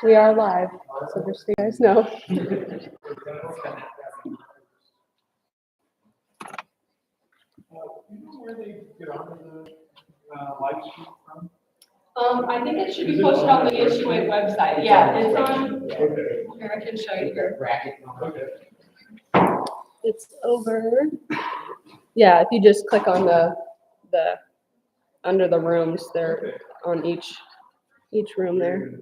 We are live, so just so you guys know. Where they get onto the live stream from? I think it should be posted on the ESU website. Yeah, it's on. Here, I can show you here. It's over. Yeah, if you just click on the under the rooms, they're on each room there.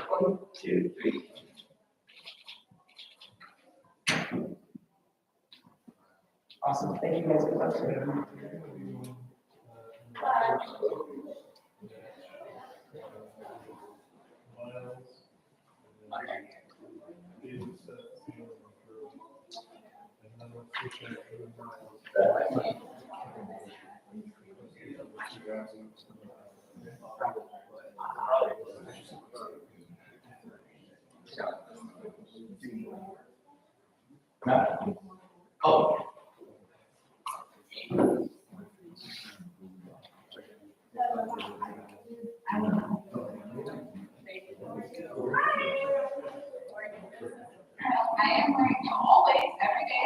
One, two, three. Awesome. Thank you guys so much. Oh. I am wearing always, every day.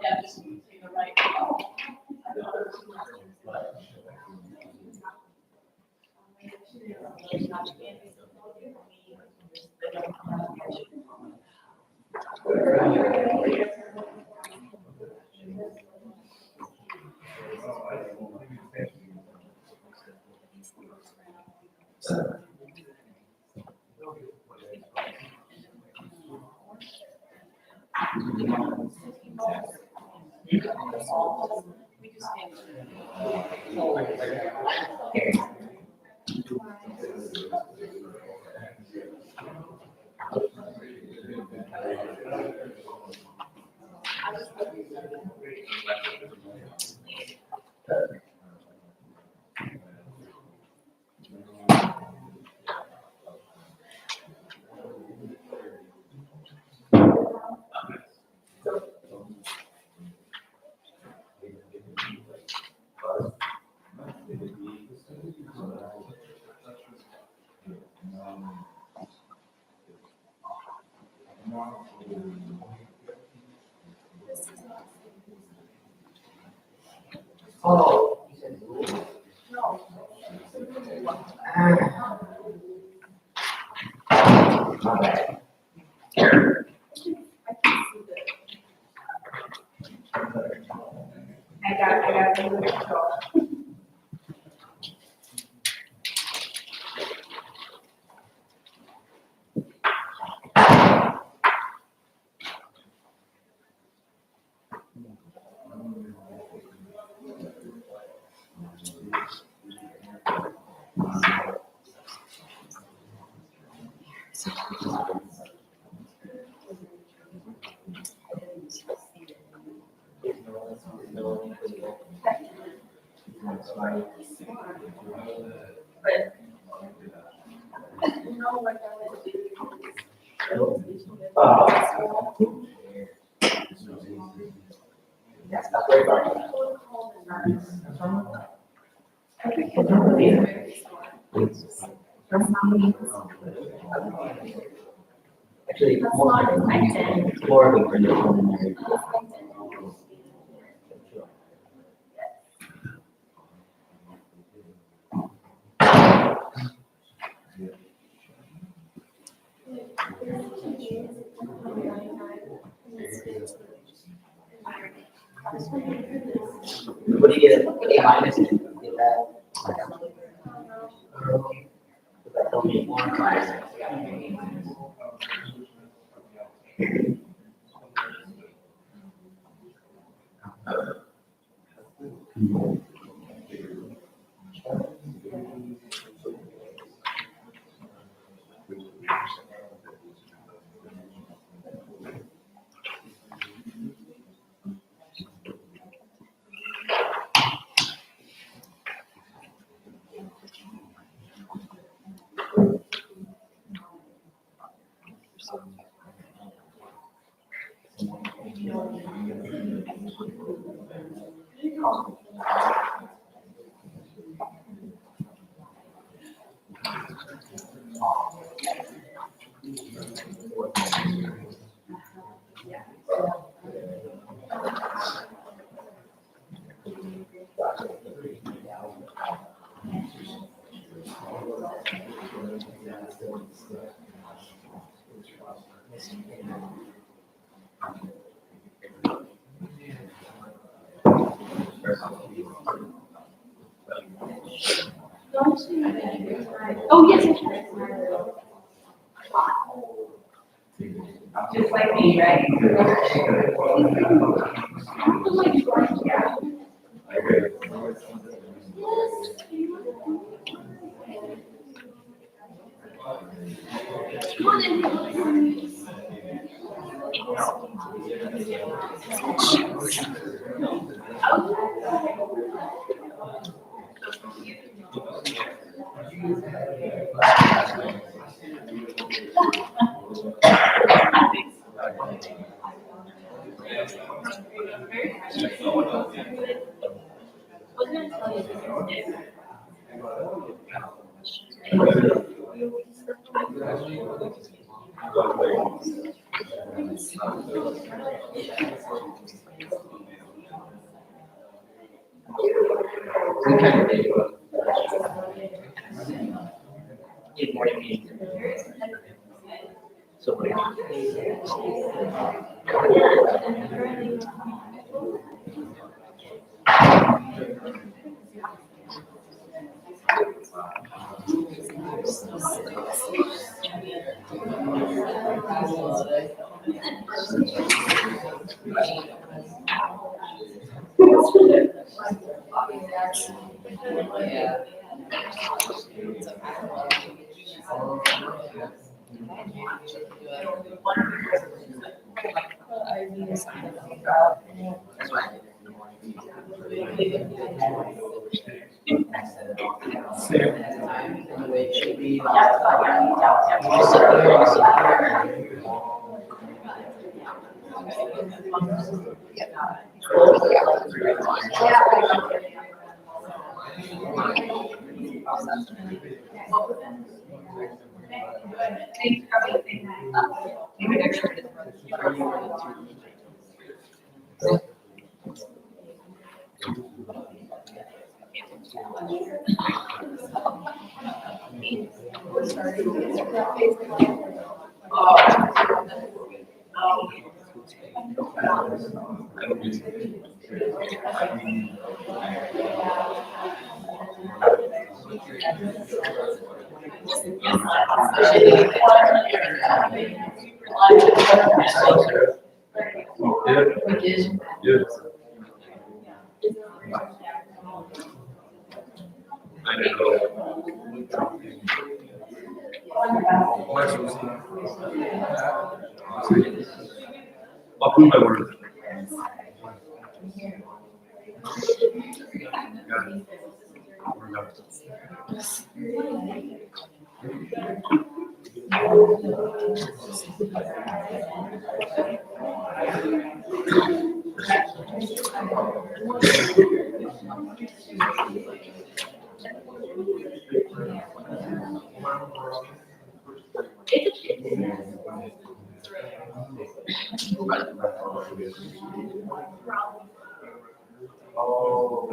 Yeah, just to the right. Oh. My bad. I got it. That's not very far. actually more of a preliminary. What do you get? A minus? Get that? That'll be more class. Oh, yes. Just like me, right? Need more meat. So what? I'll prove my word. Oh.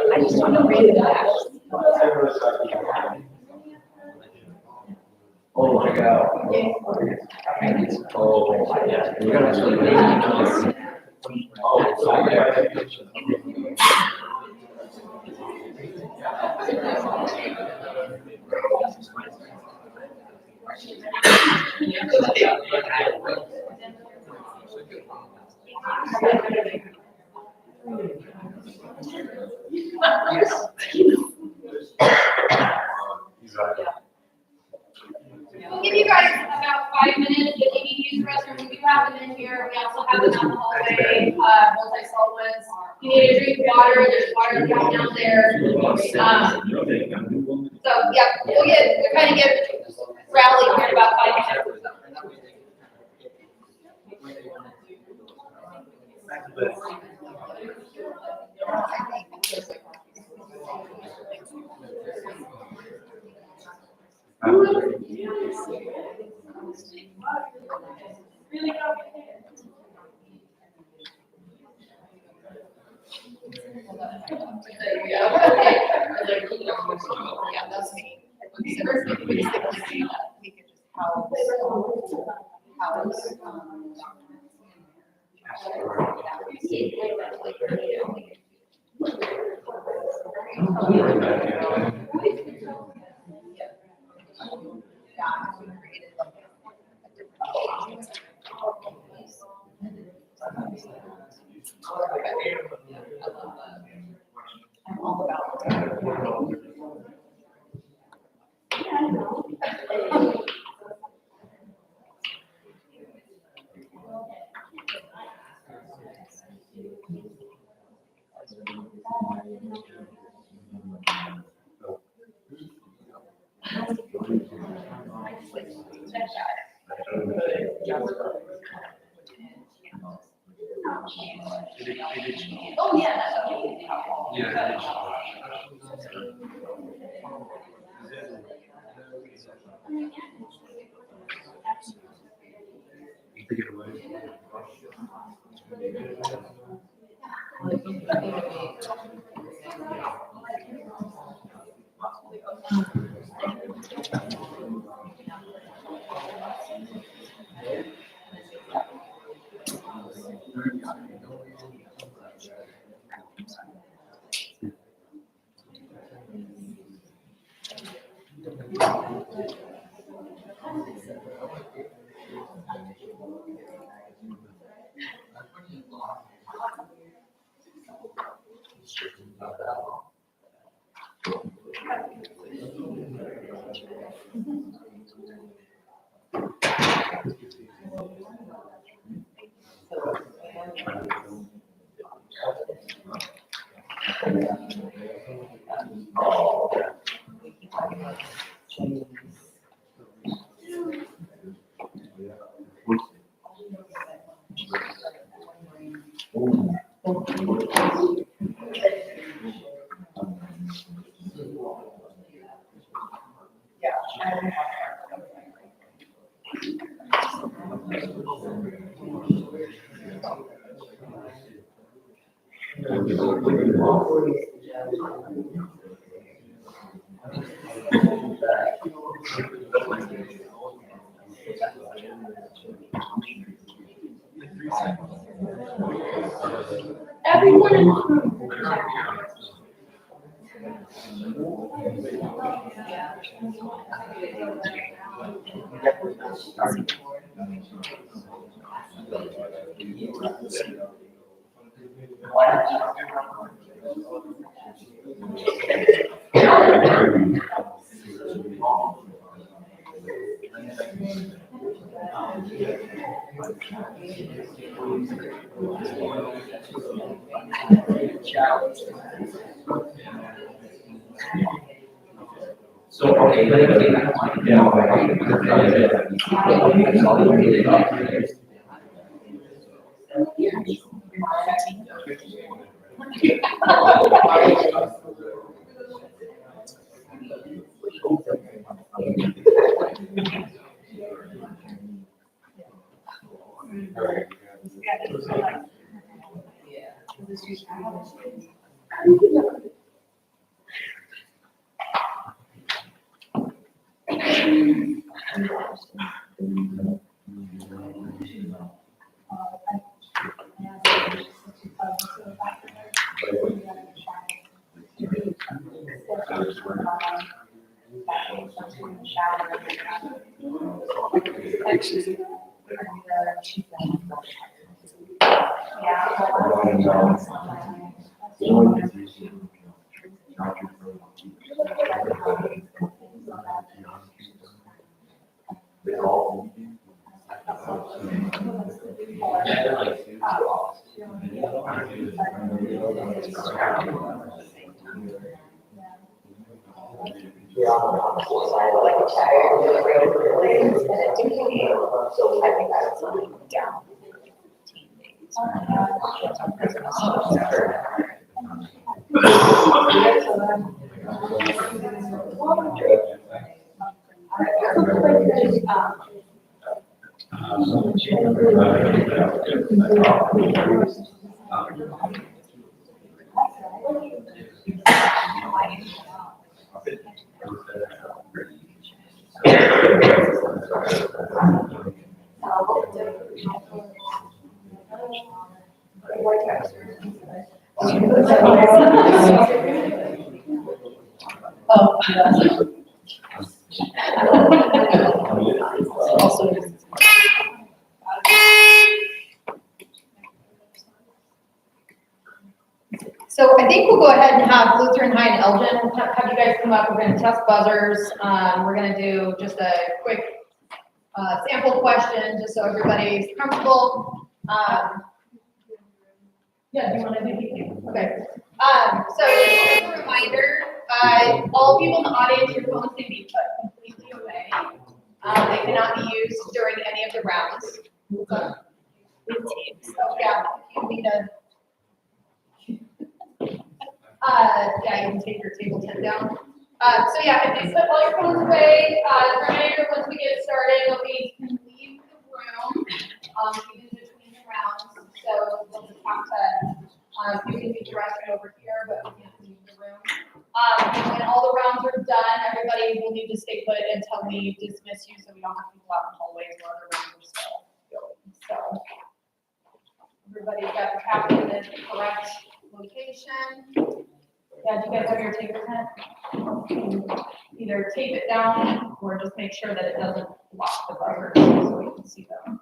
I just want to read that. Oh my God. Oh, yeah. We're gonna actually. Oh, so yeah. We'll give you guys about 5 minutes if you need to use the restroom. We do have them in here. We also have them down the hallway, multi-solvents. If you need to drink water, there's water down there. So, yeah, we'll kind of get rallied here in about 5 minutes. Yeah, that's me. Basically, we could just house. I'm all about it. Oh, yeah. Everyone in the room. So, okay, So I think we'll go ahead and have Lutheran High and Elgin, we'll have you guys come up, we're gonna test buzzers. We're gonna do just a quick sample question, just so everybody's comfortable. Yeah, do you wanna do anything? Okay. So just as a reminder, all people in the audience, your phones can be put completely away. They cannot be used during any of the rounds. So yeah, if you need a yeah, you can take your table tent down. So yeah, if you put all your phones away, reminder, once we get started, nobody can leave the room, even between the rounds. So we'll just have to, you can use the restroom over here, but we can't leave the room. When all the rounds are done, everybody will need to stay put until we dismiss you, so we don't have people out in the hallways while the rounds are still going. So everybody's got the captain in the correct location. Yeah, do you guys have your tape tent? Either tape it down or just make sure that it doesn't block the buzzers so we can see them.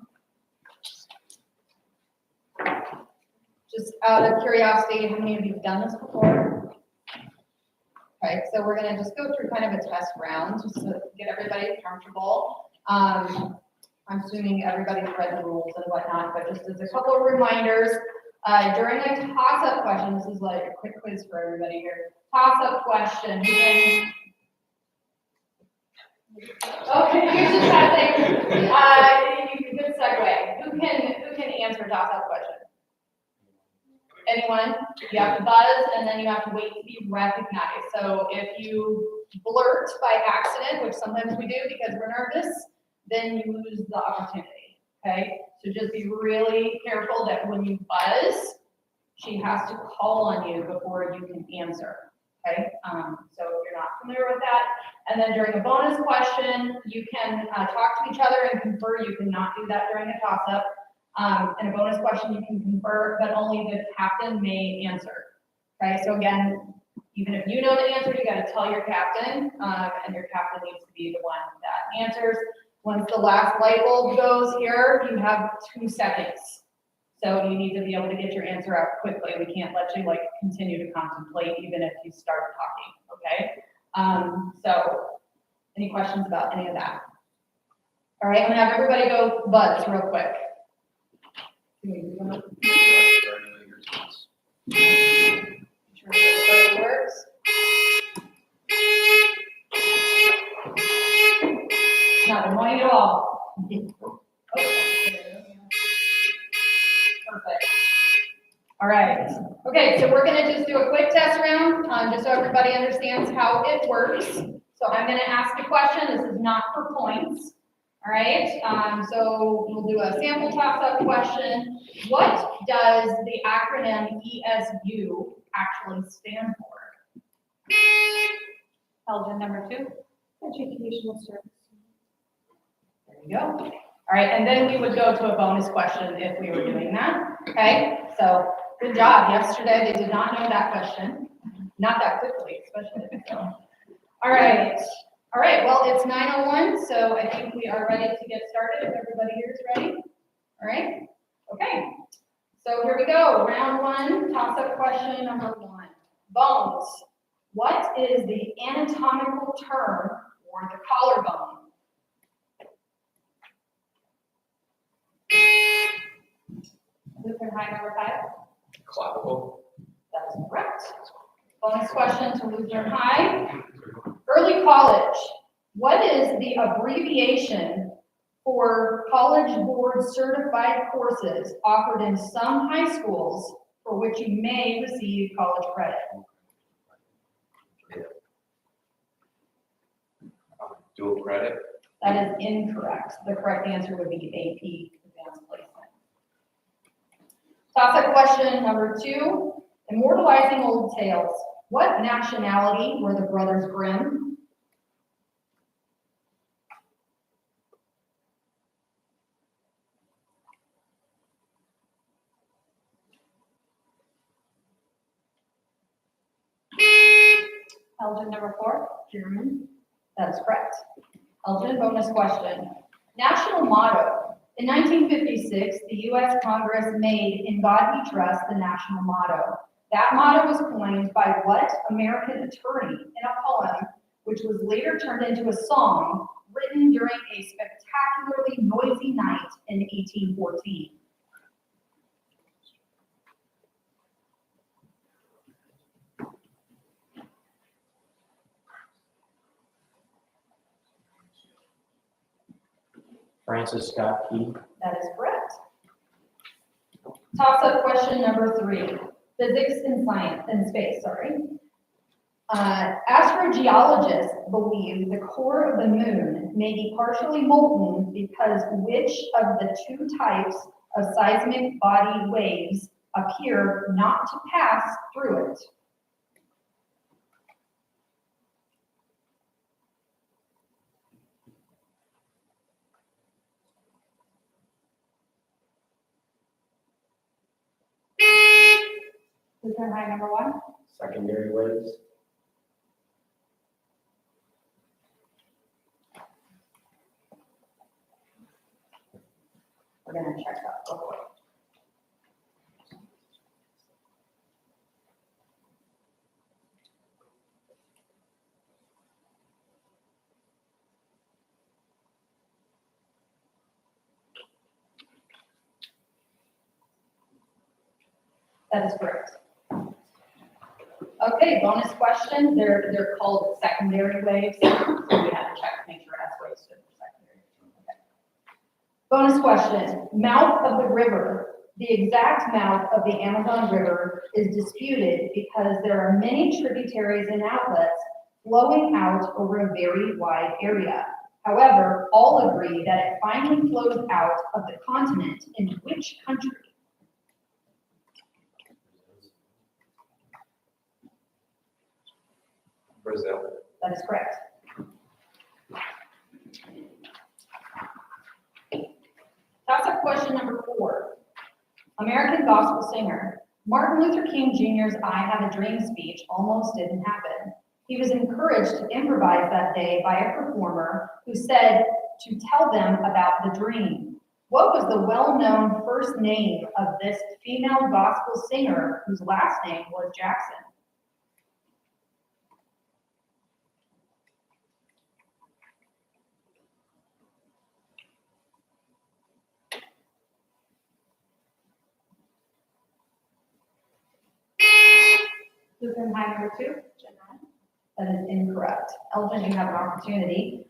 Just out of curiosity, how many of you have done this before? Okay, so we're gonna just go through kind of a test round just to get everybody comfortable. I'm assuming everybody's read the rules and whatnot, but just as a couple of reminders, during a toss-up question, this is like a quick quiz for everybody here. Toss-up question. Okay, here's the testing. Good segue. Who can answer toss-up question? Anyone? You have to buzz, and then you have to wait to be recognized. So if you blurt by accident, which sometimes we do because we're nervous, then you lose the opportunity. Okay, so just be really careful that when you buzz, she has to call on you before you can answer. okay? So if you're not familiar with that, and then during a bonus question, you can talk to each other and confer. You cannot do that during a toss-up. In a bonus question, you can confer, but only the captain may answer. Okay, so again, even if you know the answer, you got to tell your captain, and your captain needs to be the one that answers. Once the last light bulb goes here, you have 2 seconds. So you need to be able to get your answer out quickly. We can't let you like continue to contemplate even if you start talking, okay? So any questions about any of that? All right, I'm gonna have everybody go buzz real quick. Sure that works. Not annoying at all. Perfect. All right. Okay, so we're gonna just do a quick test round, just so everybody understands how it works. So I'm gonna ask a question. This is not for points. All right. So we'll do a sample toss-up question. What does the acronym ESU actually stand for? Elgin, number 2. Educational service. There you go. All right, and then we would go to a bonus question if we were doing that. Okay, so good job. Yesterday they did not know that question, not that quickly, especially. So. All right, well, it's 9:01, so I think we are ready to get started. If everybody here is ready. All right, okay. So here we go. Round 1, toss-up question number 1. Bones. What is the anatomical term for the collarbone? Lutheran High number 5. Clavicle. That is correct. Bonus question to Lutheran High. Early college. What is the abbreviation for College Board certified courses offered in some high schools for which you may receive college credit? Dual credit. That is incorrect. The correct answer would be AP, Advanced Placement. Toss-up question number 2. Immortalizing old tales. What nationality were the Brothers Grimm? Elgin, number 4. German. That is correct. Elgin, bonus question. National motto. In 1956, the U.S. Congress made "In God We Trust" the national motto. That motto was coined by what American attorney in a poem, which was later turned into a song written during a spectacularly noisy night in 1814? Francis Scott Key. That is correct. Toss-up question number 3. Physics and science and space, sorry. Astrogeologists believe the core of the moon may be partially molten because which of the 2 types of seismic body waves appear not to pass through it? Lutheran High number 1. Secondary waves. We're gonna check that real quick. That is correct. Okay, bonus question. They're called secondary waves. So we had to check to make sure S waves stood for secondary. Okay. Bonus question. Mouth of the river. The exact mouth of the Amazon River is disputed because there are many tributaries and outlets flowing out over a very wide area. However, all agree that it finally flows out of the continent in which country? Brazil. That is correct. Toss-up question number 4. American gospel singer. Martin Luther King Jr.'s I Have a Dream speech almost didn't happen. He was encouraged to improvise that day by a performer who said to tell them about the dream. What was the well-known first name of this female gospel singer whose last name was Jackson? Lutheran High number 2. That is incorrect. Elgin, you have an opportunity.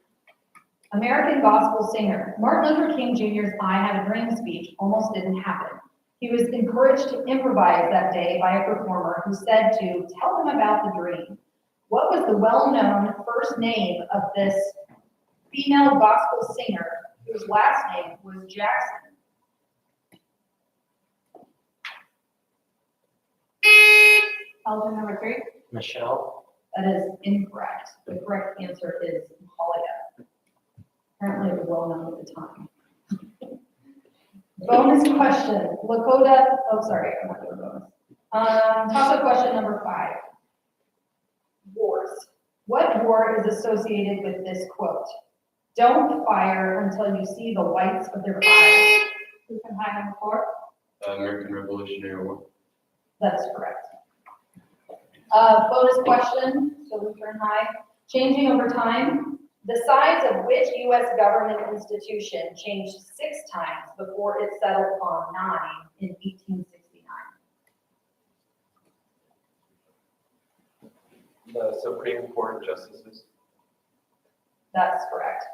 American gospel singer. Martin Luther King Jr.'s I Have a Dream speech almost didn't happen. He was encouraged to improvise that day by a performer who said to tell them about the dream. What was the well-known first name of this female gospel singer whose last name was Jackson? Elgin number 3. Michelle. That is incorrect. The correct answer is Mahalia. Apparently it was well known at the time. Bonus question. Lakota, oh, sorry, I'm not doing bonus. Toss-up question number 5. Wars. What war is associated with this quote? Don't fire until you see the whites of their eyes. Who can high number 4? American Revolutionary War. That is correct. Bonus question, so Lutheran High. Changing over time, the size of which U.S. government institution changed 6 times before it settled on 9 in 1869? The Supreme Court justices. That's correct.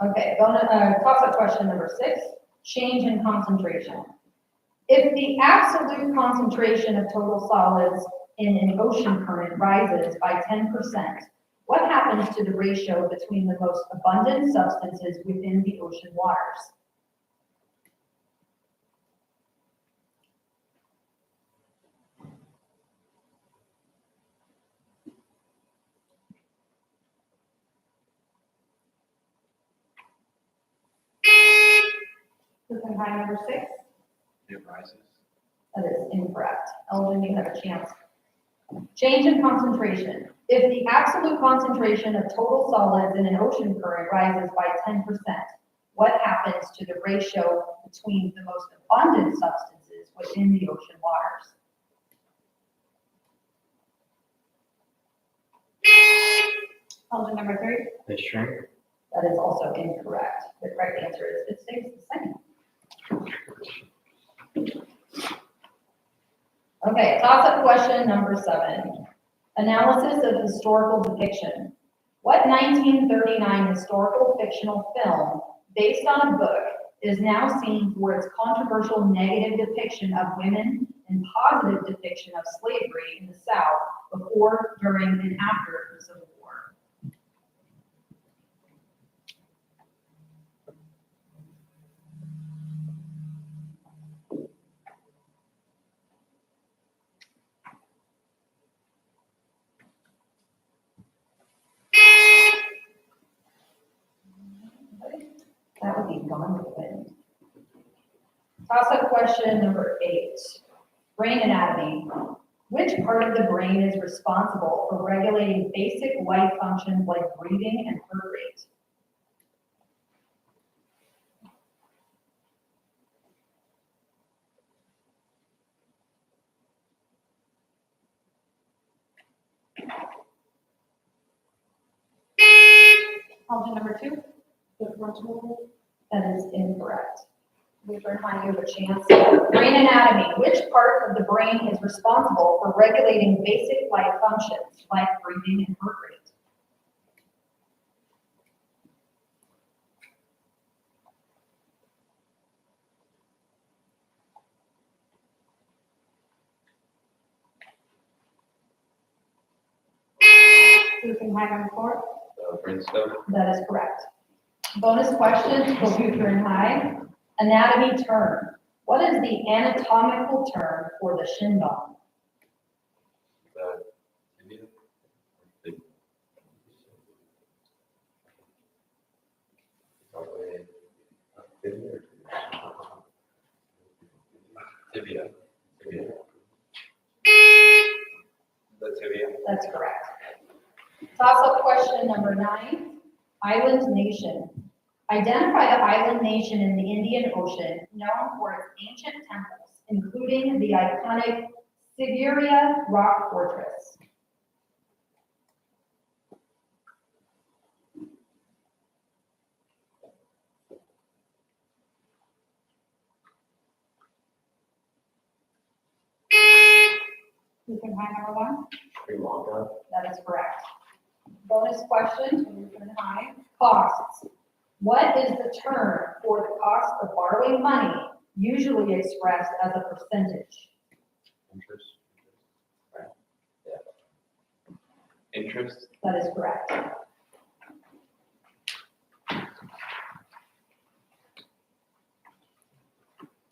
Okay, toss-up question number 6, change in concentration. If the absolute concentration of total solids in an ocean current rises by 10%, what happens to the ratio between the most abundant substances within the ocean waters? Lutheran High number 6. It rises. That is incorrect. Elgin, you have a chance. Change in concentration. If the absolute concentration of total solids in an ocean current rises by 10%, what happens to the ratio between the most abundant substances within the ocean waters? Elgin number 3. They shrink. That is also incorrect. The correct answer is it stays the same. Okay, toss-up question number 7. Analysis of historical depiction. What 1939 historical fictional film, based on a book, is now seen for its controversial negative depiction of women and positive depiction of slavery in the South before, during, and after the Civil War? That would be Gone with the Wind. Toss-up question number 8. Brain anatomy. Which part of the brain is responsible for regulating basic life functions like breathing and heart rate? Option number 2. That is incorrect. Lutheran High, you have a chance. Brain anatomy. Which part of the brain is responsible for regulating basic life functions like breathing and heart rate? Lutheran High number 4. Brainstem. That is correct. Bonus question for Lutheran High. Anatomy term. What is the anatomical term for the shin bone? tibia. Tibia. The tibia. That's correct. Toss-up question number 9, island nation. Identify the island nation in the Indian Ocean known for its ancient temples, including the iconic Sigiriya Rock Fortress. Who can find number 1? Sri Lanka. That is correct. Bonus question, Newfoundland High. Costs. What is the term for the cost of borrowing money, usually expressed as a percentage? Interest. Right. Yeah. Interest. That is correct.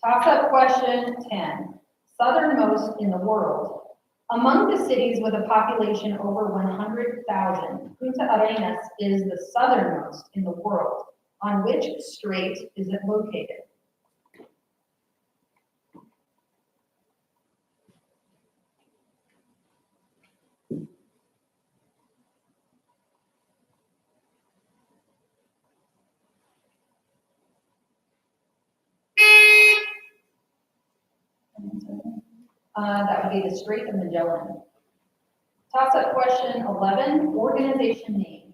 Toss-up question 10. Southernmost in the world. Among the cities with a population over 100,000, Punta Arenas is the southernmost in the world. On which strait is it located? That would be the Strait of Magellan. Toss-up question 11, organization name.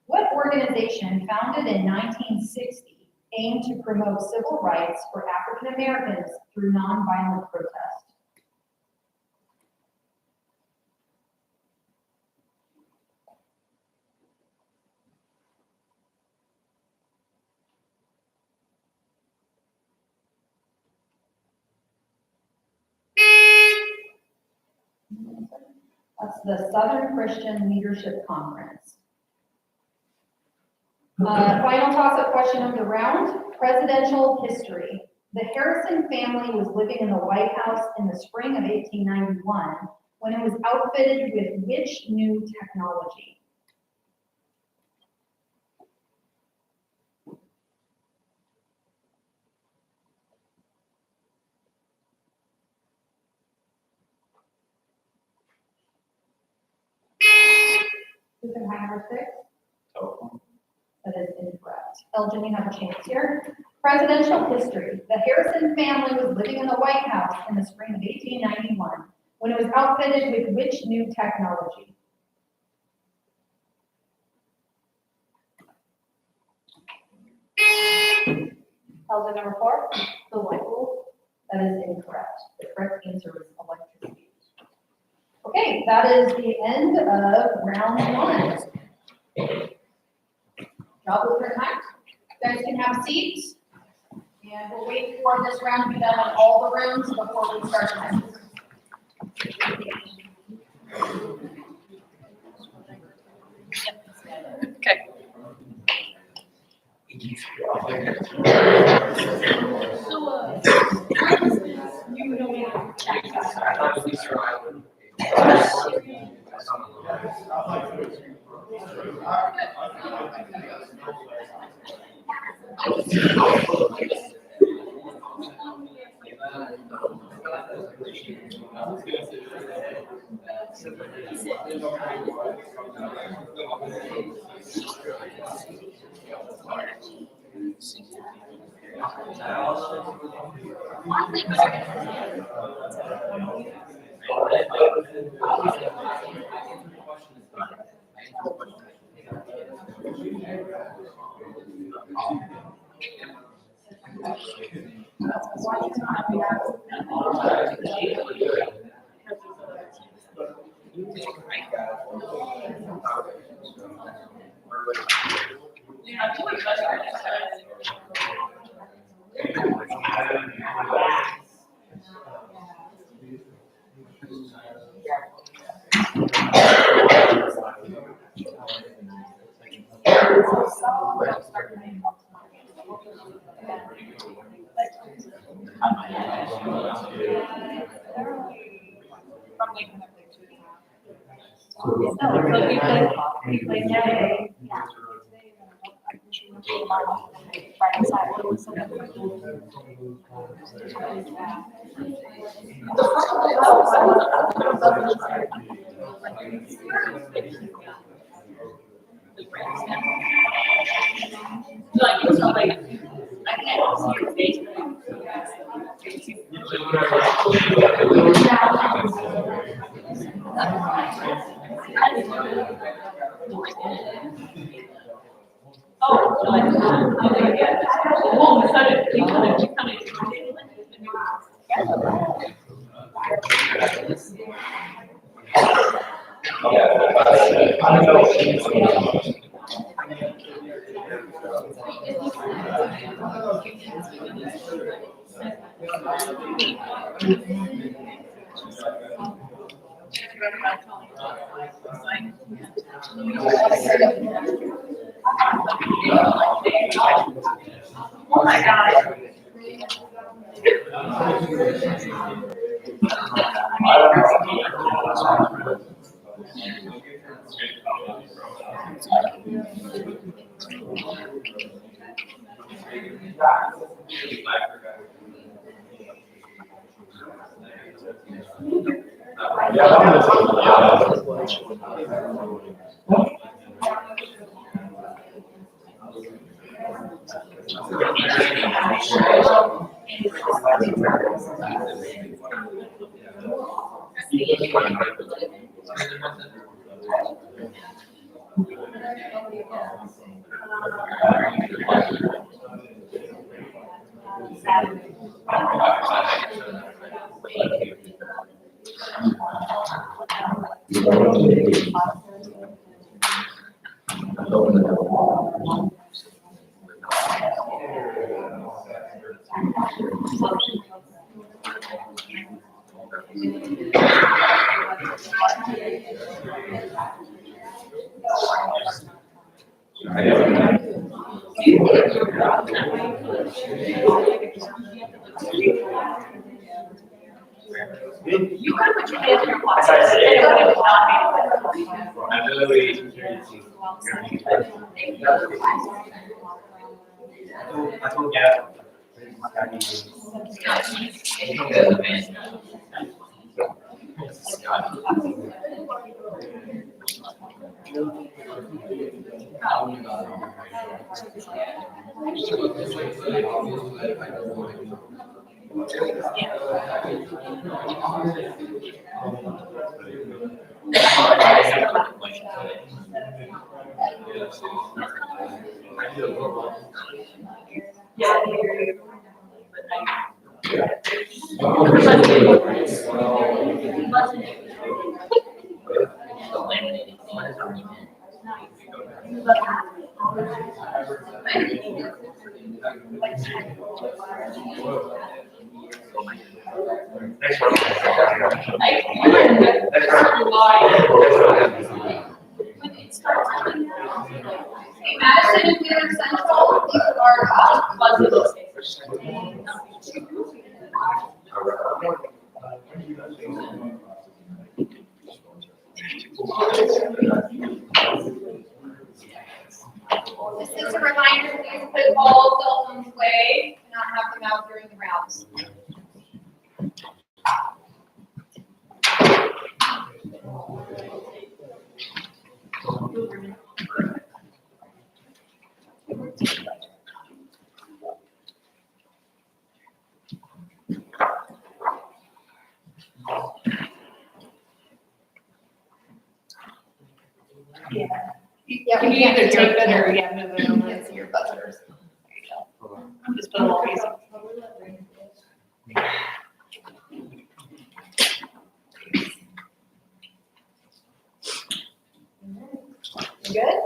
What organization founded in 1960 aimed to promote civil rights for African Americans through nonviolent protest? That's the Southern Christian Leadership Conference. Final toss-up question of the round, presidential history. The Harrison family was living in the White House in the spring of 1891 when it was outfitted with which new technology? Number 6? Telephone. That is incorrect. Elgin, you have a chance here. Presidential history. The Harrison family was living in the White House in the spring of 1891 when it was outfitted with which new technology? Elgin, number 4? The light bulb. That is incorrect. The correct answer is electricity. Okay, that is the end of round 1. Job well done. You guys can have seats. And we'll wait for this round to be done in all the rooms before we start the next. Okay. Friday side. Oh my God. You could put your hands in your pockets. It would have not made Hey, Madison and Peter Central, you are buzzing. This is a reminder, please put all cell phones away, and not have them out during the rounds. Yeah, we can either take that or move it over into your buzzers. There you go. Just put a little piece. Good?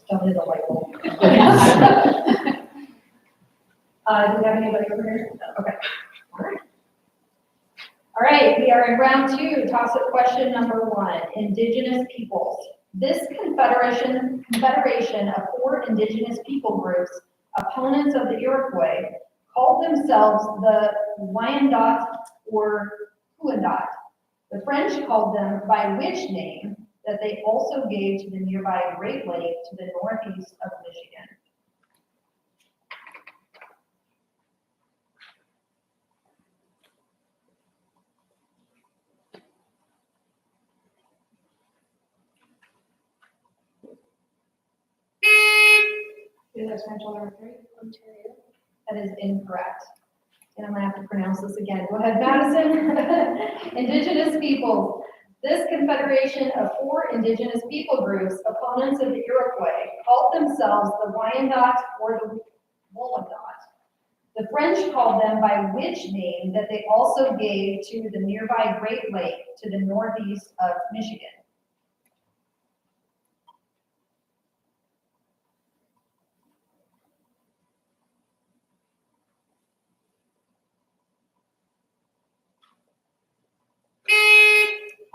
Don't hit the light bulb. Do we have anybody over here? Okay. All right, we are in round two, toss-up question number 1, Indigenous peoples. This confederation of 4 indigenous people groups, opponents of the Iroquois, called themselves the Wyandot or Huandot. The French called them by which name, that they also gave to the nearby Great Lake to the northeast of Michigan? Either Central or three, Ontario. That is incorrect. And I'm gonna have to pronounce this again. Go ahead, Madison. Indigenous peoples. This confederation of 4 indigenous people groups, opponents of the Iroquois, called themselves the Wyandot or the Wyandot. The French called them by which name that they also gave to the nearby Great Lake to the northeast of Michigan?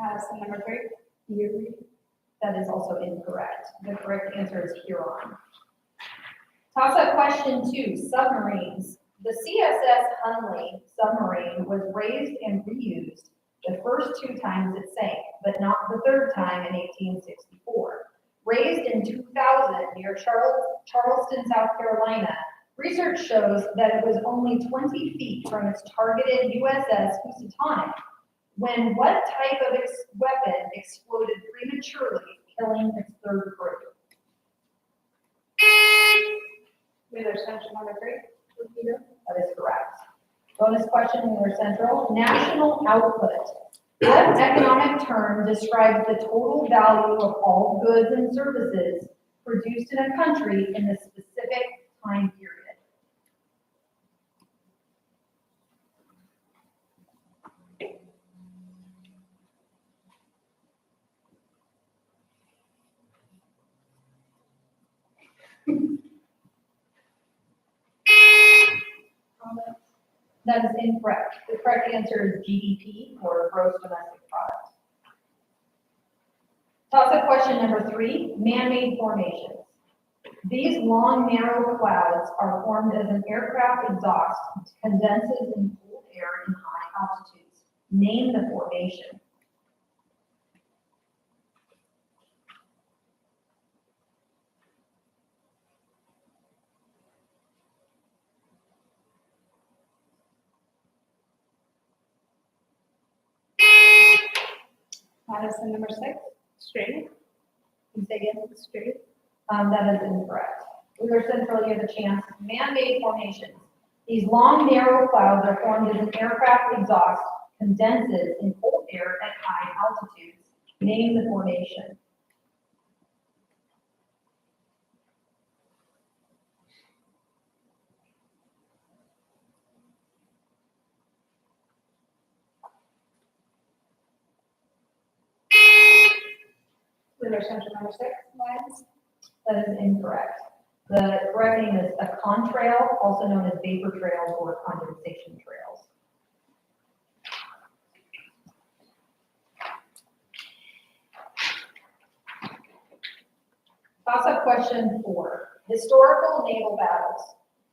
Madison, number 3. Erie. That is also incorrect. The correct answer is Huron. Toss-up question 2, submarines. The CSS Hunley submarine was raised and reused the first 2 times it sank, but not the 3rd time in 1864. Raised in 2000 near Charleston, South Carolina, research shows that it was only 20 feet from its targeted USS Housatonic when what type of weapon exploded prematurely, killing its 3rd crew? Either Central, number 3. That is correct. Bonus question, Wheeler Central. National output. What economic term describes the total value of all goods and services produced in a country in a specific time period? That is incorrect. The correct answer is GDP, or gross domestic product. Toss-up question number 3, man-made formations. These long, narrow clouds are formed as an aircraft exhaust condenses in cold air in high altitudes. Name the formation. Madison, number 6. Straight. Can you say again? Straight. That is incorrect. Wheeler Central, you have a chance. Man-made formations. These long, narrow clouds are formed as an aircraft exhaust condenses in cold air at high altitudes. Name the formation. Wheeler Central, number 6. Lines. That is incorrect. The correct name is a contrail, also known as vapor trails or condensation trails. Toss-up question 4, historical naval battles.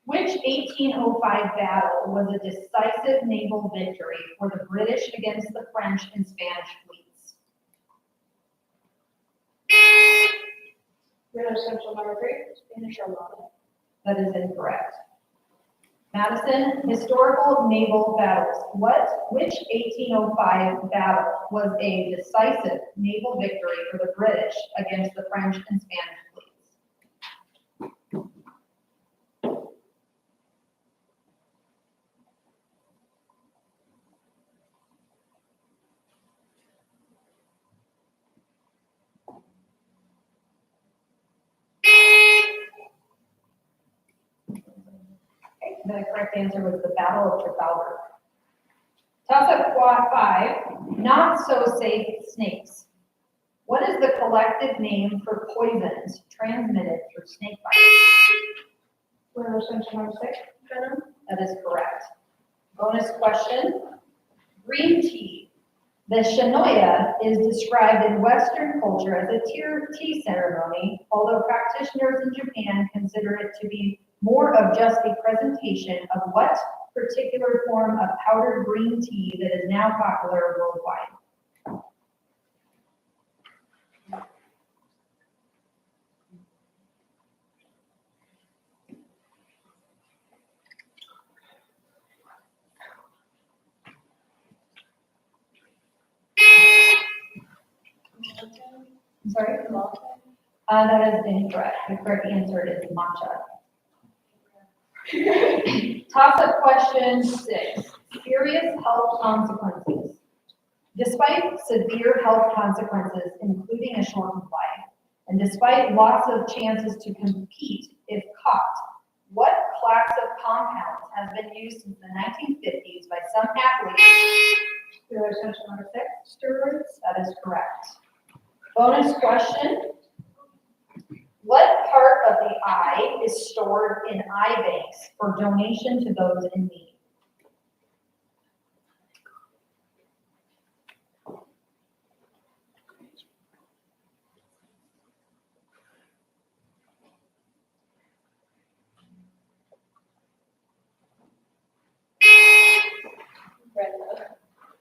Which 1805 battle was a decisive naval victory for the British against the French and Spanish fleets? Wheeler Central, number 3. Spanish Armada. That is incorrect. Madison, historical naval battles. Which 1805 battle was a decisive naval victory for the British against the French and Spanish fleets? The correct answer was the Battle of Trafalgar. Toss-up quad 5, not so safe snakes. What is the collective name for poisons transmitted through snake bites? Wheeler Central, number 6. Venom. That is correct. Bonus question, green tea. The shanoya is described in Western culture as a tea ceremony, although practitioners in Japan consider it to be more of just a presentation of what particular form of powdered green tea that is now popular worldwide. I'm sorry? That is incorrect. The correct answer is matcha. Toss-up question 6, serious health consequences. Despite severe health consequences, including a shortened life, and despite lots of chances to compete if caught, what class of compounds has been used since the 1950s by some athletes? Essential number 6, steroids. That is correct. Bonus question. What part of the eye is stored in eye banks for donation to those in need?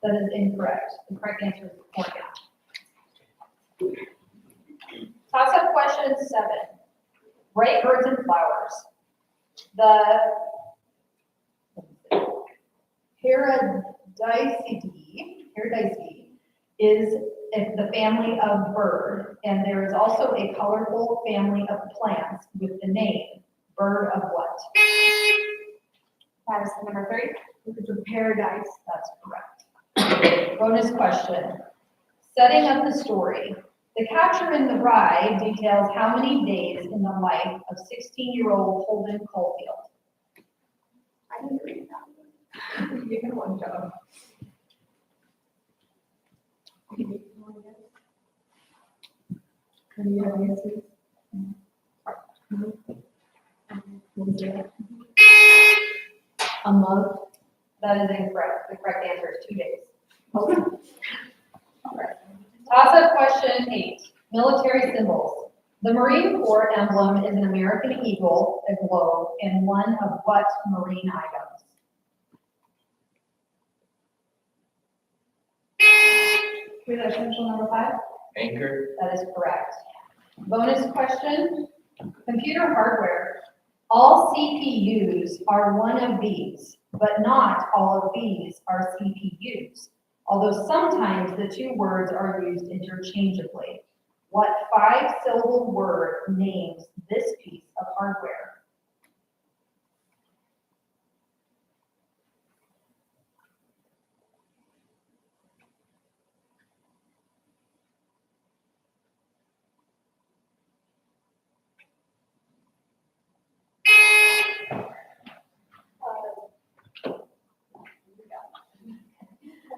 That is incorrect. The correct answer is cornea. Toss-up question 7. Bright birds and flowers. The Paradiseidae is the family of bird, and there is also a colorful family of plants with the name bird of what? That is number 3. It's a paradise. That's correct. Bonus question. Setting up the story. The Catcher in the Rye details how many days in the life of 16-year-old Holden Caulfield? I didn't read that. You can one job. A month. That is incorrect. The correct answer is 2 days. Okay. Toss-up question 8, military symbols. The Marine Corps emblem is an American eagle, a globe, and one of what marine items? Essential number 5. Anchor. That is correct. Bonus question, computer hardware. All CPUs are one of these, but not all of these are CPUs, although sometimes the two words are used interchangeably. What 5-syllable word names this piece of hardware?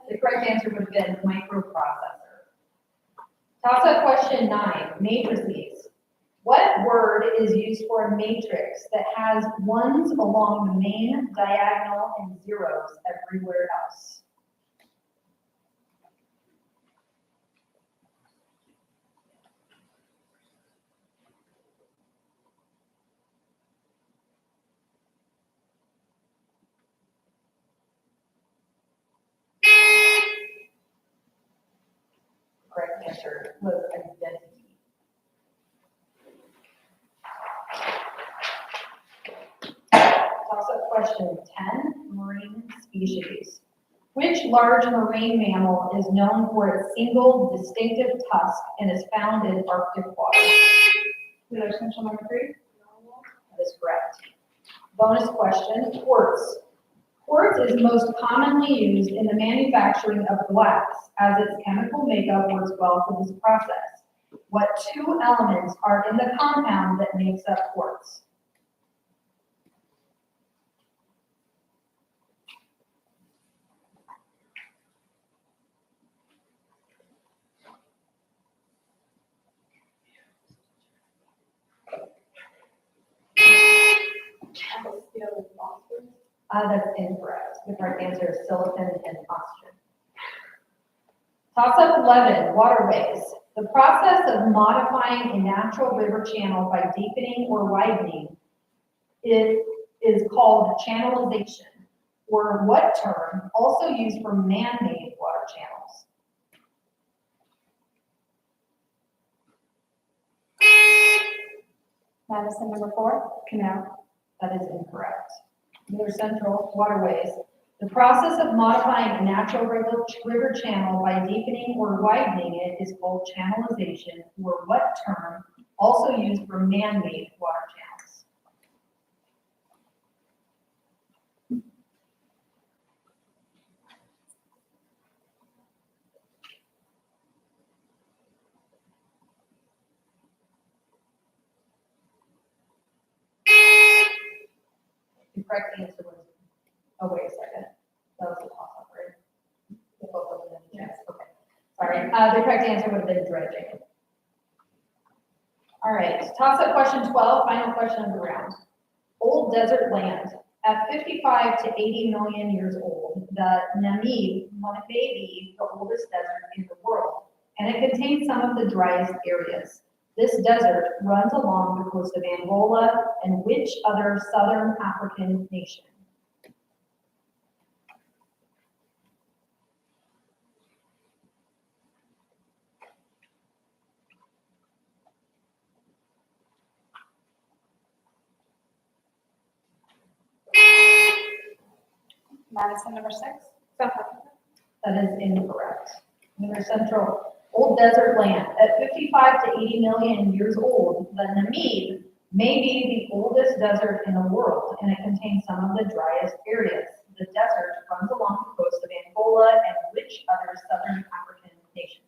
The correct answer would have been microprocessor. Toss-up question 9, matrices. What word is used for a matrix that has ones along the main diagonal and zeros everywhere else? Correct answer was identity. Toss-up question 10, marine species. Which large marine mammal is known for its single distinctive tusk and is found in Arctic waters? Essential number 3. That is correct. Bonus question, quartz. Quartz is most commonly used in the manufacturing of glass, as its chemical makeup works well for this process. What 2 elements are in the compound that makes up quartz? That's incorrect. The correct answer is silicon and oxygen. Toss-up 11, waterways. The process of modifying a natural river channel by deepening or widening is called channelization, or what term also used for man-made water channels? Madison number 4, canal. That is incorrect. Near central waterways. The process of modifying a natural river channel by deepening or widening it is called channelization, or what term also used for man-made water channels? The correct answer was, oh, wait a second. That was a toss-up, right? The both of them, yes, okay. Sorry, the correct answer would have been dredging. All right, toss-up question 12, final question of the round. Old desert land. At 55 to 80 million years old, the Namib may be the oldest desert in the world, and it contains some of the driest areas. This desert runs along the coast of Angola and which other southern African nation? Madison, number 6. South Africa. That is incorrect. Near Central, old desert land. At 55 to 80 million years old, the Namib may be the oldest desert in the world, and it contains some of the driest areas. The desert runs along the coast of Angola and which other southern African nation?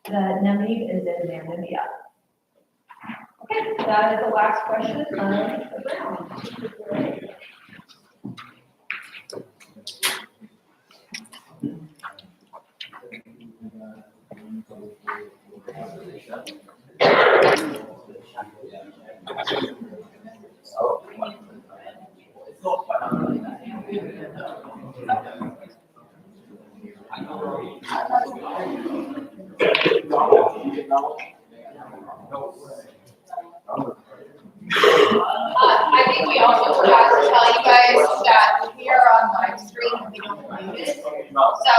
The Namib is in Namibia. Okay, that is the last question of the round. I think we also forgot to tell you guys that we are on live stream and we don't mute it. So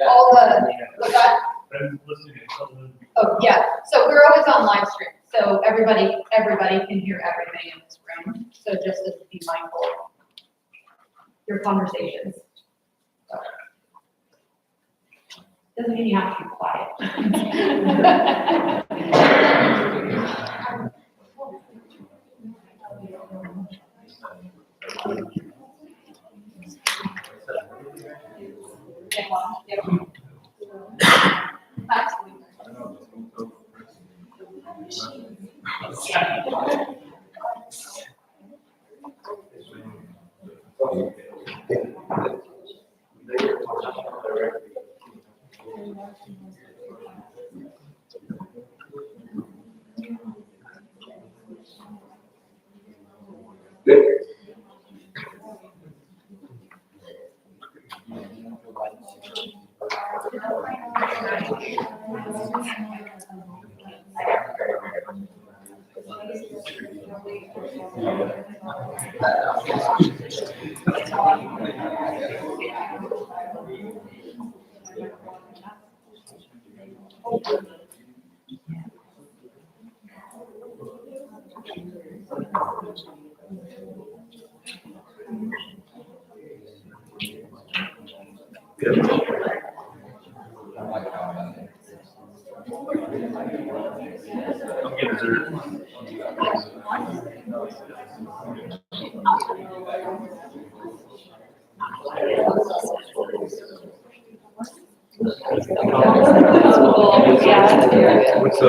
all what's that? I'm listening to something. Oh, yeah, so we're always on live stream, so everybody can hear everything in this room, so just to be mindful of your conversations. So. Doesn't mean you have to be quiet. Don't get dessert. What's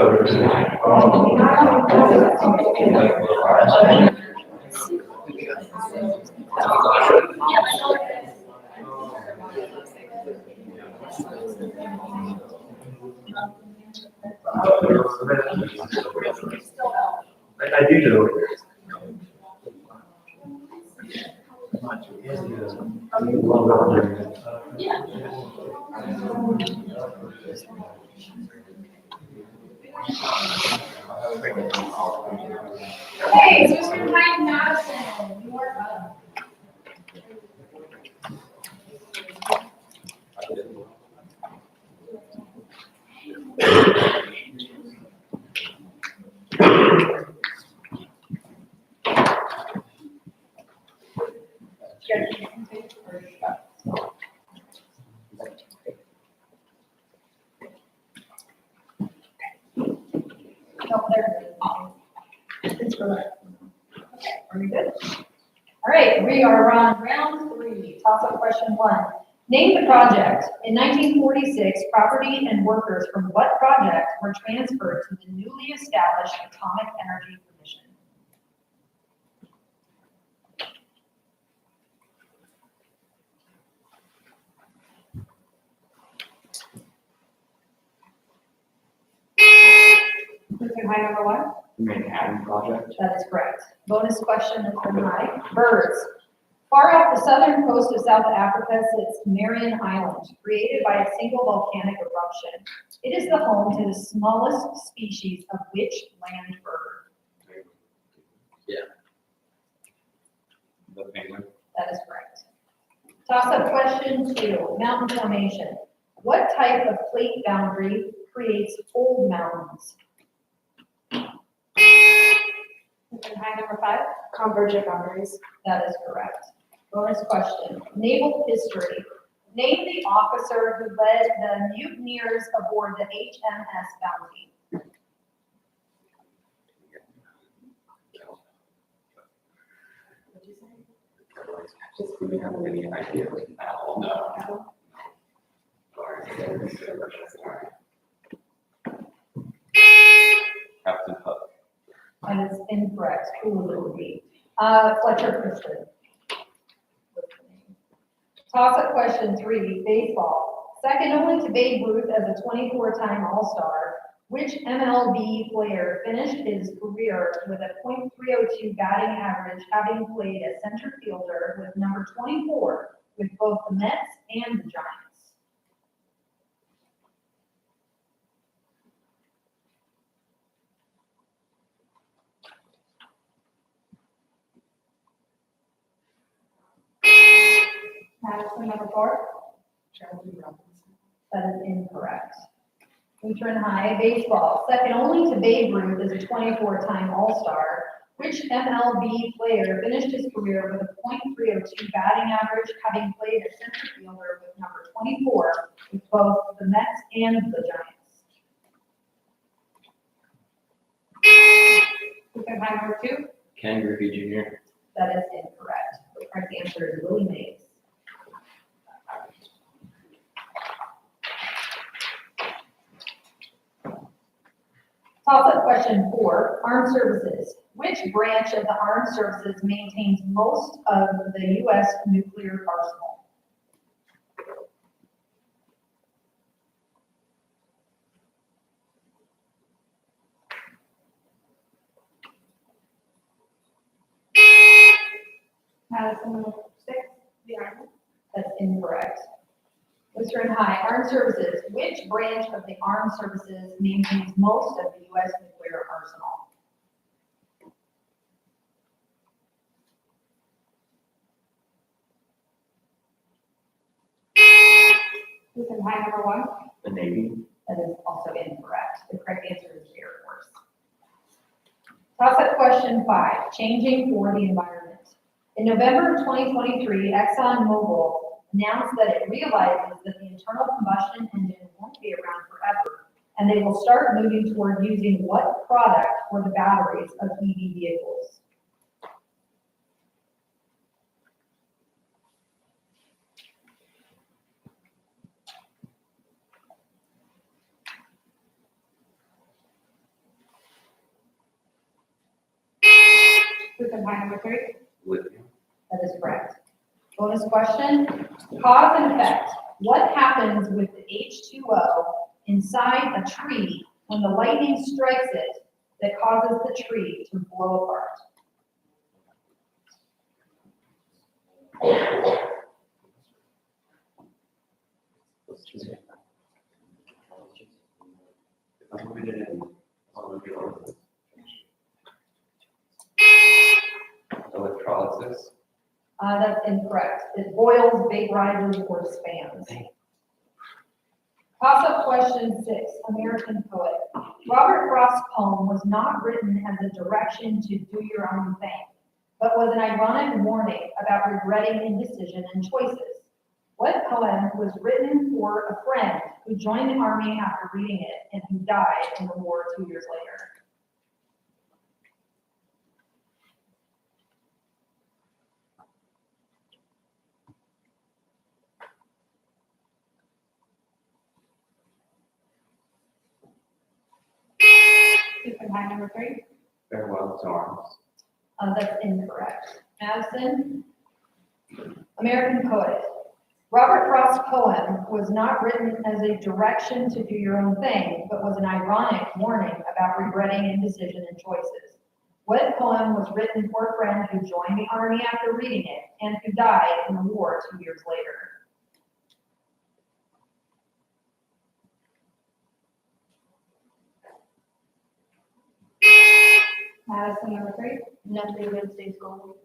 I do know. Okay, so it's time, Madison. No, there. It's for that. Okay, are we good? All right, we are on round 3, toss-up question 1. Name the project. In 1946, property and workers from what project were transferred to the newly established Atomic Energy Commission? Mr. High, number 1? Manhattan Project. That is correct. Bonus question, Mr. High. Birds. Far off the southern coast of South Africa sits Marion Island, created by a single volcanic eruption. It is the home to the smallest species of which land bird? The penguin. That is correct. Toss-up question 2, mountain formation. What type of plate boundary creates fold mountains? High, number 5? Convergent boundaries. That is correct. Bonus question, naval history. Name the officer who led the mutineers aboard the HMS Bounty. Just do you have any idea right now? No. Captain Hook. That is incorrect. Who would it be? Fletcher Christian. Toss-up question 3, baseball. Second only to Babe Ruth as a 24-time All-Star, which MLB player finished his career with a .302 batting average, having played as center fielder with number 24 with both the Mets and the Giants? Madison, number 4? That is incorrect. Lutheran High, baseball. Second only to Babe Ruth as a 24-time All-Star, which MLB player finished his career with a .302 batting average, having played as center fielder with number 24 with both the Mets and the Giants? Lutheran High, number 2? Ken Griffey Jr. That is incorrect. The correct answer is Willie Mays. Toss-up question 4, armed services. Which branch of the armed services maintains most of the U.S. nuclear arsenal? Madison, number 6? The Army. That's incorrect. Lutheran High, armed services. Which branch of the armed services maintains most of the U.S. nuclear arsenal? Lutheran High, number 1? The Navy. That is also incorrect. The correct answer is the Air Force. Toss-up question 5, changing for the environment. In November of 2023, ExxonMobil announced that it realizes that the internal combustion engine won't be around forever, and they will start moving toward using what product for the batteries of EV vehicles? Lutheran High, number 3? Lithium. That is correct. Bonus question, cause and effect. What happens with the H2O inside a tree when the lightning strikes it that causes the tree to blow apart? Electronic electrolysis? That's incorrect. It boils, vaporizes, or spans. Toss-up question 6, American poet. Robert Frost's poem was not written as a direction to do your own thing, but was an ironic warning about regretting indecision and choices. What poem was written for a friend who joined the army after reading it and who died in the war 2 years later? Open high number 3. Farewell to arms. That's incorrect. Madison, American poet. Robert Frost's poem was not written as a direction to do your own thing, but was an ironic warning about regretting indecision and choices. What poem was written for a friend who joined the army after reading it and who died in the war 2 years later? Madison number 3. Nothing Wednesday's Gold.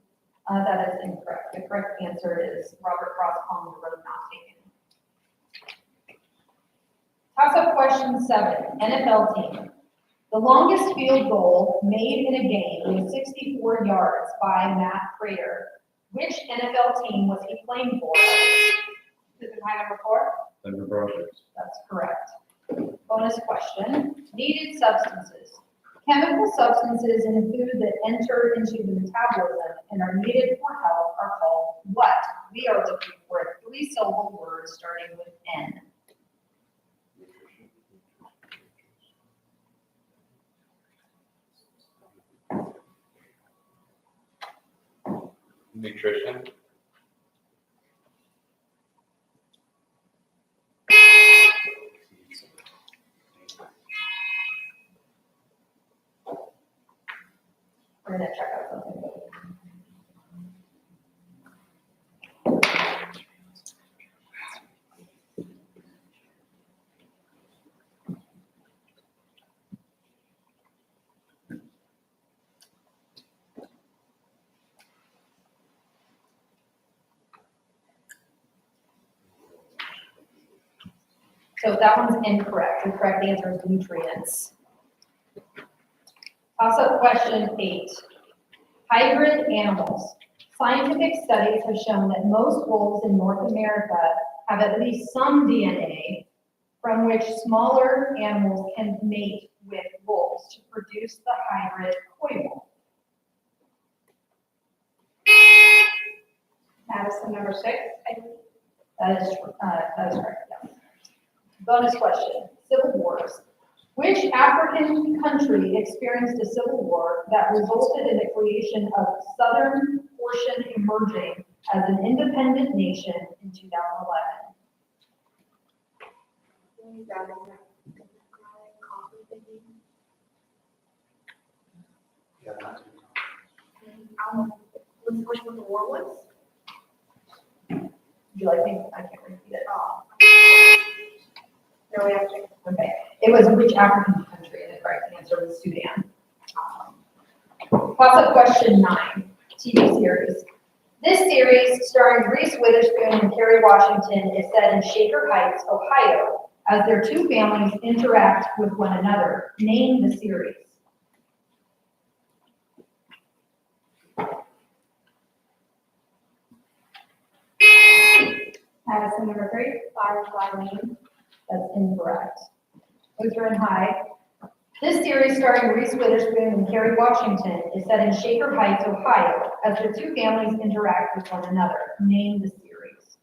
That is incorrect. The correct answer is Robert Frost's poem, The Road Not Taken. Toss-up question 7, NFL team. The longest field goal made in a game was 64 yards by Matt Prater. Which NFL team was he playing for? Open high number 4. Denver Broncos. That's correct. Bonus question, needed substances. Chemical substances in food that enter into the metabolism and are needed for health are called what? We are looking for a 3-syllable word starting with N. Nutrition. We're gonna check out something. So that one's incorrect. The correct answer is nutrients. Toss-up question 8. Hybrid animals. Scientific studies have shown that most wolves in North America have at least some DNA from which smaller animals can mate with wolves to produce the hybrid coy wolf. Madison number 6. That is correct, yes. Bonus question, civil wars. Which African country experienced a civil war that resulted in the creation of southern portion emerging as an independent nation in 2011? Which one the war was? Would you like me? I can't repeat it. No, we have to. Okay. It was which African country, and the correct answer was Sudan. Toss-up question 9, TV series. This series, starring Reese Witherspoon and Kerry Washington, is set in Shaker Heights, Ohio, as their two families interact with one another. Name the series. Madison number 3. Firefly Lane. That's incorrect. Lutheran High. This series, starring Reese Witherspoon and Kerry Washington, is set in Shaker Heights, Ohio, as the two families interact with one another. Name the series.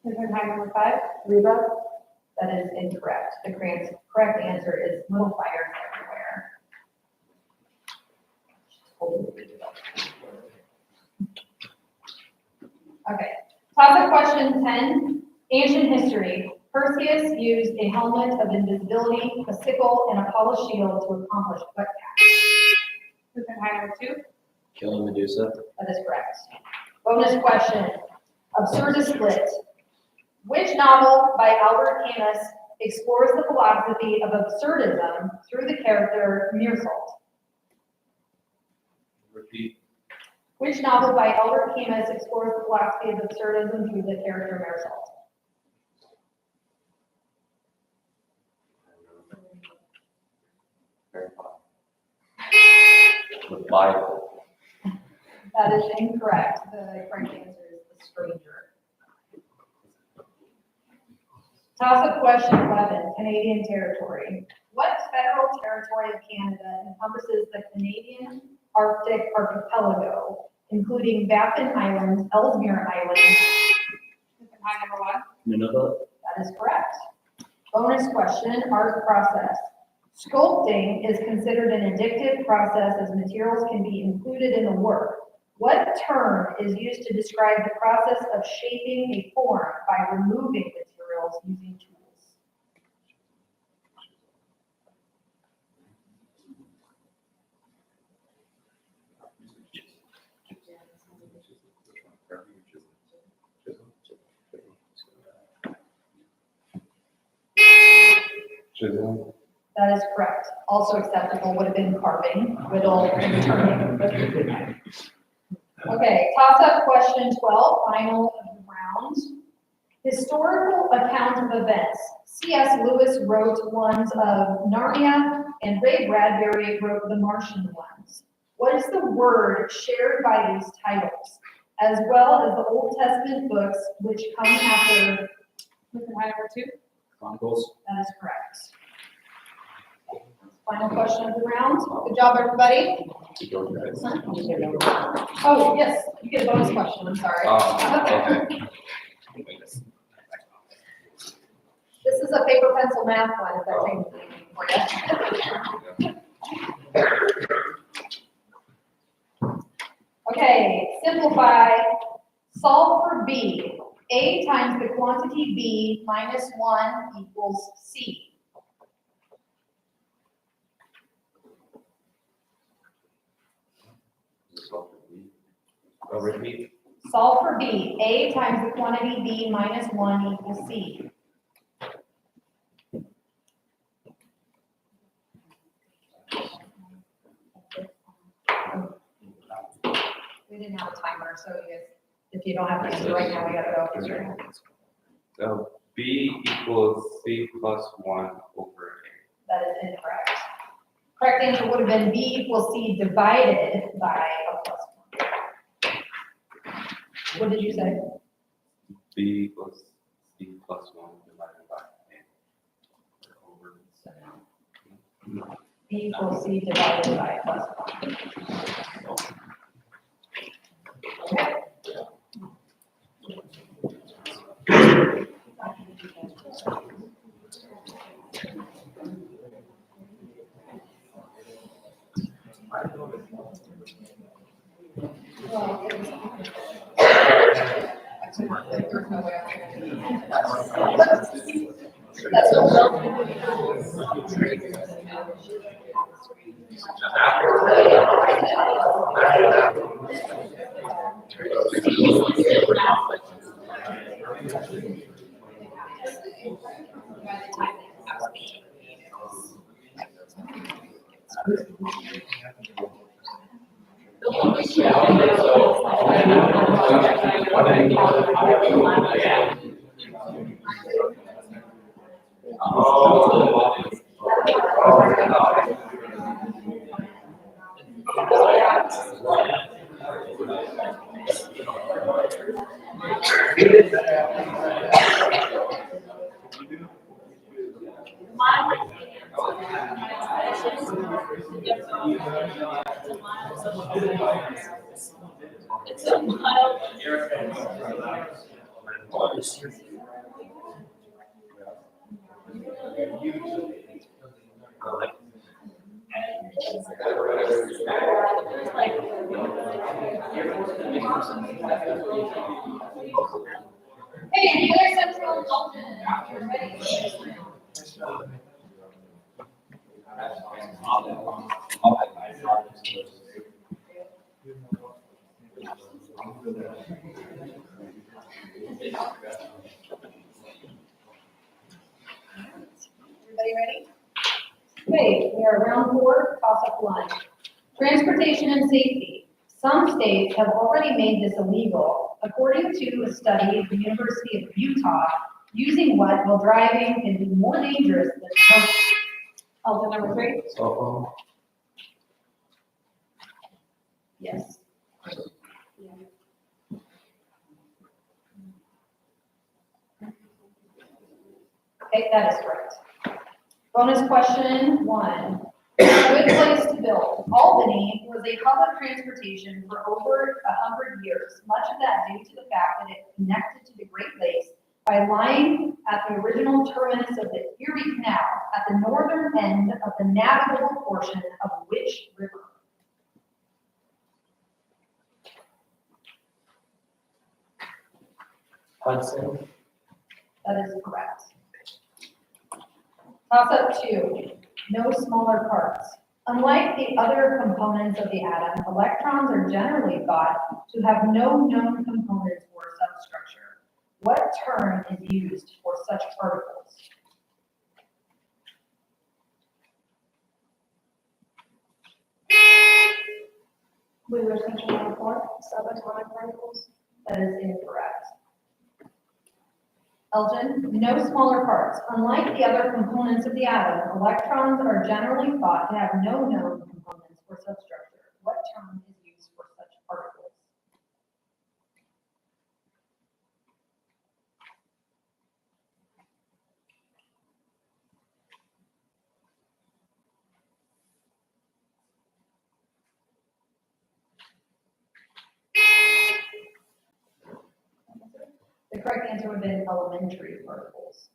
Lutheran High number 5. Reba? That is incorrect. The correct answer is Little Fires Everywhere. Okay. Topic question 10, ancient history. Perseus used a helmet of invisibility, a sickle, and a polished shield to accomplish what task? Lutheran High number 2. Killing Medusa. That is correct. Bonus question, absurd split. Which novel by Albert Camus explores the philosophy of absurdism through the character Meersault? Repeat. Which novel by Albert Camus explores the philosophy of absurdism through the character Meersault? The Bible. That is incorrect. The correct answer is The Stranger. Toss-up question 11, Canadian territory. What federal territory of Canada encompasses the Canadian Arctic archipelago, including Baffin Island, Ellesmere Island? Hi, number one. Nunavut. That is correct. Bonus question, art process. Sculpting is considered an addictive process as materials can be included in the work. What term is used to describe the process of shaping a form by removing materials using tools? Chisel. That is correct. Also acceptable would have been carving, whittle, and turning. Okay, toss-up question 12, final of the round. Historical account of events. C.S. Lewis wrote ones of Narnia, and Ray Bradbury wrote the Martian ones. What is the word shared by these titles, as well as the Old Testament books which come after? Hi, number two. Chronicles. That is correct. Final question of the round. Good job, everybody. Oh, yes, you get a bonus question, I'm sorry. Okay. This is a paper pencil math one, if that changes anything for you. Okay, simplify, solve for B. A times the quantity B minus 1 equals C. Repeat. Solve for B. A times the quantity B minus 1 equals C. We didn't have a timer, so you guys, if you don't have to answer right now, we gotta go. So B equals C plus 1 over A. That is incorrect. Correct answer would have been B equals C divided by a plus 1. What did you say? B equals C plus 1 divided by A. Over. B equals C divided by a plus 1. Okay. That's Hey, any other central Elgin? Ready? Everybody ready? Okay, we are round 4, toss-up line. Transportation and safety. Some states have already made this illegal. According to a study at the University of Utah, using what while driving can be more dangerous than. Alton number 3? Cell phone. Yes. Okay, that is correct. Bonus question 1. Good place to build. Albany was a hub of transportation for over 100 years, much of that due to the fact that it connected to the Great Lakes by lying at the original terminus of the Erie Canal at the northern end of the navigable portion of which river? Hudson. That is correct. Toss-up 2, no smaller parts. Unlike the other components of the atom, electrons are generally thought to have no known components or substructure. What term is used for such particles? We were essential number 4, subatomic particles. That is incorrect. Elgin, no smaller parts. Unlike the other components of the atom, electrons are generally thought to have no known components or substructure. What term is used for such particles? The correct answer would have been elementary particles.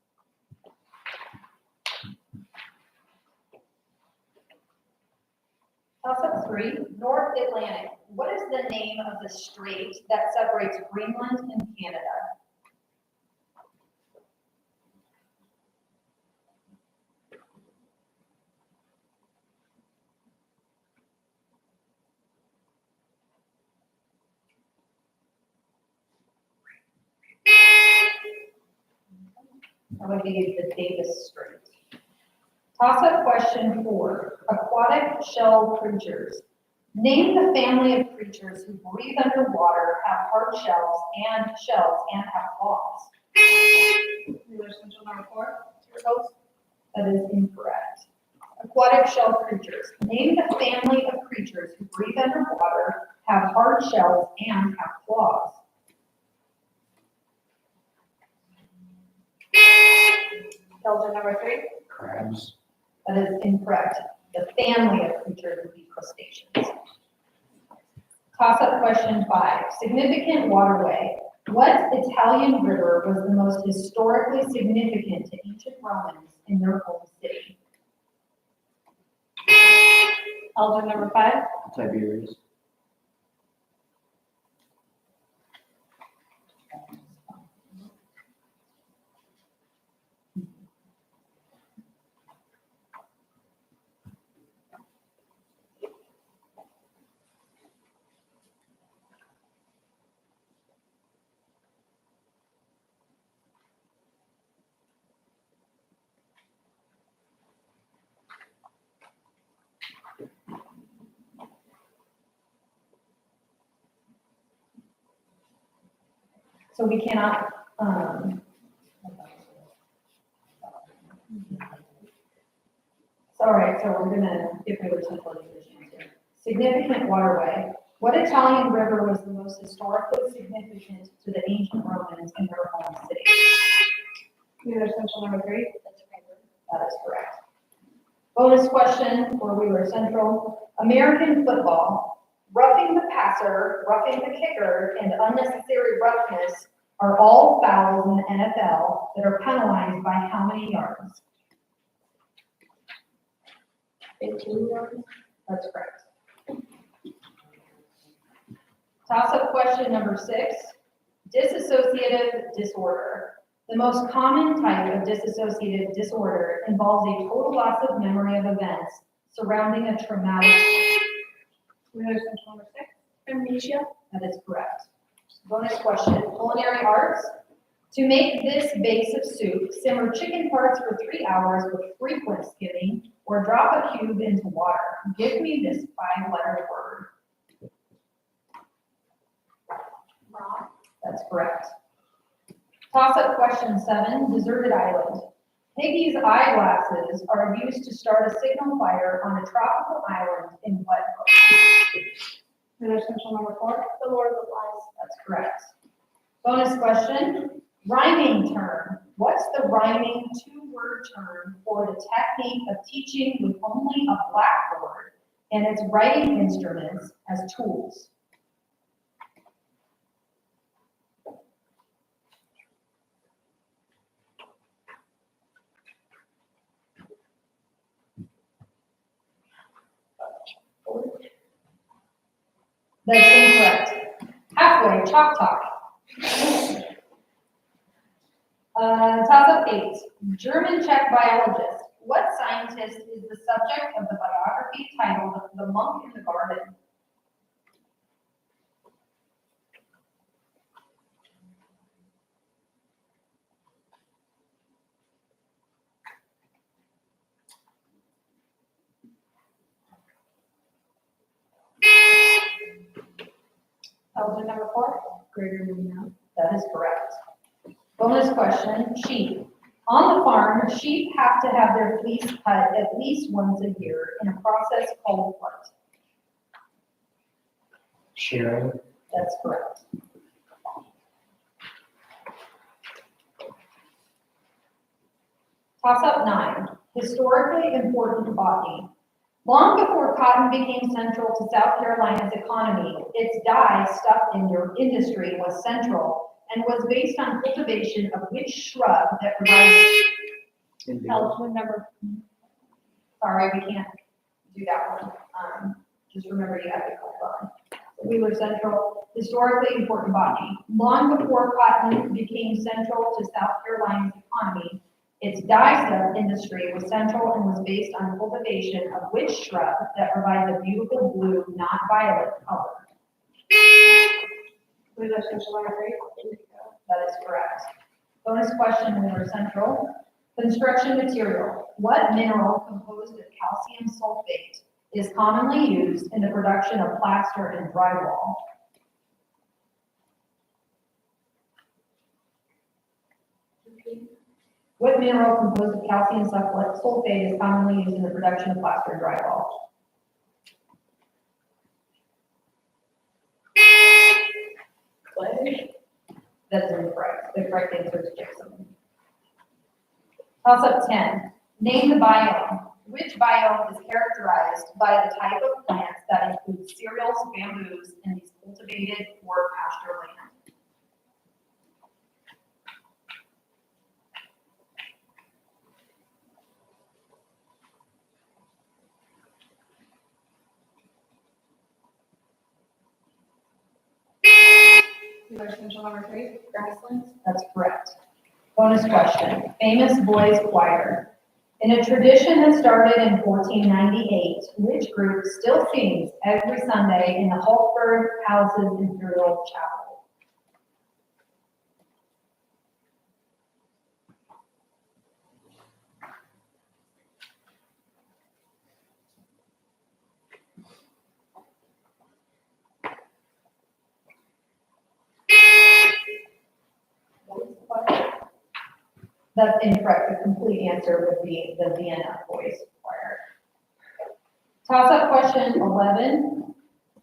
Toss-up 3, North Atlantic. What is the name of the strait that separates Greenland and Canada? That would be the Davis Strait. Toss-up question 4, aquatic shell creatures. Name the family of creatures who breathe underwater, have hard shells and have claws. We were essential number 4, That is incorrect. Aquatic shell creatures. Name the family of creatures who breathe underwater, have hard shells and have claws. Elgin number 3. Crabs. That is incorrect. The family of creatures would be crustaceans. Toss-up question 5, significant waterway. What Italian river was the most historically significant to ancient Romans in their home city? Elgin number 5. Tiberius. So we cannot, all right, so we're gonna get rid of some definitions here. Significant waterway. What Italian river was the most historically significant to the ancient Romans in their home city? We were essential number 3. That is correct. Bonus question for Wheeler Central. American football, roughing the passer, roughing the kicker, and unnecessary roughness are all fouls in the NFL that are penalized by how many yards? 15 yards. That's correct. Toss-up question number 6, dissociative disorder. The most common type of dissociative disorder involves a total loss of memory of events surrounding a traumatic. We were essential number 6. Amnesia. That is correct. Bonus question, culinary arts. To make this base of soup, simmer chicken parts for 3 hours with frequent skimming, or drop a cube into water. Give me this 5-letter word. That's correct. Toss-up question 7, deserted island. Peggy's eyeglasses are used to start a signal fire on a tropical island in what book? Intermission number 4, The Lord of the Flies. That's correct. Bonus question, rhyming term. What's the rhyming 2-word term for the technique of teaching with only a blackboard and its writing instruments as tools? That's incorrect. Halfway, chalk talk. Toss-up 8, German-Czech biologist. What scientist is the subject of the biography titled The Monk in the Garden? Elgin number 4, Gregory Mignon. That is correct. Bonus question, sheep. On the farm, sheep have to have their fleece cut at least once a year in a process called what? Shearing. That's correct. Toss-up 9, historically important botany. Long before cotton became central to South Carolina's economy, its dye stuffed in your industry was central and was based on cultivation of which shrub that provides. Elgin number, Sorry, we can't do that one. Just remember you have to click on. Wheeler Central, historically important botany. Long before cotton became central to South Carolina's economy, its dye stuff industry was central and was based on cultivation of which shrub that provides a beautiful blue, not violet color. Intermission number 3, Indigo. That is correct. Bonus question, Wheeler Central. Construction material. What mineral composed of calcium sulfate is commonly used in the production of plaster and drywall? What mineral composed of calcium sulfate is commonly used in the production of plaster and drywall? Clay. That's incorrect. The correct answer is gypsum. Toss-up 10. Name the biome. Which biome is characterized by the type of plants that include cereals, bamboos, and these cultivated or pasture land? Intermission number 3, Grasslands. That's correct. Bonus question. Famous boys choir. In a tradition that started in 1498, which group still sings every Sunday in the Hulkberg Palace's Imperial Chapel? That's incorrect. The complete answer would be the Vienna Boys Choir. Toss-up question 11.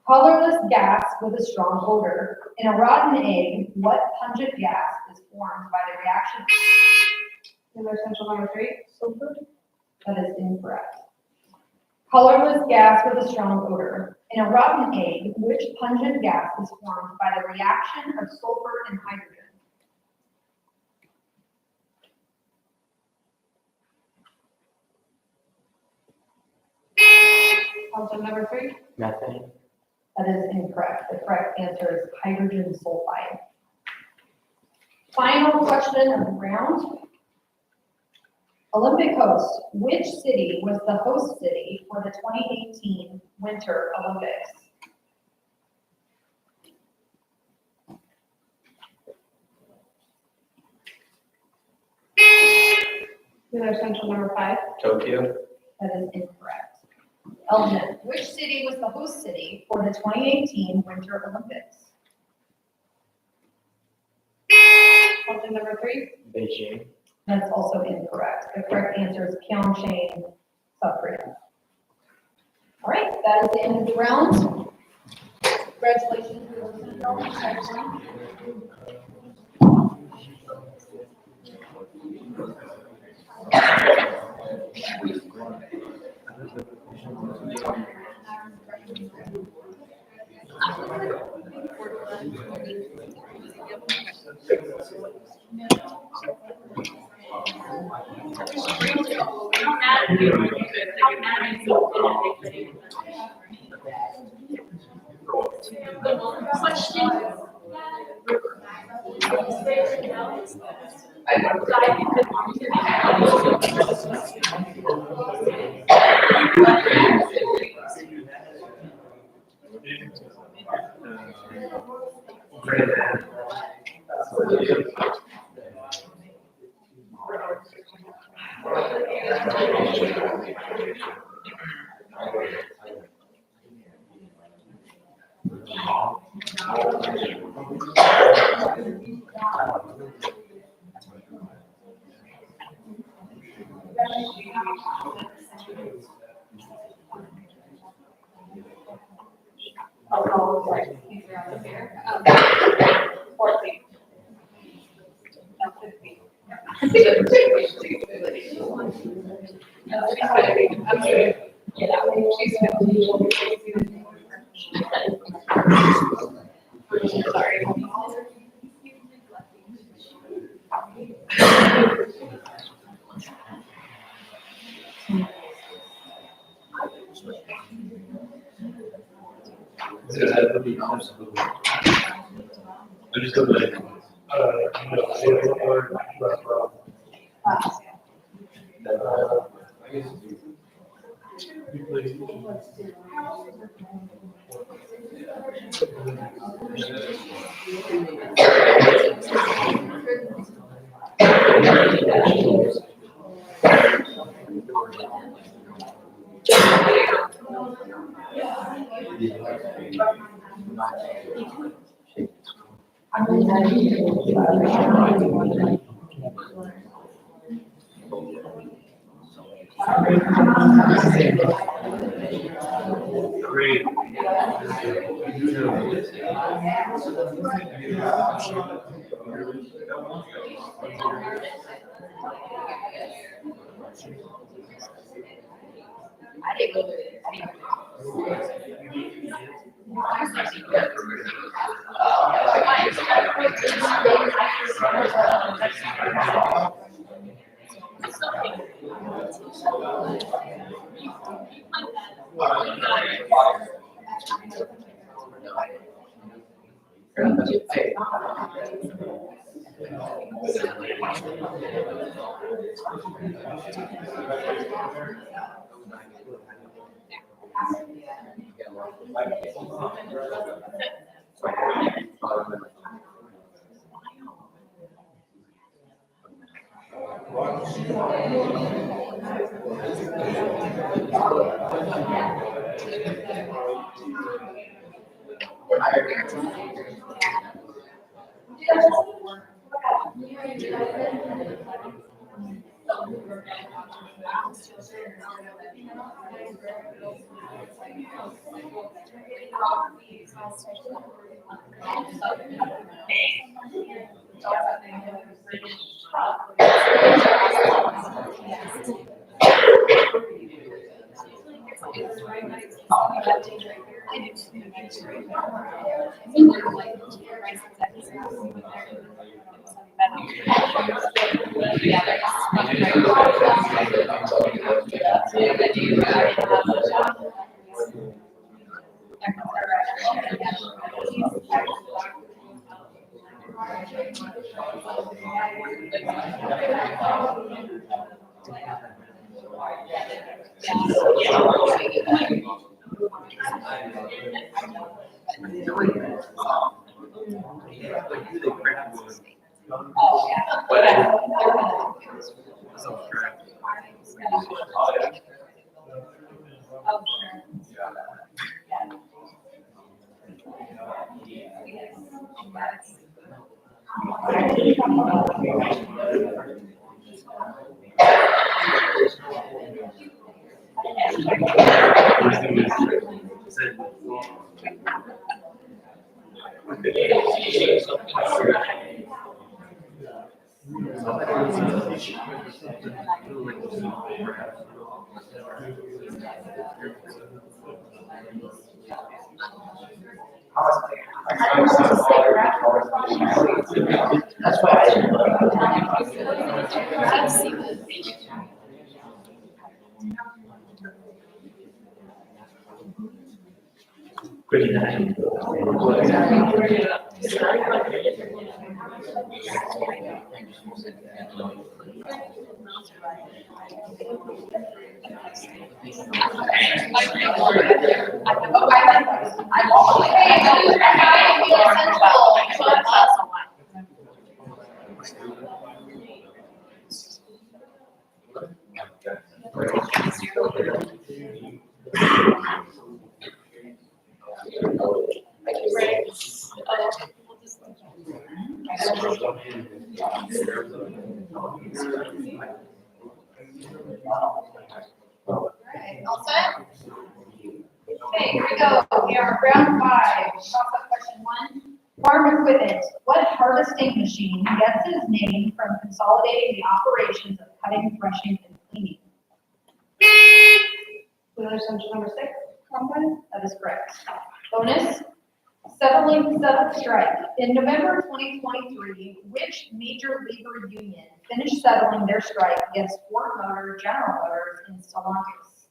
Colorless gas with a strong odor. In a rotten egg, what pungent gas is formed by the reaction? Intermission number 3, Sulfur. That is incorrect. Colorless gas with a strong odor. In a rotten egg, which pungent gas is formed by the reaction of sulfur and hydrogen? Elgin number 3, Methane. That is incorrect. The correct answer is hydrogen sulfide. Final question of the round. Olympic host. Which city was the host city for the 2018 Winter Olympics? There's essential number 5. Tokyo. That is incorrect. Elgin, which city was the host city for the 2018 Winter Olympics? Something number 3. Beijing. That's also incorrect. The correct answer is Pyeongchang, South Korea. All right, that is the end of the round. Congratulations. Everyone. Oh, sure. That's why I didn't. Pretty nice. Oh, I like those. I love it. Hey, I feel essential. So that's awesome. Alright, all set? Okay, here we go. We are round 5. Toss-up question 1. Farm equipment. What harvesting machine gets its name from consolidating the operations of cutting, threshing, and cleaning? Wheeler assumption number 6. Combine? That is correct. Bonus. Settled strike. In November 2023, which major labor union finished settling their strike against Ford Motor General Motors in Stellantis?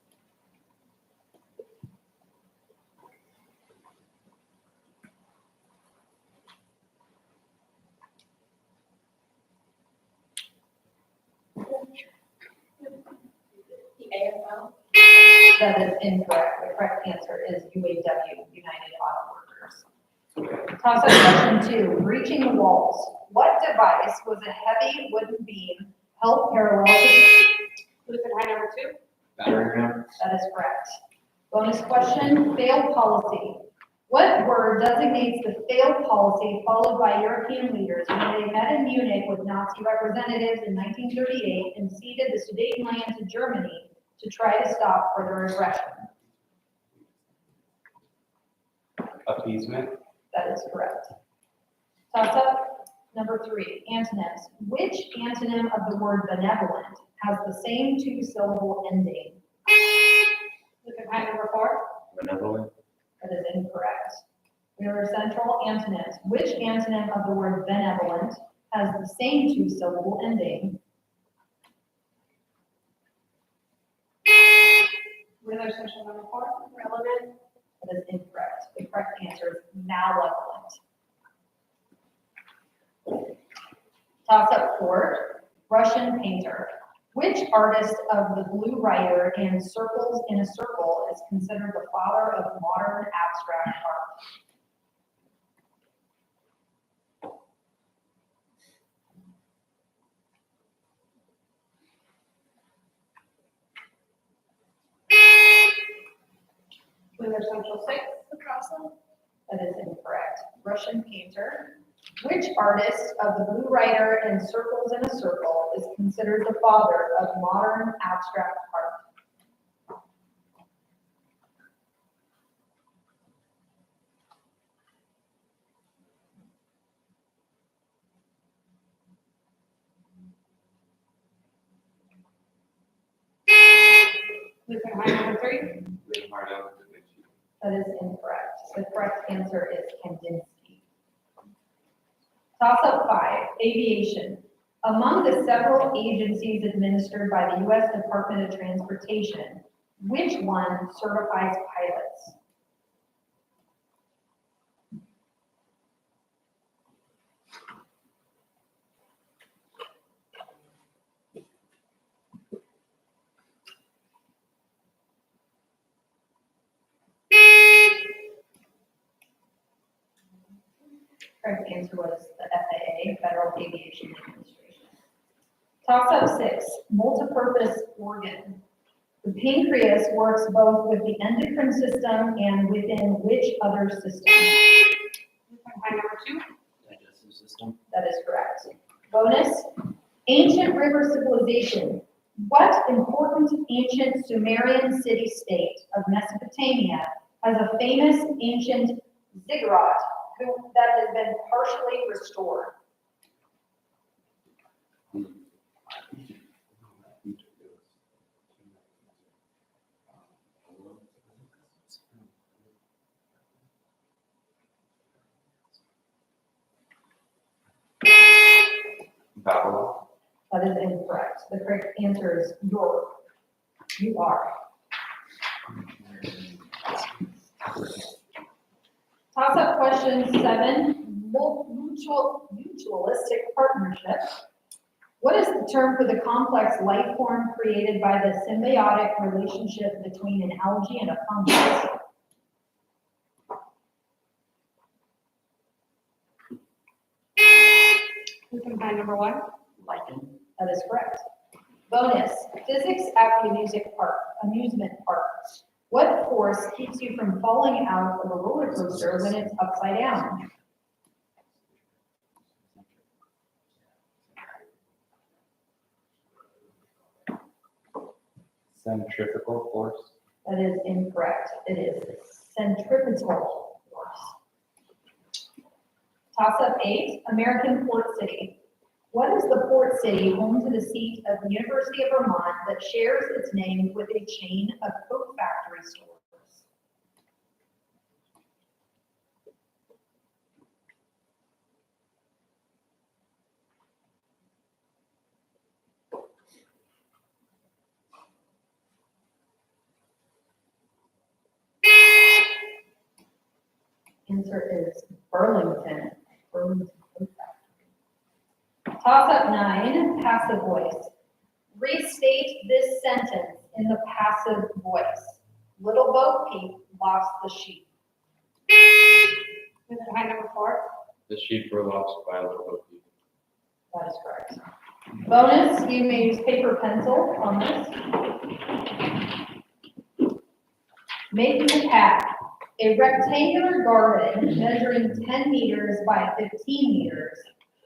That is incorrect. The correct answer is UAW, United Auto Workers. Toss-up question 2. Breaching the walls. What device was a heavy wooden beam held parallel to? Number 2. Battering ram? That is correct. Bonus question, failed policy. What word designates the failed policy followed by European leaders when they met in Munich with Nazi representatives in 1938 and ceded the Sudetenland to Germany to try to stop further aggression? Appeasement. That is correct. Toss-up number 3, antonyms. Which antonym of the word benevolent has the same 2-syllable ending? Look at number 4. Benevolent? That is incorrect. Wheeler Central, antonyms. Which antonym of the word benevolent has the same 2-syllable ending? Wheeler Central, number 4. Relevant. That is incorrect. The correct answer is malevolent. Toss-up 4, Russian painter. Which artist of the Blue Rider and Circles in a Circle is considered the father of modern abstract art? Wheeler Central 6, Picasso. That is incorrect. Russian painter. Which artist of the Blue Rider and Circles in a Circle is considered the father of modern abstract art? Number 3. Leonardo da Vinci. That is incorrect. The correct answer is Kandinsky. Toss-up 5, aviation. Among the several agencies administered by the U.S. Department of Transportation, which one certifies pilots? Correct answer was the FAA, Federal Aviation Administration. Toss-up 6, multipurpose organ. The pancreas works both with the endocrine system and within which other system? Hi, number 2. Digestive system. That is correct. Bonus, ancient river civilization. What important ancient Sumerian city-state of Mesopotamia has a famous ancient ziggurat that has been partially restored? Babylon. That is incorrect. The correct answer is York. You are. Toss-up question 7, mutualistic partnership. What is the term for the complex life form created by the symbiotic relationship between an algae and a fungus? Hi, number 1. Lichen. That is correct. Bonus, physics at the amusement park. What force keeps you from falling out of a roller coaster when it's upside down? Centrifugal force. That is incorrect. It is centripetal force. Toss-up 8, American port city. What is the port city home to the seat of the University of Vermont that shares its name with a chain of coat factory stores? Answer is Burlington. Burlington Coat Factory. Toss-up 9, passive voice. Restate this sentence in the passive voice. Little Bo Peep lost the sheep. Hi, number 4. The sheep were lost by a little bit. That is correct. Bonus, you may use paper pencil on this. Making a path. A rectangular garden measuring 10 meters by 15 meters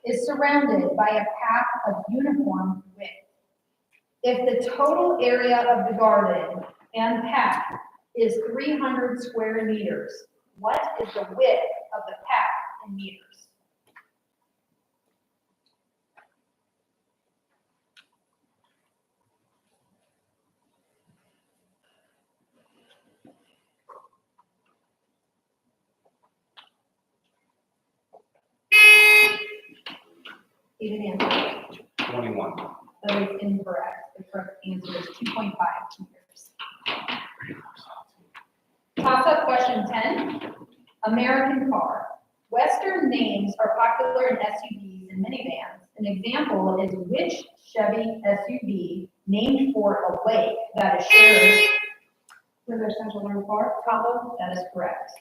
is surrounded by a path of uniform width. If the total area of the garden and path is 300 square meters, what is the width of the path in meters? Even answer. 21. That is incorrect. The correct answer is 2.5 meters. Toss-up question 10, American car. Western names are popular in SUVs and minivans. An example is which Chevy SUV named for a lake that is shared with their central room car? Tahoe. That is correct.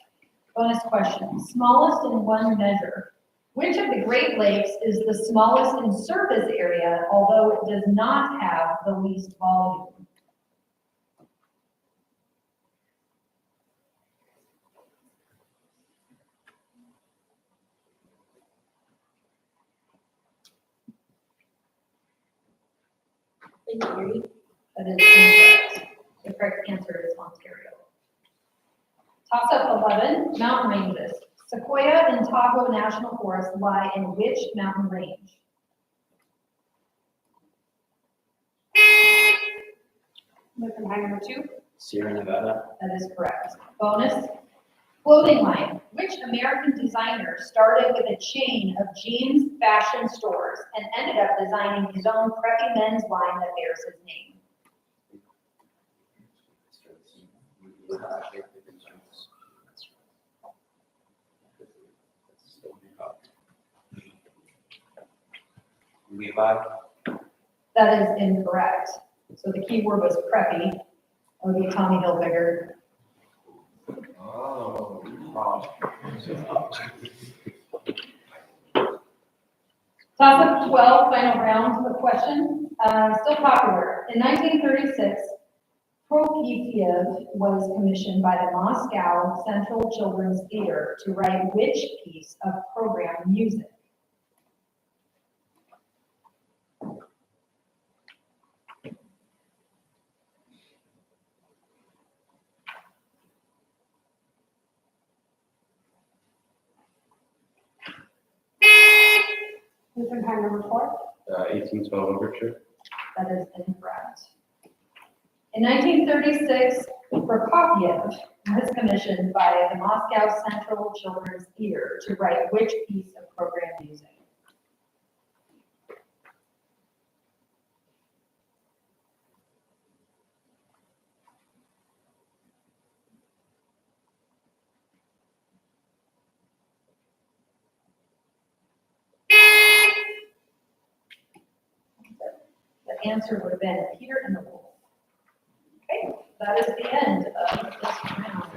Bonus question, smallest in one measure. Which of the Great Lakes is the smallest in surface area, although it does not have the least volume? That is incorrect. The correct answer is Ontario. Toss-up 11, mountain ranges. Sequoia and Tahoe National Forest lie in which mountain range? Hi, number 2. Sierra Nevada. That is correct. Bonus, clothing line. Which American designer started with a chain of jeans fashion stores and ended up designing his own preppy men's line that bears his name? Levi. That is incorrect. So the key word was preppy. That would be Tommy Hilfiger. Class of 12, final round of questions. Still popular. In 1936, Prokofiev was commissioned by the Moscow Central Children's Theater to write which piece of program music? Different time number 4? 1812 overture. That is incorrect. In 1936, Prokofiev was commissioned by the Moscow Central Children's Theater to write which piece of program music? The answer would have been Peter and the Wolf. Okay, that is the end of this round.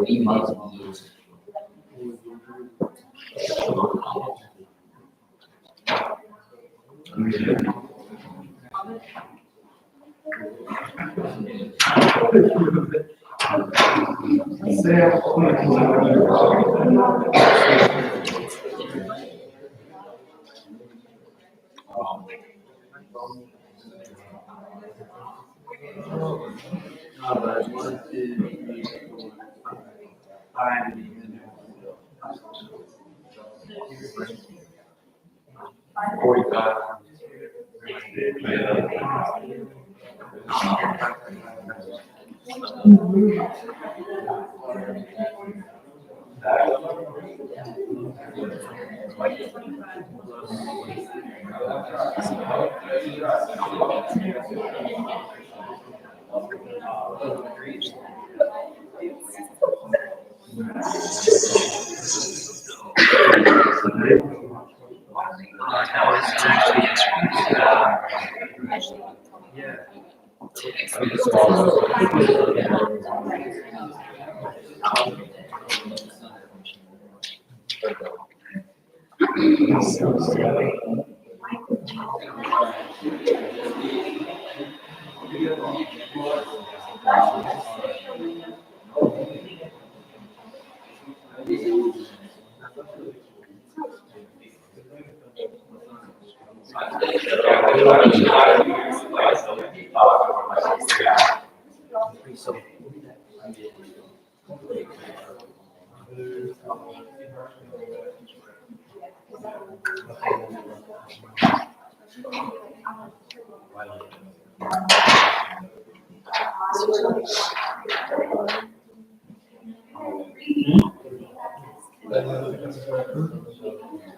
We must use.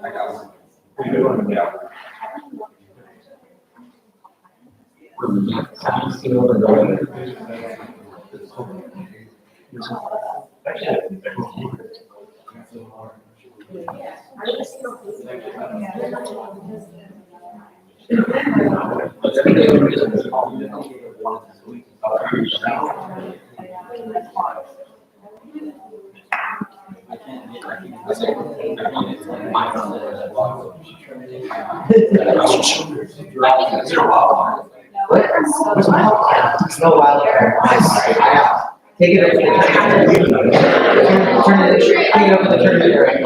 I got it. Yeah. It's no wild card. Take it up. Take it up in the tournament area.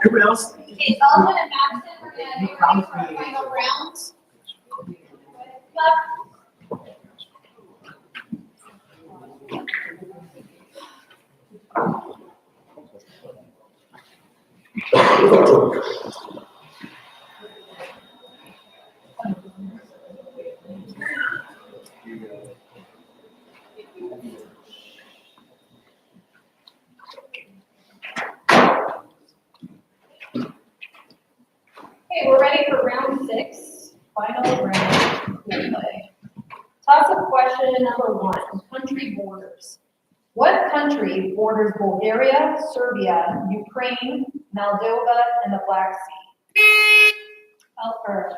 Everyone else? Okay, Sullivan and Madison, we're gonna be ready for our final round. Okay, we're ready for round 6, final round play. Toss-up question number 1, country borders. What country borders Bulgaria, Serbia, Ukraine, Moldova, and the Black Sea?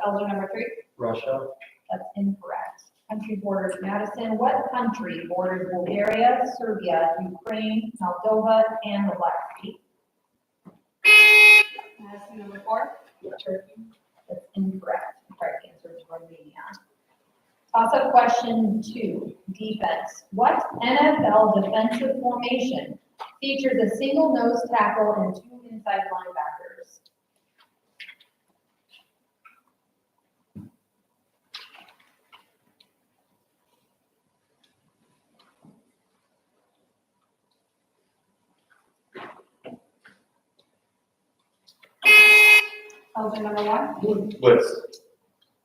Elder number 3, Russia. that's incorrect. Country borders Madison. What country borders Bulgaria, Serbia, Ukraine, Moldova, and the Black Sea? Madison number 4, Turkey. That's incorrect. The correct answer is Romania. Toss-up question 2, defense. What NFL defensive formation features a single nose tackle and 2 inside linebackers? Elder number 1? Blitz.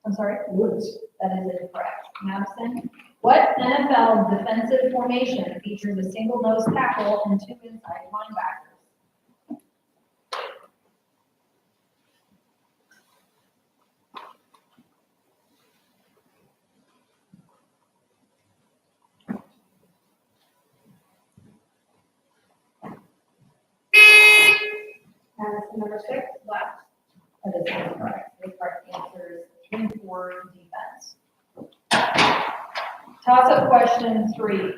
I'm sorry? Woods. That is incorrect. Madison, what NFL defensive formation features a single nose tackle and 2 inside linebackers? Madison, number 6, left. That is incorrect. The correct answer is 3-4 defense. Toss-up question 3.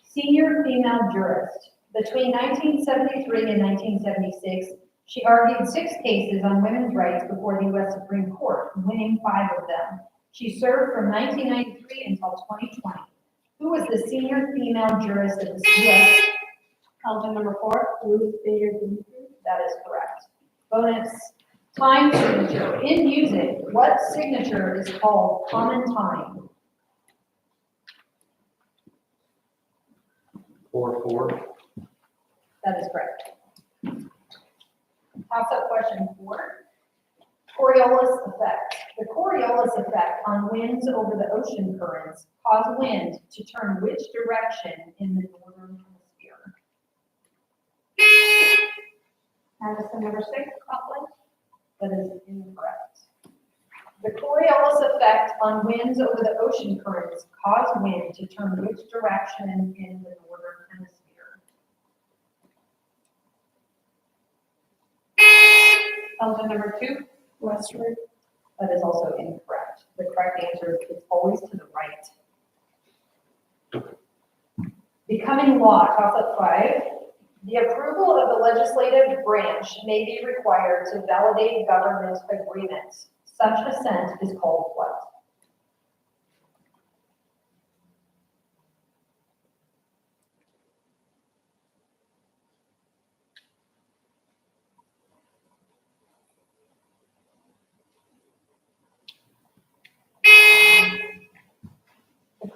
Senior female jurist. Between 1973 and 1976, she argued 6 cases on women's rights before the U.S. Supreme Court, winning 5 of them. She served from 1993 until 2020. Who was the senior female jurist of the U.S.? Elgin number 4, Ruth Bader Ginsburg. That is correct. Bonus. Time signature. In music, what signature is called common time? 4-4. That is correct. Toss-up question 4. Coriolis effect. The Coriolis effect on winds over the ocean currents cause wind to turn which direction in the northern hemisphere? Madison number 6, Coughlin. That is incorrect. The Coriolis effect on winds over the ocean currents cause wind to turn which direction in the northern hemisphere? Elgin number 2, westward. That is also incorrect. The correct answer is it's always to the right. Becoming law, toss-up 5. The approval of the legislative branch may be required to validate government agreements. Such assent is called what?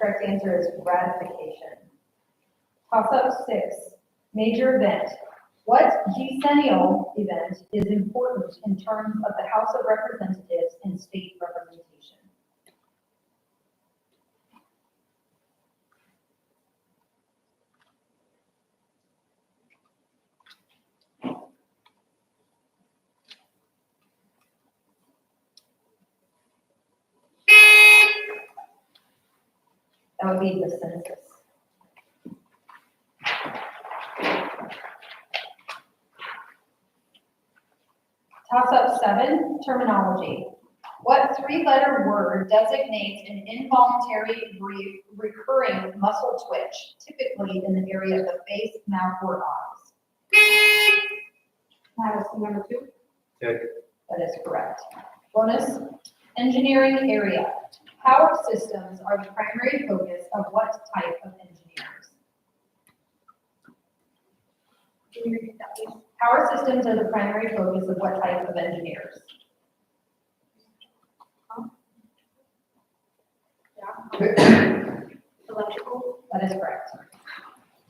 correct answer is ratification. Toss-up 6, major event. What decennial event is important in terms of the House of Representatives and state representation? That would be the census. Toss-up 7, terminology. What three-letter word designates an involuntary recurring muscle twitch, typically in the area of the face, mouth, or eyes? Madison, number 2. Check. That is correct. Bonus, engineering area. Power systems are the primary focus of what type of engineers? Can you repeat that, please? Power systems are the primary focus of what type of engineers? Electrical. That is correct.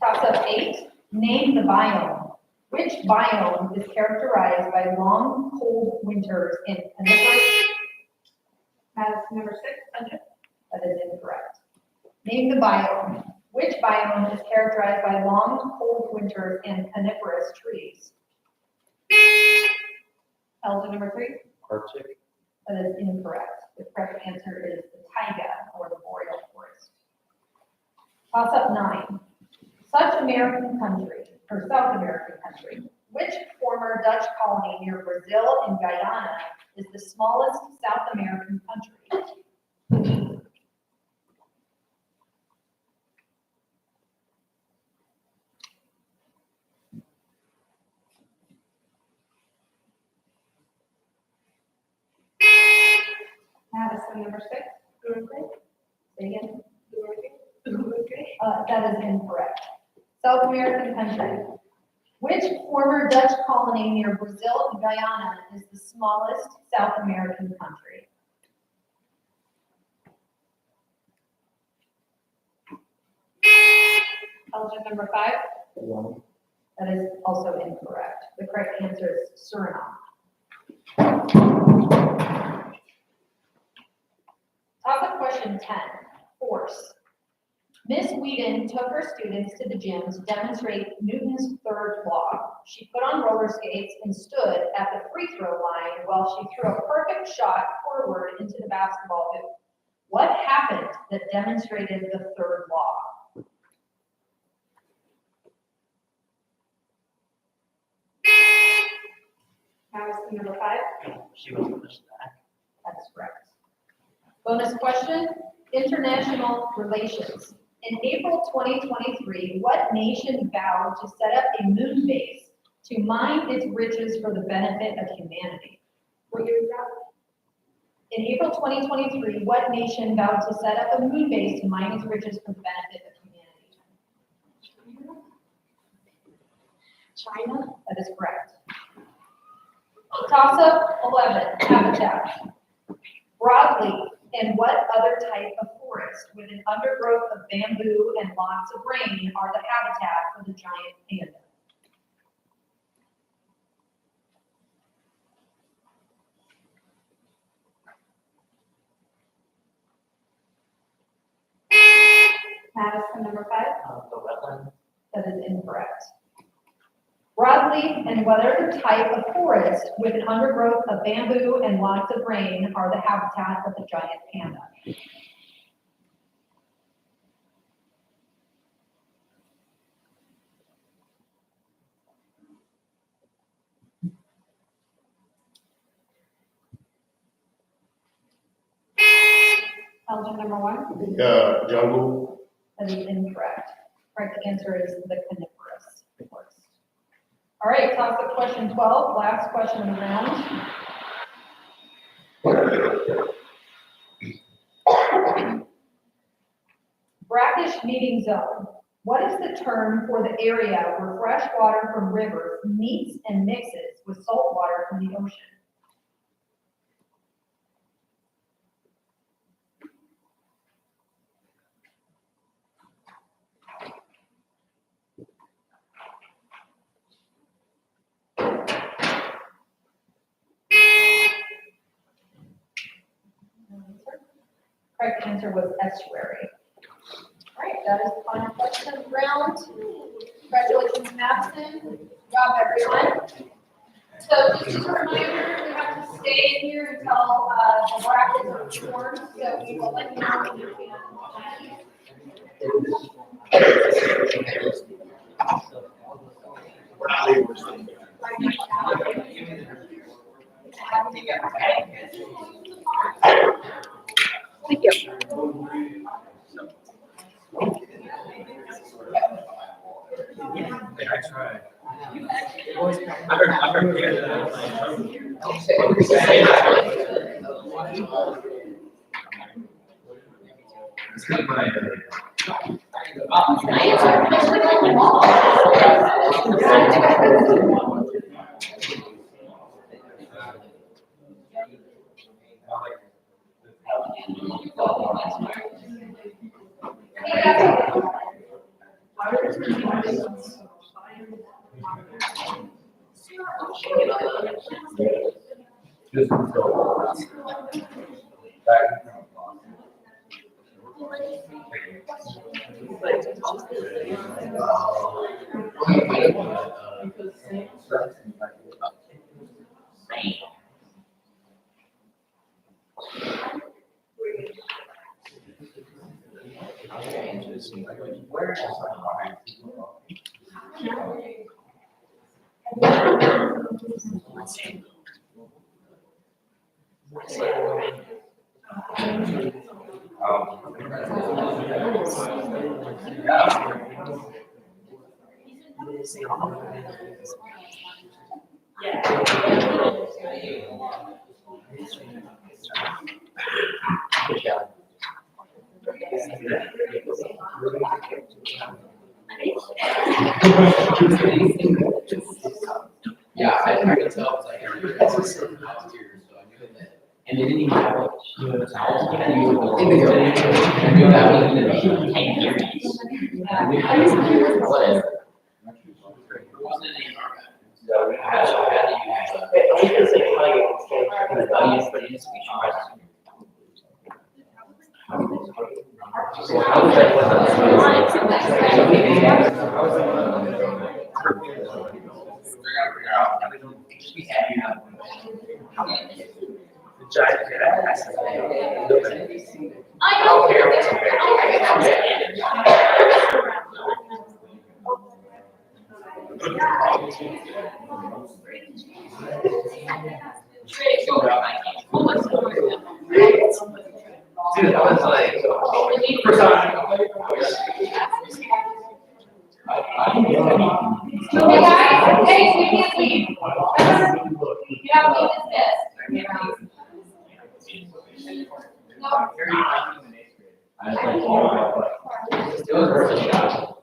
Toss-up 8, name the biome. Which biome is characterized by long, cold winters and coniferous? Madison, number 6, that is incorrect. Name the biome. Which biome is characterized by long, cold winters and coniferous trees? Elder number 3, Arctic. that is incorrect. The correct answer is the taiga, or the boreal forest. Toss-up 9. Such American country, or South American country, which former Dutch colony near Brazil and Guyana is the smallest South American country? Madison, number 6. Say again. That is incorrect. South American country. Which former Dutch colony near Brazil and Guyana is the smallest South American country? Elgin, number 5. That is also incorrect. The correct answer is Suriname. Topic question 10, force. Miss Whedon took her students to the gym to demonstrate Newton's third law. She put on roller skates and stood at the free throw line while she threw a perfect shot forward into the basketball hoop. What happened that demonstrated the third law? Madison, number 5. She was pushed back. That's correct. Bonus question, international relations. In April 2023, what nation vowed to set up a moon base to mine its riches for the benefit of humanity? What year is that? In April 2023, what nation vowed to set up a moon base to mine its riches for the benefit of humanity? China? That is correct. Toss-up 11, habitat. Broadleaf and what other type of forest with an undergrowth of bamboo and lots of rain are the habitat for the giant panda? Madison, number 5. The wetland. That is incorrect. Broadleaf and what other type of forest with an undergrowth of bamboo and lots of rain are the habitat of the giant panda? Elgin, number 1. Jungle. That is incorrect. Correct answer is the coniferous forest. All right, toss-up question 12, last question of the round. Brackish meeting zone. What is the term for the area where fresh water from rivers meets and mixes with salt water from the ocean? correct answer was estuary. All right, that is the final question of the round. Congratulations, Madison. Good job, everyone. So just as a reminder, we have to stay here until the brackets are formed, so we will let you know when you Thank you. I tried. I heard Yeah, I could tell, it's like, everybody's just sitting out here, so I knew that. And they didn't even have like, towels, I knew that was gonna be 10 years. Whatever. It wasn't any of our bad. I had to use, but it's speech processing. So how was I know. Dude, I was like, first time. Okay, guys, hey, we can't leave. You have to leave this. No. It was perfect.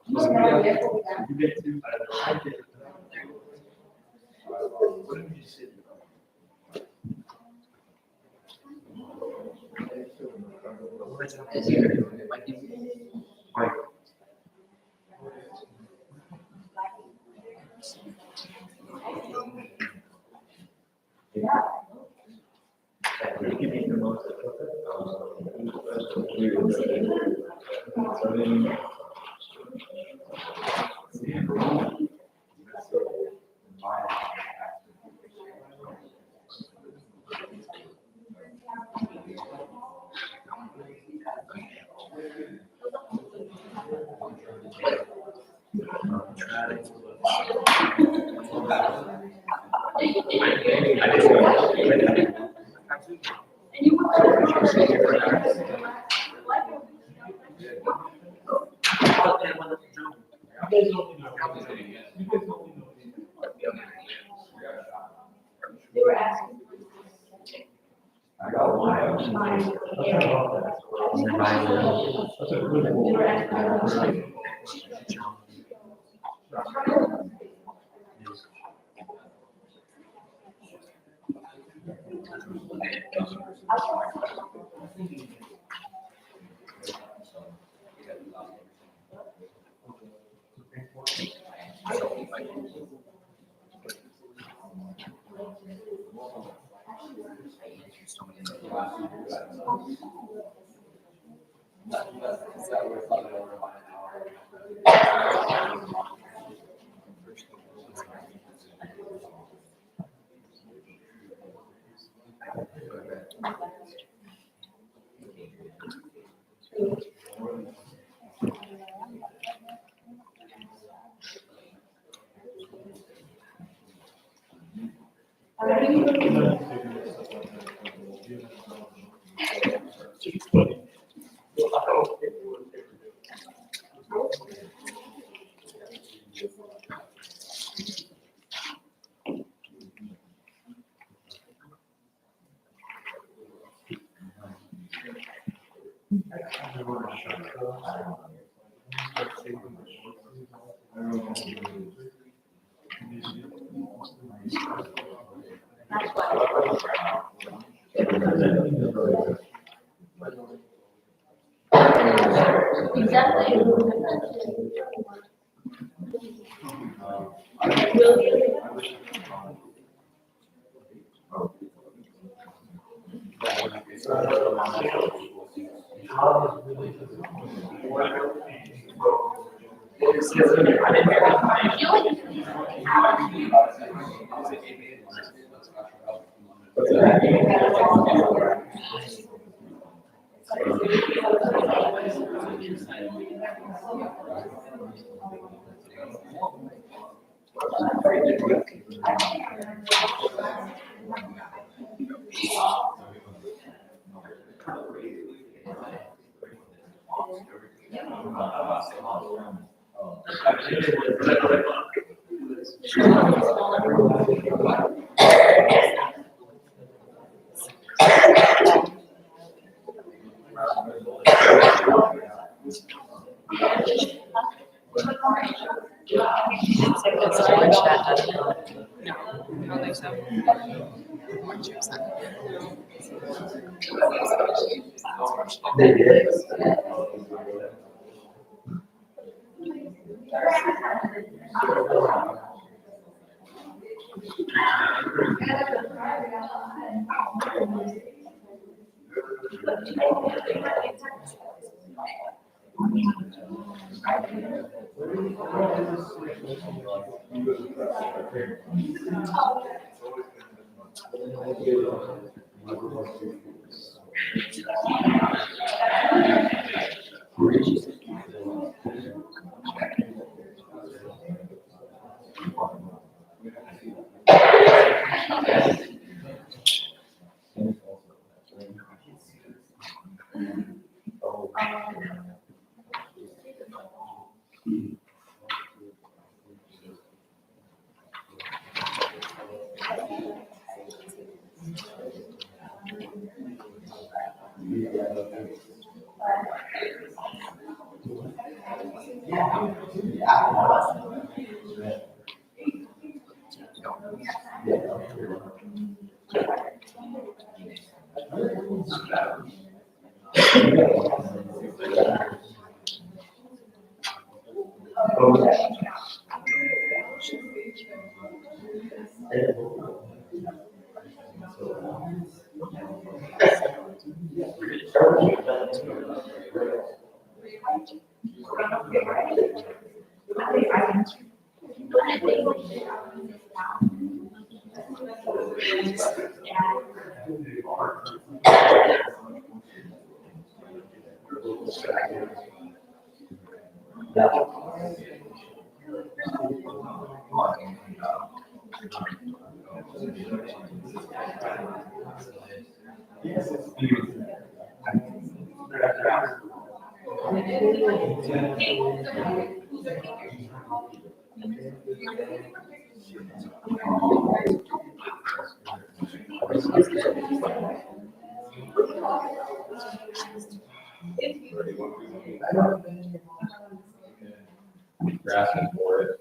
You're asking for it.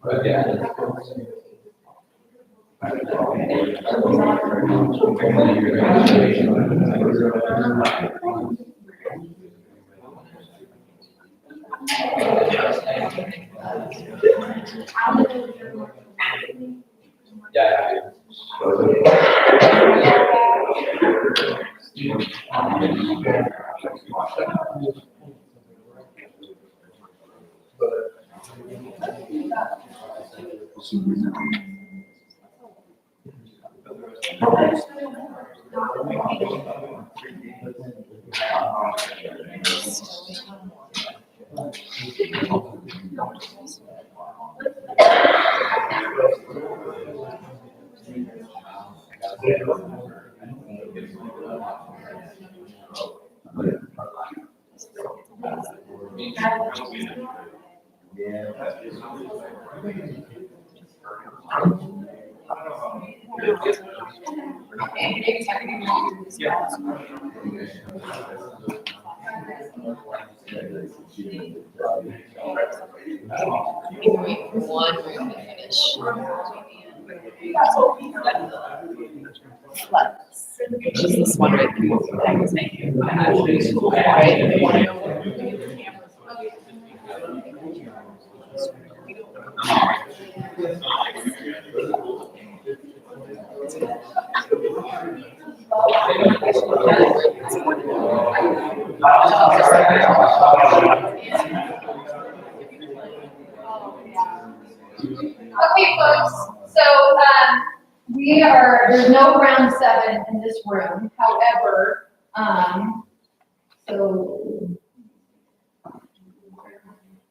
But yeah. Yeah. One room to finish. Just this one right here. I was saying. Okay, folks, so, there's no round 7 in this room, however, so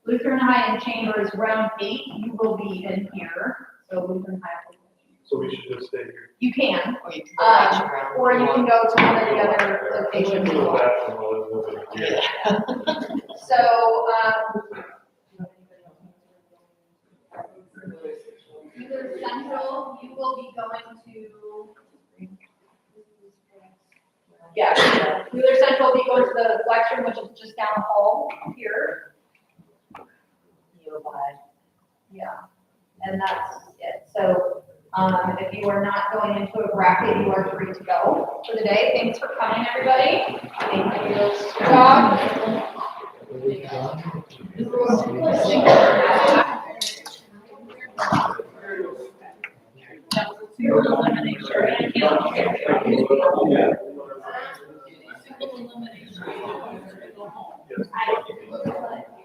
Lutheran High and Chamber is round 8, you will be in here, so Lutheran High. So we should just stay here. You can, Or you can go back around. or you can go to one of the other locations. Go back and we'll live over here. So, either Central, you will be going to. Yeah, Wheeler Central will be going to the flex room, which is just down the hall here. Yeah, and that's it. So, if you are not going into a bracket, you are free to go for the day. Thanks for coming, everybody. Thank you.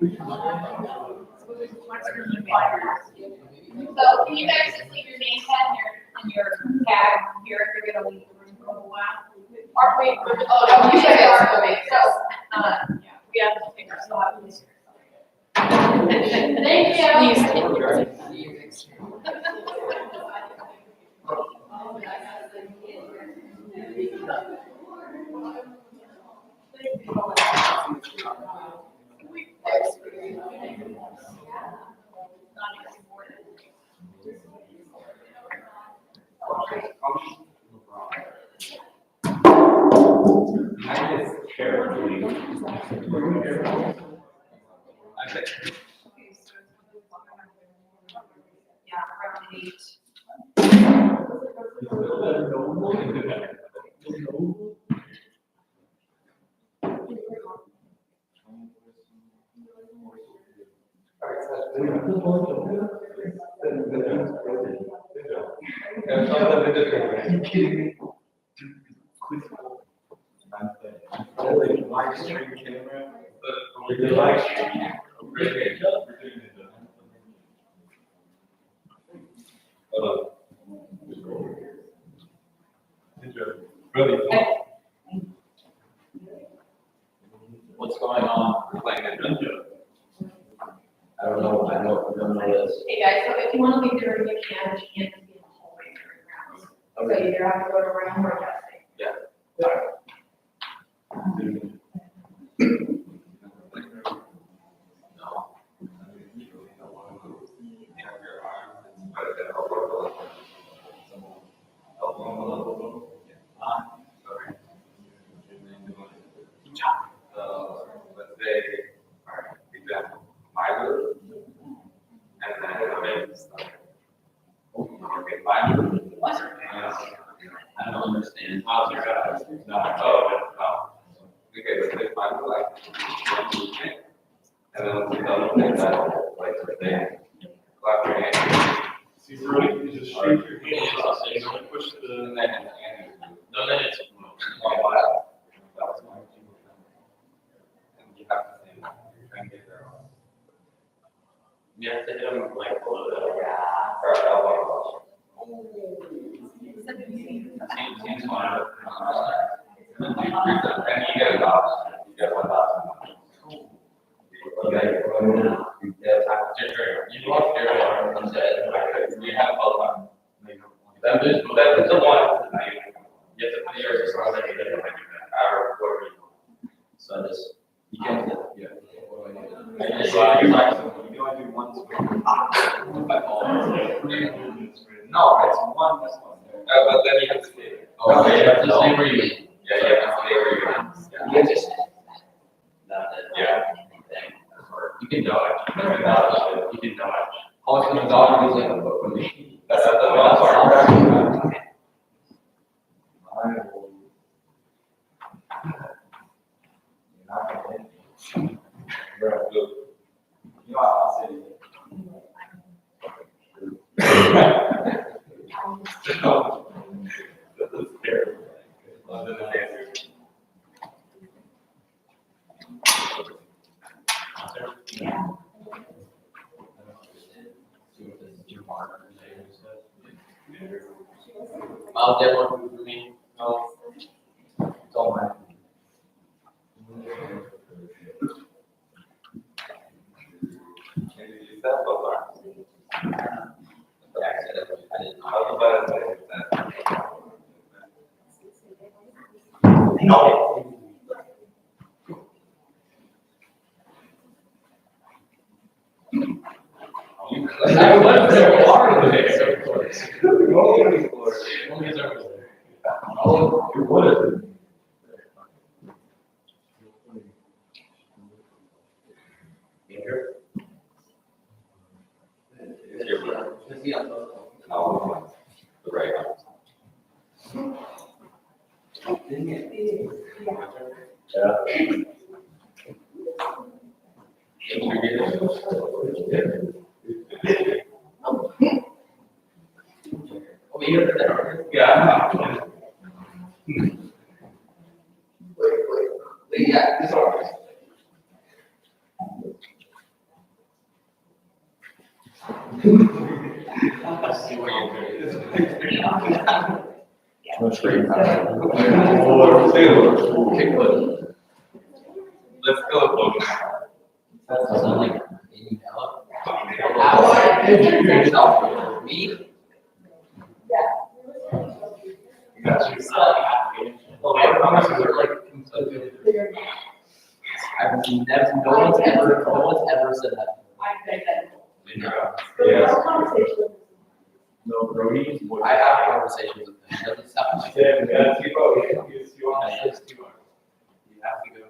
Good job. So can you guys just leave your name tag and your tag here if you're gonna leave the room for a while? Are we, oh, no, you guys are, okay, so, yeah, we have to take our spot. Thank you. I just carefully. Yeah, round 8. You kidding me? Live stream camera. The live stream. What's going on? We're playing a drum joke. I don't know this. Hey guys, so if you wanna leave the room, you can, but you can't just be in the hallway during rounds. So you either have to go to room or just. Yeah. No. Let's say, example, Milo, and then okay, Milo. I don't understand. Oh, okay, let's say Milo, like, and then let's double take that, like, say, clap your hands, See, Brody, you just shake your hand across it, you don't push the. And then, No, then it's. and you have to say, you're trying to get there. You have to hit them like below that. Or elbow. Seems fine. And you get it off. You get one off. You got your phone, you get a time. You lost your arm and said, You have both on. that is, That's the one. you have to put yours as far as you can. Our, what are you? So this, you can't, yeah. I just, you only do one swing. No, it's one, this one. But then you have to stay. Oh, you have to stay where you need. Yeah, you have to stay where you're at. You have to stay. Yeah. You can dodge. You can dodge. You can dodge. All it's gonna dodge is like a foot from me. That's the best part. You know, I'll say. I'll get one for me. No. It's all mine. Can you use that both arms? Yeah, I didn't. How about that? No. I was there part of it, so of course. Only is over there. Oh, you would. No, the right arm. Yeah. Oh, you have that. Yeah. Yeah, this arm. Let's see where you're going. Much great. Kick foot. Let's go with both. That's not like any now. How did you do yourself? Me? Got you. Oh, how much is it like? I've never, no one's ever said that. Yes. No, Brody. I have conversations with them. It doesn't sound like. Yeah, we gotta keep up. Yes, you are. That is too much. You have to go.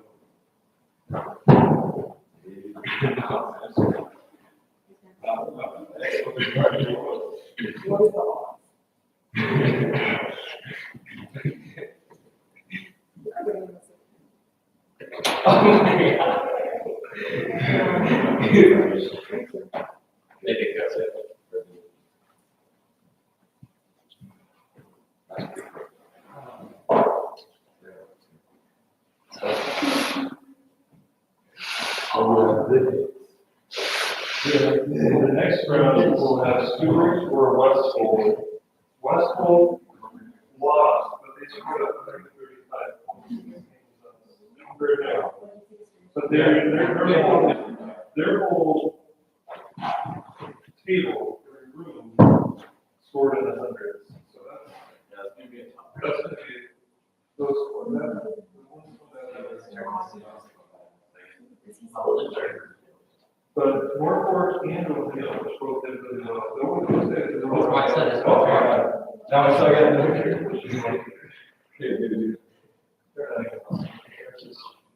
Oh my God. Maybe that's it. The next round, we'll have Stewart or Westfold. Westfold lost, but they scored 135 points. Very down. But their whole table, their room, scored in the hundreds. So that's gonna be a tough. That's gonna be those that. But Norfolk and O'Neill, which both did really well. That's why I said it's Oh, okay. now I still got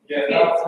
yeah, that's.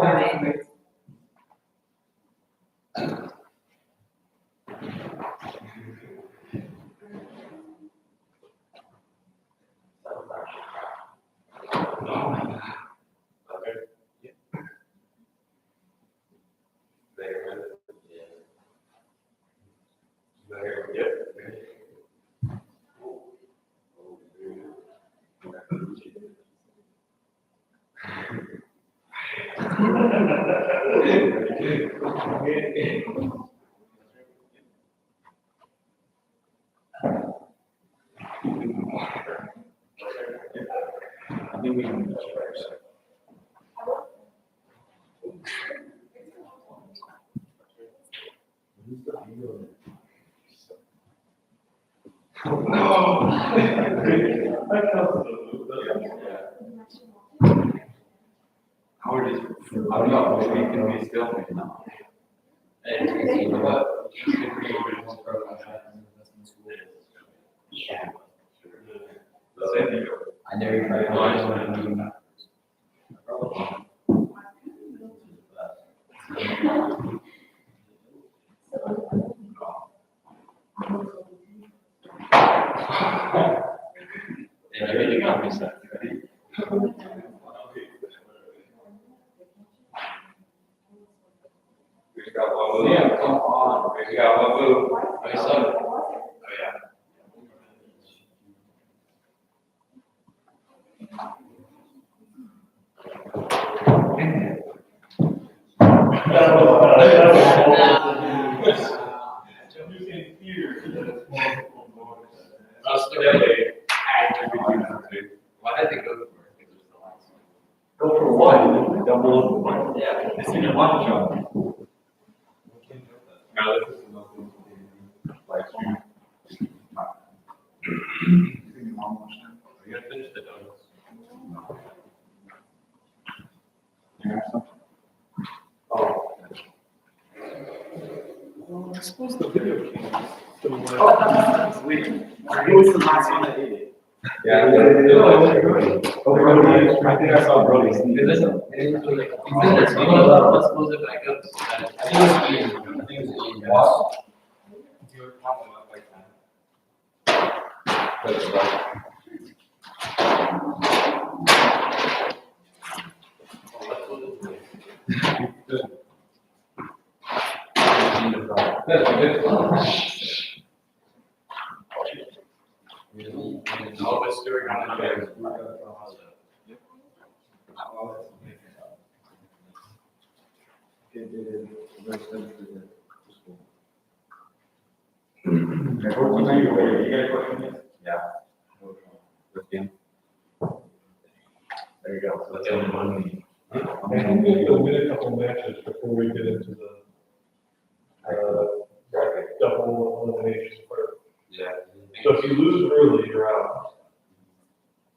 I think we can. No. That counts How it is, I don't know, maybe it can be still. Yeah. Same. I never tried. And everything got me set. We got one move. Yeah, come on. We got one move. Nice son. Oh, yeah. You can hear that it's multiple noise. That's the way. Why did they go for it? Because it's the last one. Go for one, double. Yeah, it's in one shot. Now this is nothing. Like you. You gotta finish the donuts. I suppose the video came. Who was the last one that did it? Yeah. I think I saw Brody. Let's close it back up. I think it was Ian. All of us doing on the day. Yeah. There you go. So that's the only one. I think we'll win a couple matches before we get into the, double elimination part. Yeah. So if you lose early, you're out.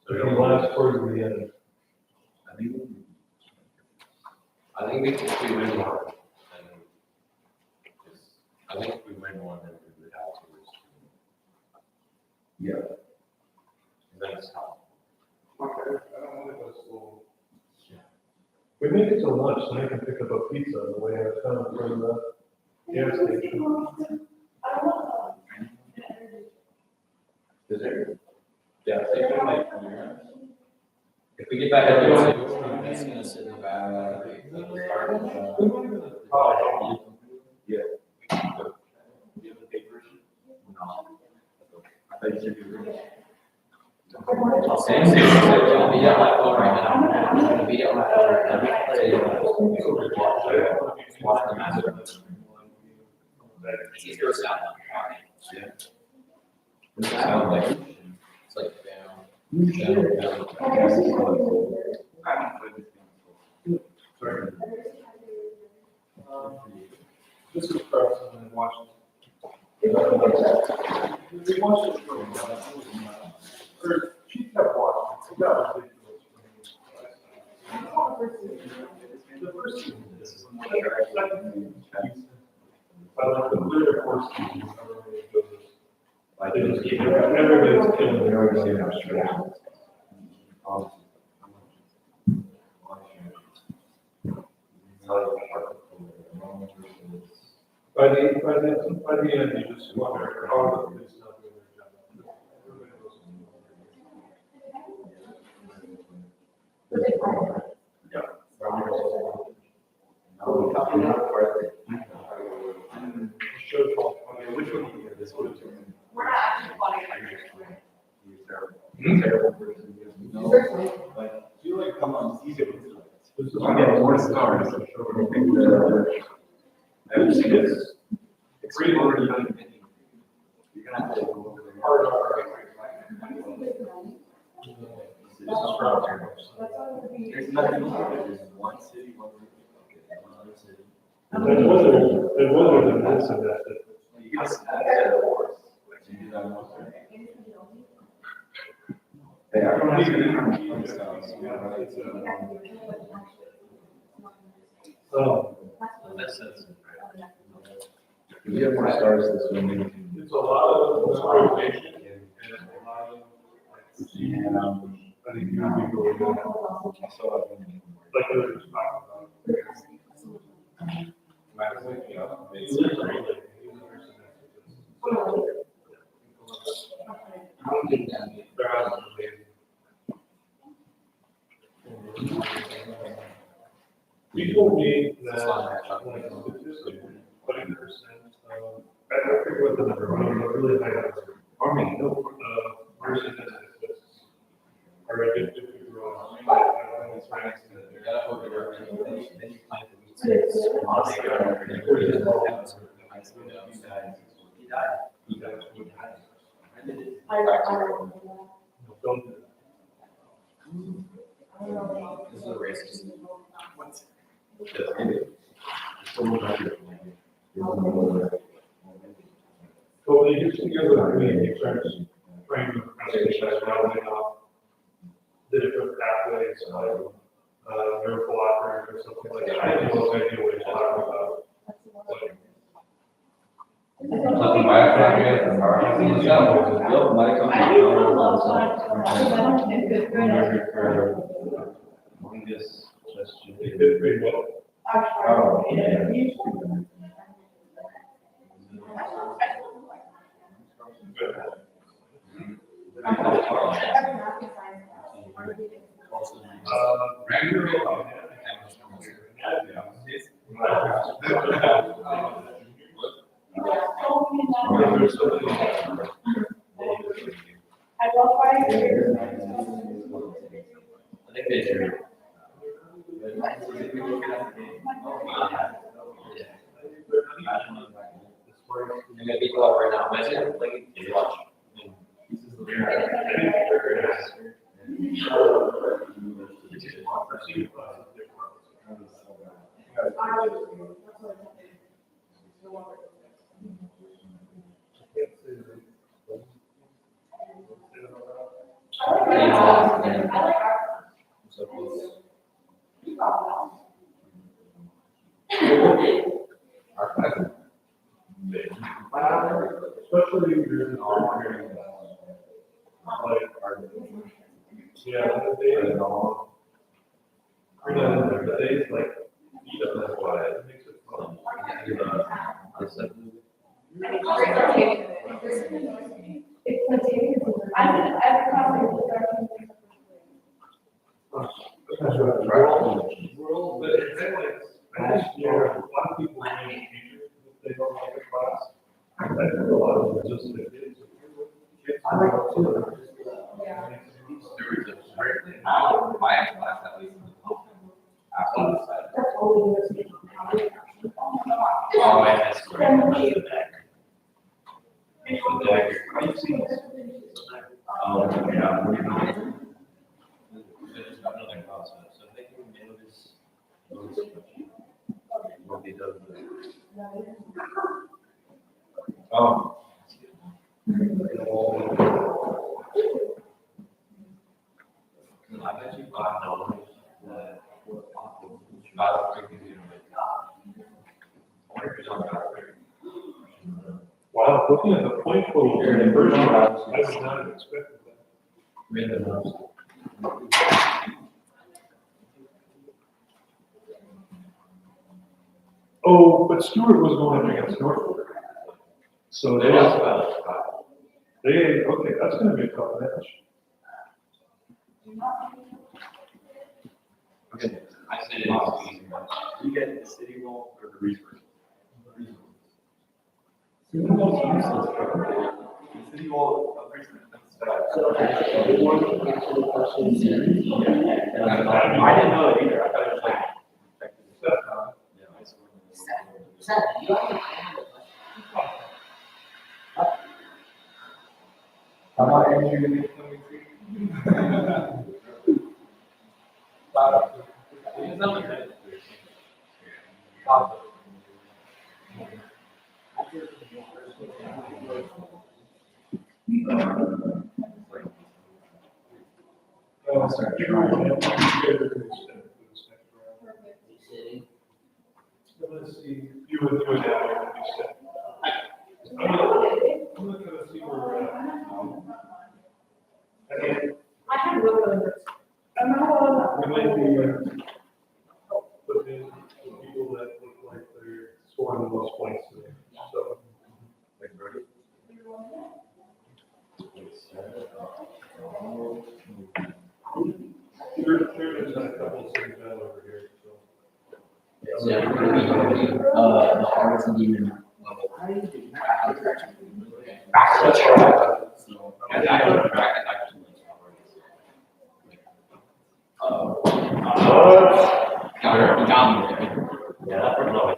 So If you last towards the end. I think if we win more, then, I think if we win more, then we would have to lose. Yeah. That's how. Okay, I don't want to go slow. We make it to lunch, and I can pick up a pizza on the way out of town from the gas station. Is there? Yeah, so you can like, if we get back at He's gonna sit in the back. Yeah. Do you have a big version? No. I thought you said I'll be on my phone right now. I'm gonna be on my phone right now. Watch the master. He's gonna sound Yeah. sound like, it's like down. Sorry. This is Preston in Washington. We watched it for, or she kept watching, so that was ridiculous. The first season, this is the second season. But the third or fourth season, I don't really enjoy this. I did just keep it. Everybody's killing They're it. already saying how strong. By the end, you just wonder how the police not doing their job. Everybody knows. Show called, which one do you get? This one. We're not actually plotting. Terrible person. Do you like, come on, easy. This is We get more stars. I've seen this. It's pretty already done. You're gonna have to go over the hard. This is from there's nothing else. There's one city, one group. Another city. There was an incident that. You guys have that awards. Like you do that most of the time. Hey, I don't have to do we have more stars this one. It's a lot of motivation and a lot of, Yeah. I think you would be really good. Like others talk about. It's literally like, they're amazing. He told me that, like, statistically, 20% I forget what the number was, but really high number. Army, no. Nurses and assistants are addicted to drugs. Don't do This is a racist. So they get together with community centers, trying to rounding off the different pathways, like, miracle offering or something like that. I have no idea what you're talking about. Nothing by a project or something. Yep, might come. This question. It could be what? Oh, yeah. I think they do. I'm gonna be clever right now. Imagine like you watch. Especially if you're in the ordinary, like, yeah, the days, the days like, eat up that way, it makes it fun. Well, but it's like, last year, a lot of people need teachers, if they don't like a class. I think a lot of them just the kids. I like it too. Yeah. There was a great thing. My class at least. Outside the side. Oh, that's great. The deck. Have you seen this? Oh, yeah. There's another concept, so they can notice what he does. Oh. I bet you $5 that about Wow, looking at the point total here in the first round, I would not have expected that. Oh, but Stewart was going up against Norfolk. So they, okay, that's gonna be a tough match. Okay, I said it's easy. You get the city wall or the resource? City wall is useless. The city wall of resource. I didn't know it either. I thought it was like Seven, you have a Come on, Andrew, you need Let's see, you would do it now, what you said. I'm looking to see where we're at. And I have really. I'm not. we might be, put in the people that look like they're scoring the most points today, so. There's a couple sitting down over here, so. Yeah, we're gonna be, the hardest and demon level. That's right. So, And I go to track and actually. you got me. Yeah, that's pretty low.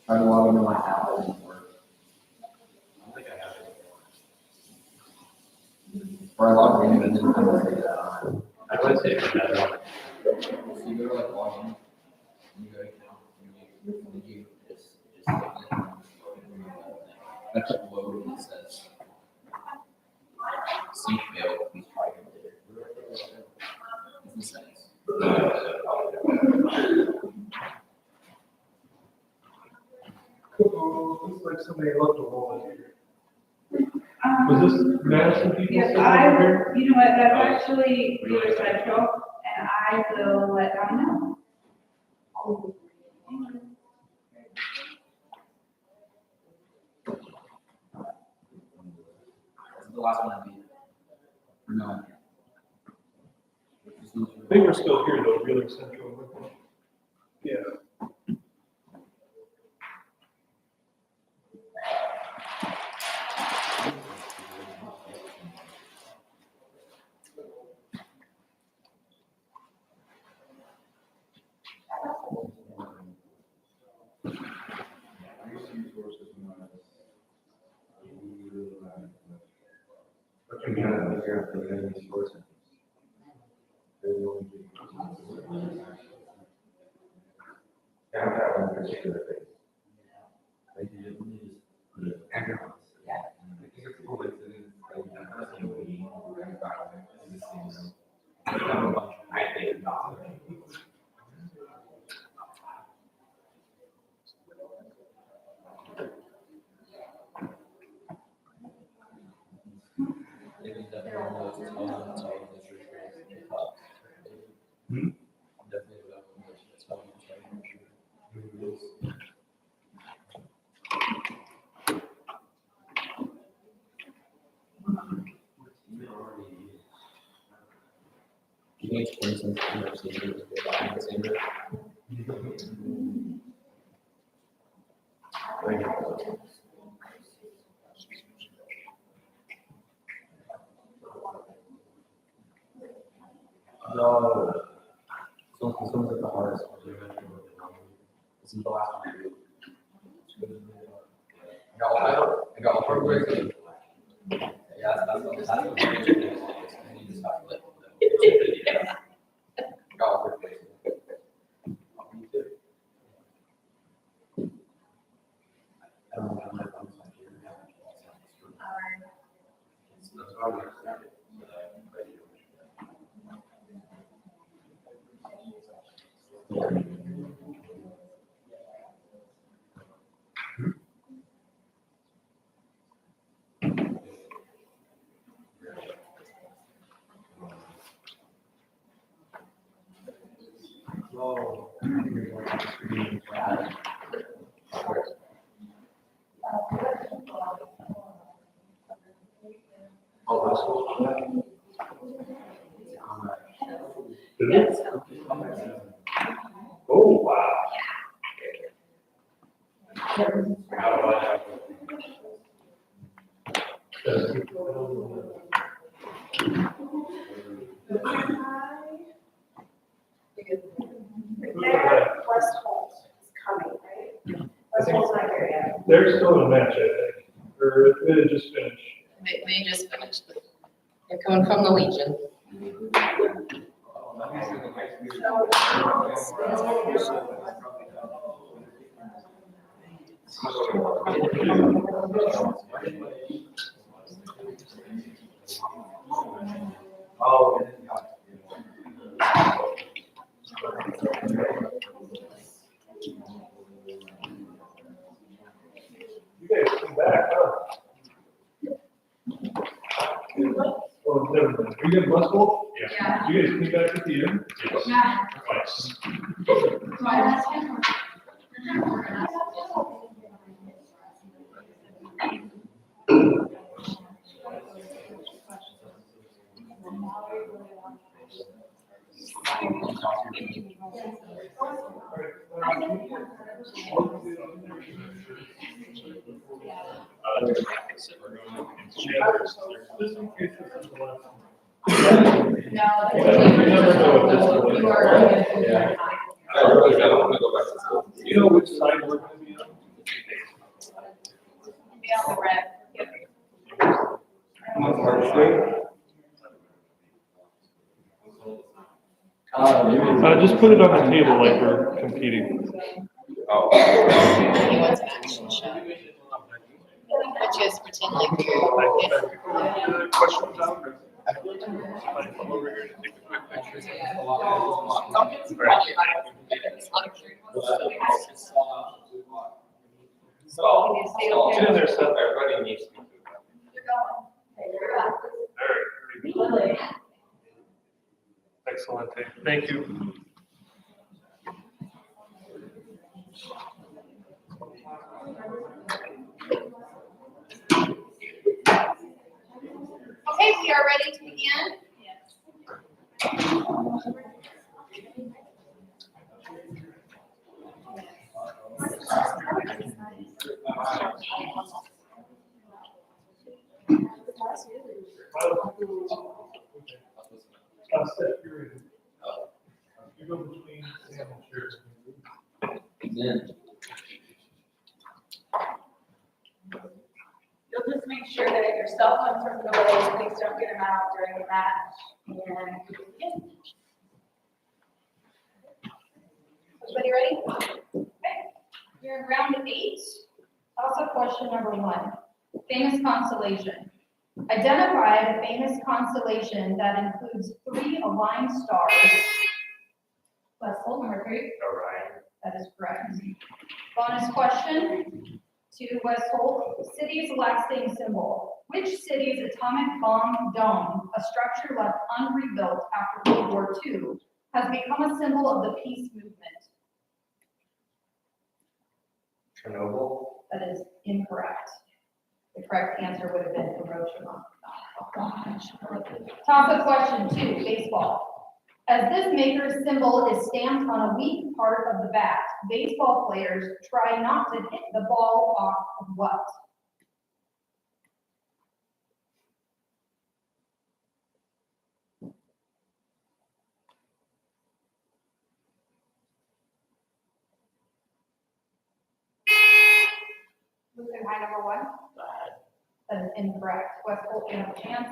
Try to log into my app, it doesn't work. Or I logged in, but it didn't come through that. I would say for that. So you go to like log in, and you go to account, and you just click it. That's a load and it says. Sync failed, please try again later. It's the settings. Looks like somebody left a roll in here. Was this Madison people? Yes, sitting over here? you know what, that's actually Wheeler Central, and I will let them know. This is the last one I beat. Or no. I think we're still here though, Wheeler Central. Yeah. Can you explain something I've seen here with the buying center? No. Someone's at the hardest. This is the last one I do. I got all four words. Yeah, that's what I need to stop it. Got all four places. I don't know how my thumbs like here. That's why we started. Oh. Oh, that's cool. Is it? Oh, wow. West Holt is coming, right? West Holt's not here yet. They're still in a match, I think, or it just finished. They just finished. They're coming from the Legion. Oh. You guys come back, huh? Oh, never mind. Are you guys West Holt? Yeah. You guys came back at the end? Yeah. Twice. You are. Yeah. I don't want to go back to school. Do you know which side we're gonna be on? Be on the red. Just put it on the table like we're competing. Oh. He wants an action shot. But just pretend like you're. Questions out? Come over here to take a quick picture. So, there's stuff everybody needs to do. Very, very good. Excellent, thank you. Okay, we are ready to begin. I'll set you in. You go between Sam and Sharon. You'll just make sure that your cell phones are put away, please don't get them out during the match. And Everybody ready? Okay. You're in round 8. Also, question number 1, famous constellation. Identify the famous constellation that includes 3 aligned stars. West Holt, number 3. Orion. That is correct. Bonus question to West Holt. City's lasting symbol. Which city's atomic bomb dome, a structure left unrebuilt after World War II, has become a symbol of the peace movement? Chernobyl. That is incorrect. The correct answer would have been Hiroshima. Topic question 2, baseball. As this maker's symbol is stamped on a weak part of the bat, baseball players try not to hit the ball off of what? moving high number 1. That is incorrect. West Holt, you have a chance.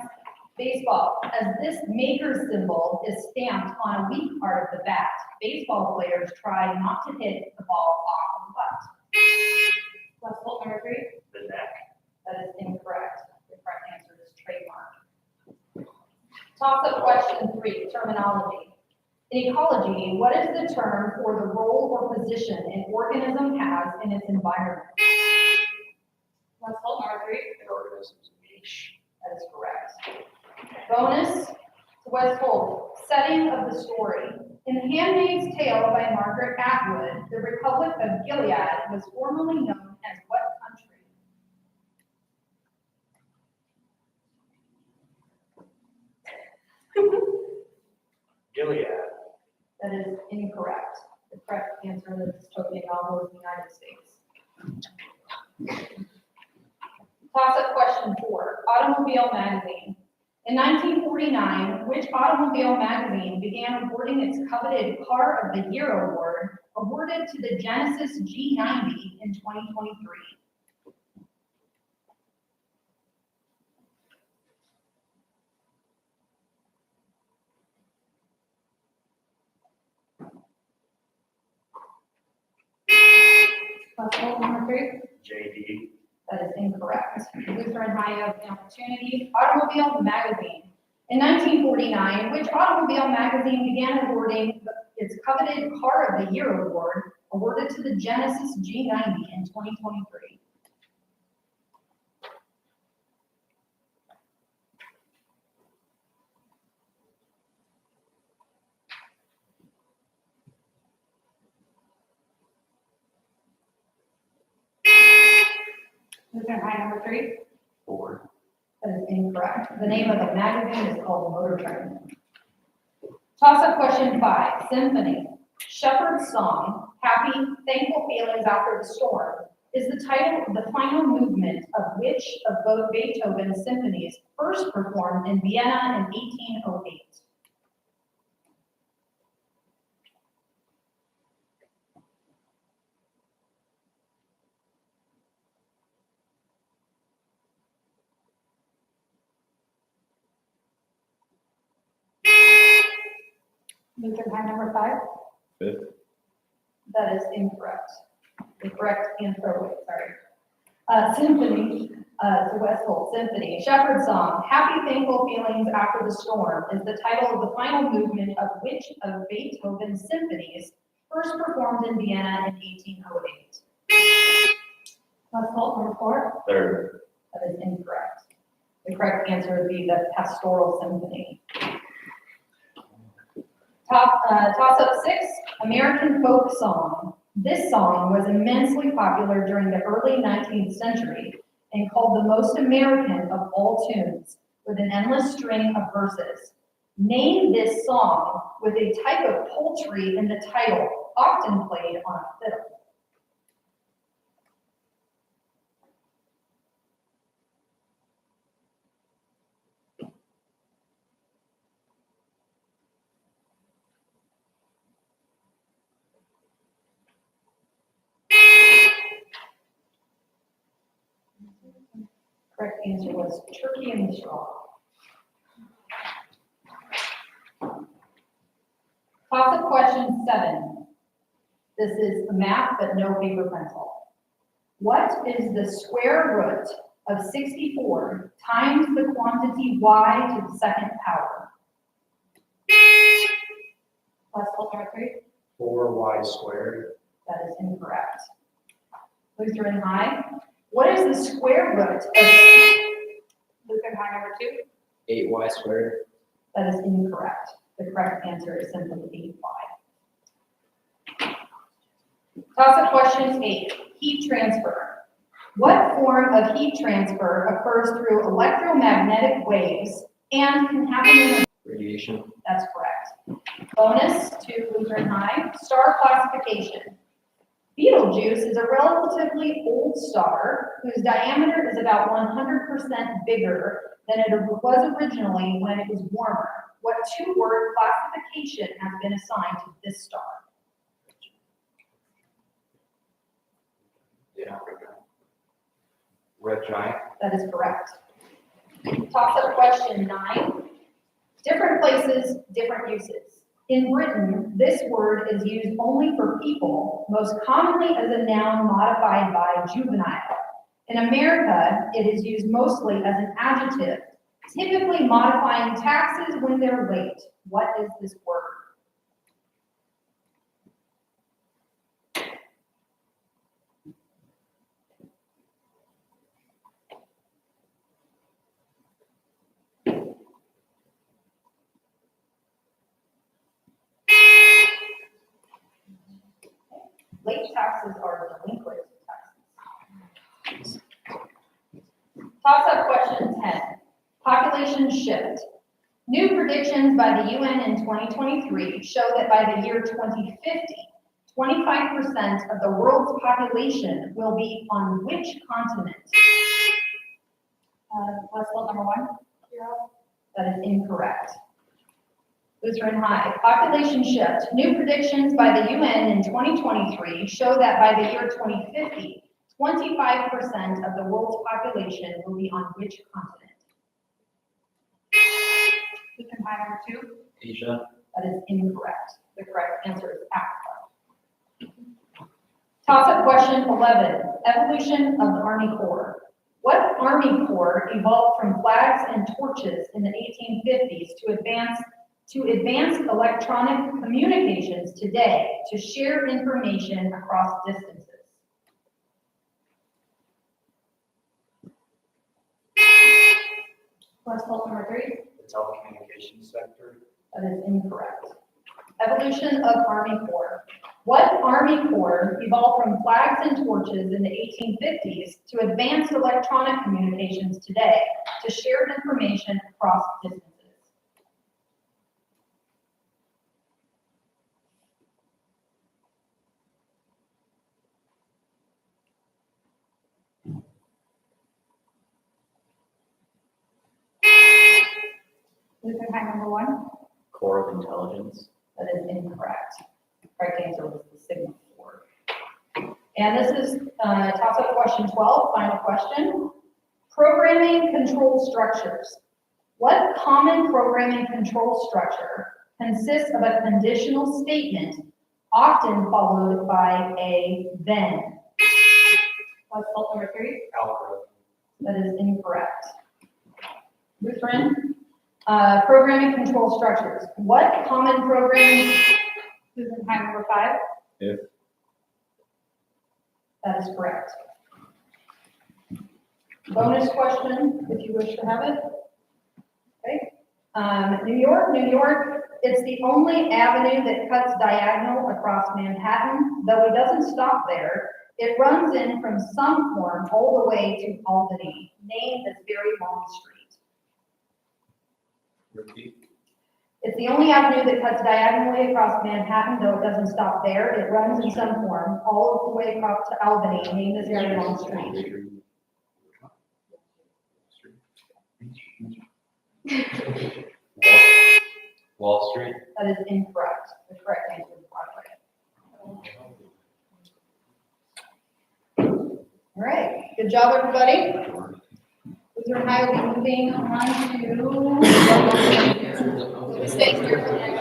Baseball. As this maker's symbol is stamped on a weak part of the bat, baseball players try not to hit the ball off of what? West Holt, number 3. The neck. That is incorrect. The correct answer is trademark. Toss-up question 3, terminology. In ecology, what is the term for the role or position an organism has in its environment? West Holt, number 3. An organism's niche. That is correct. Bonus to West Holt. Setting of the story. In The Handmaid's Tale by Margaret Atwood, the Republic of Gilead was formerly known as what country? Gilead. That is incorrect. The correct answer in the dystopian novel is the United States. Toss-up question 4, Automobile Magazine. In 1949, which automobile magazine began awarding its coveted Car of the Year award, awarded to the Genesis G90 in 2023? Possible number 3? JD. That is incorrect. Lutheran High of the opportunity. Automobile magazine. In 1949, which automobile magazine began awarding its coveted Car of the Year award, awarded to the Genesis G90 in 2023? Lutheran High number 3? Ford. That is incorrect. The name of the magazine is called Motor Trend. Toss-up question 5, Symphony. Shepherd's Song, Happy, Thankful Feelings After the Storm, is the title of the final movement of which of both Beethoven's symphonies first performed in Vienna in 1808? Lutheran High number 5? Fifth. That is incorrect. The correct answer, Symphony, the Westfold Symphony. Shepherd's Song, Happy, Thankful Feelings After the Storm, is the title of the final movement of which of Beethoven's symphonies first performed in Vienna in 1808? Westfold number 4? Third. That is incorrect. The correct answer would be the Pastoral Symphony. Toss-up 6, American Folk Song. This song was immensely popular during the early 19th century and called the most American of all tunes, with an endless string of verses. Name this song with a type of poultry in the title, often played on a fiddle. Correct answer was Turkey in the Straw. Toss-up question 7. This is math, but no paper pencil. What is the square root of 64 times the quantity y to the second power? Possible number 3? 4y squared. That is incorrect. Lutheran High. What is the square root of Lutheran High number 2? 8y squared. That is incorrect. The correct answer is simply 8y. Toss-up question 8, heat transfer. What form of heat transfer occurs through electromagnetic waves and can happen in Radiation. That's correct. Bonus to Lutheran High, star classification. Betelgeuse is a relatively old star whose diameter is about 100% bigger than it was originally when it was warmer. What two-word classification has been assigned to this star? Yeah. Red giant. That is correct. Toss-up question 9. Different places, different uses. In Britain, this word is used only for people, most commonly as a noun modified by juvenile. In America, it is used mostly as an adjective, typically modifying taxes when they're late. What is this word? Late taxes are delinquent taxes. Toss-up question 10. Population shift. New predictions by the UN in 2023 show that by the year 2050, 25% of the world's population will be on which continent? What's number 1? That is incorrect. Lutheran High, population shift. New predictions by the UN in 2023 show that by the year 2050, 25% of the world's population will be on which continent? Lutheran High number 2. Asia. That is incorrect. The correct answer is Africa. Toss-up question 11, evolution of the Army Corps. What Army Corps evolved from flags and torches in the 1850s to advance electronic communications today to share information across distances? West Pole number 3. The telecommunications sector. That is incorrect. Evolution of Army Corps. What Army Corps evolved from flags and torches in the 1850s to advance electronic communications today to share information across distances? Lutheran High number 1. Corps of Intelligence. That is incorrect. Correct answer was the Signal Corps. And this is toss-up question 12, final question. Programming control structures. What common programming control structure consists of a conditional statement, often followed by a then? West Pole number 3. Algorithm. That is incorrect. Lutheran, programming control structures. What common programming? Lutheran High number 5. If. That is correct. Bonus question, if you wish to have it. Okay. New York, it's the only avenue that cuts diagonal across Manhattan, though it doesn't stop there. It runs in from some form all the way to Albany. Name this very long street. Repeat. It's the only avenue that cuts diagonally across Manhattan, though it doesn't stop there. It runs in some form all the way across to Albany. Name this very long street. Wall Street. That is incorrect. The correct answer is Broadway. All right, good job, everybody. Lutheran High will be moving on to. Stay here for the next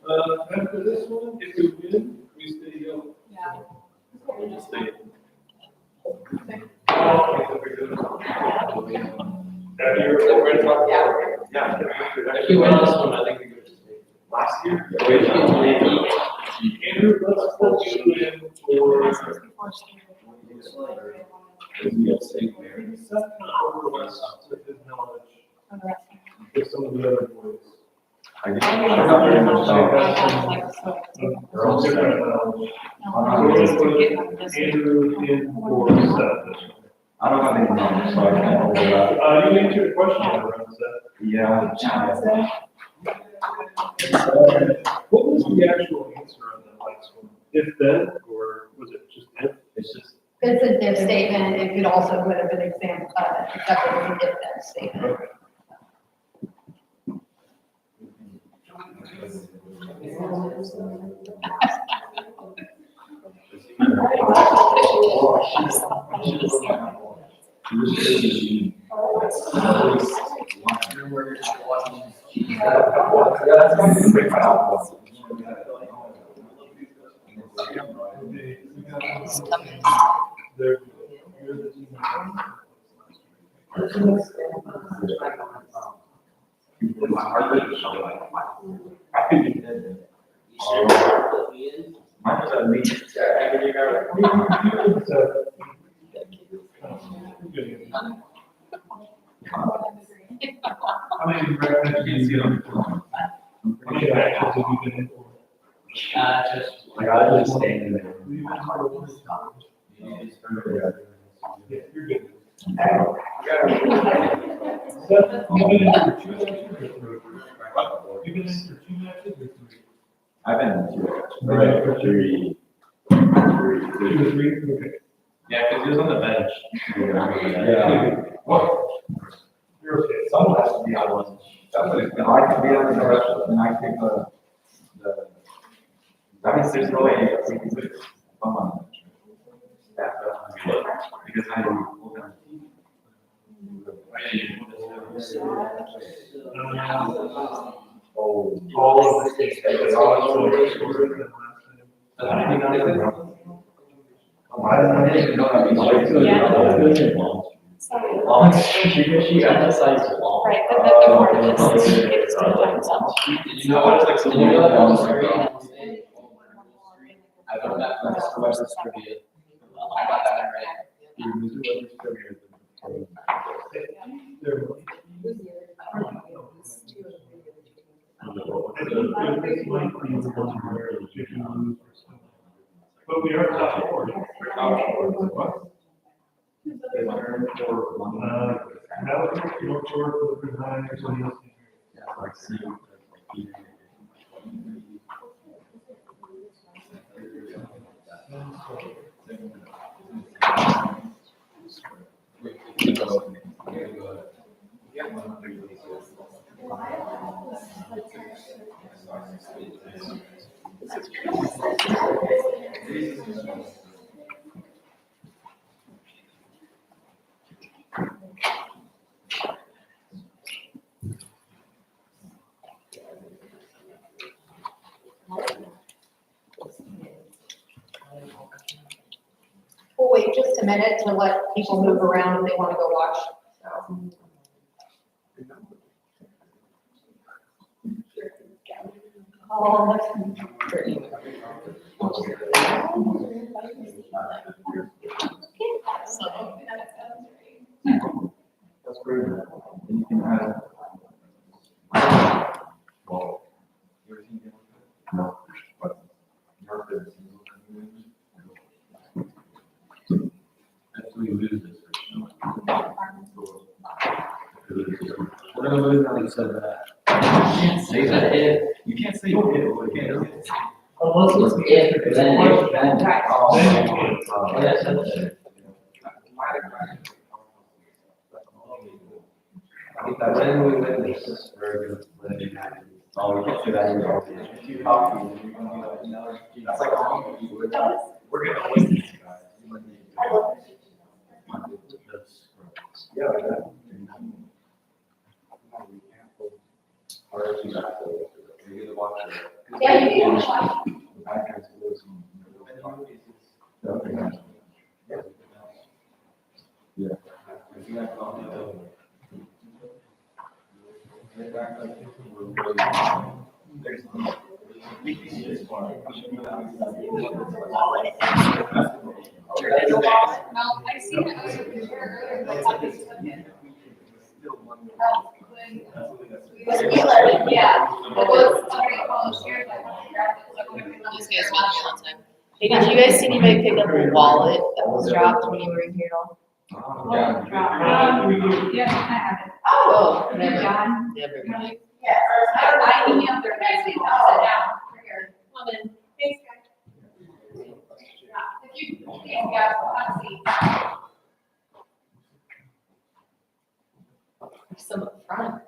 After this one, if we win, we stay young. We just stay. That year, yeah. If we win this one, I think we could just stay. Last year. Andrew, let's put you in for. He's set over west with his knowledge. Andrew in for set. I don't have any numbers, so I can't hold it up. You answered a question around set. Yeah. What was the actual answer on that last one? If then, or was it just if? It's just. It's an if statement, it could also would have been example, except it was an if then statement. Okay. It's coming. There. Mine was at least. How many records do you get on the phone? How many actions have you been in for? Just. Like, I just standing there. Yeah, you're good. You've been in for 2 matches or 3? I've been in three. Two or three? Okay. Yeah, because he was on the bench. Yeah. Well, you're okay. Someone has to be on one. I can be on the rest of them, and I think that means there's no way we can put someone on the bench. Because I hold on. All of the states. I didn't even know that. She emphasized long. Right, but the more of this, it's to themselves. Did you know what it's like? Did you know that was very interesting? I learned that from Mr. West's trivia. I got that right. But we are top four. Now, you don't work with the behind or something else. We'll wait just a minute to let people move around if they want to go watch. So. That's great. And you can have. Well, no, but. That's we lose this. We're gonna lose on each other. You can't say that if. You can't say if. You can't. Unless it's if, then if, then. Oh, Yes, that's it. When we win this, is very good. Oh, we can't do that anymore. That's like, we're gonna win this, guys. Yeah, like that. Yeah, you can watch. Yeah. No, I see that I was earlier. Was Wheeler, yeah. It was, This guy's been here a long time. Hey, did you guys see anybody pick up a wallet that was dropped when you were in here at all? Yes, I have it. Oh, Hey, never, John. never mind. Yes, I emailed her, guys, sit down, here, come in. Thanks, guys. Yeah, if you, please, guys, we'll have a seat. There's some up front.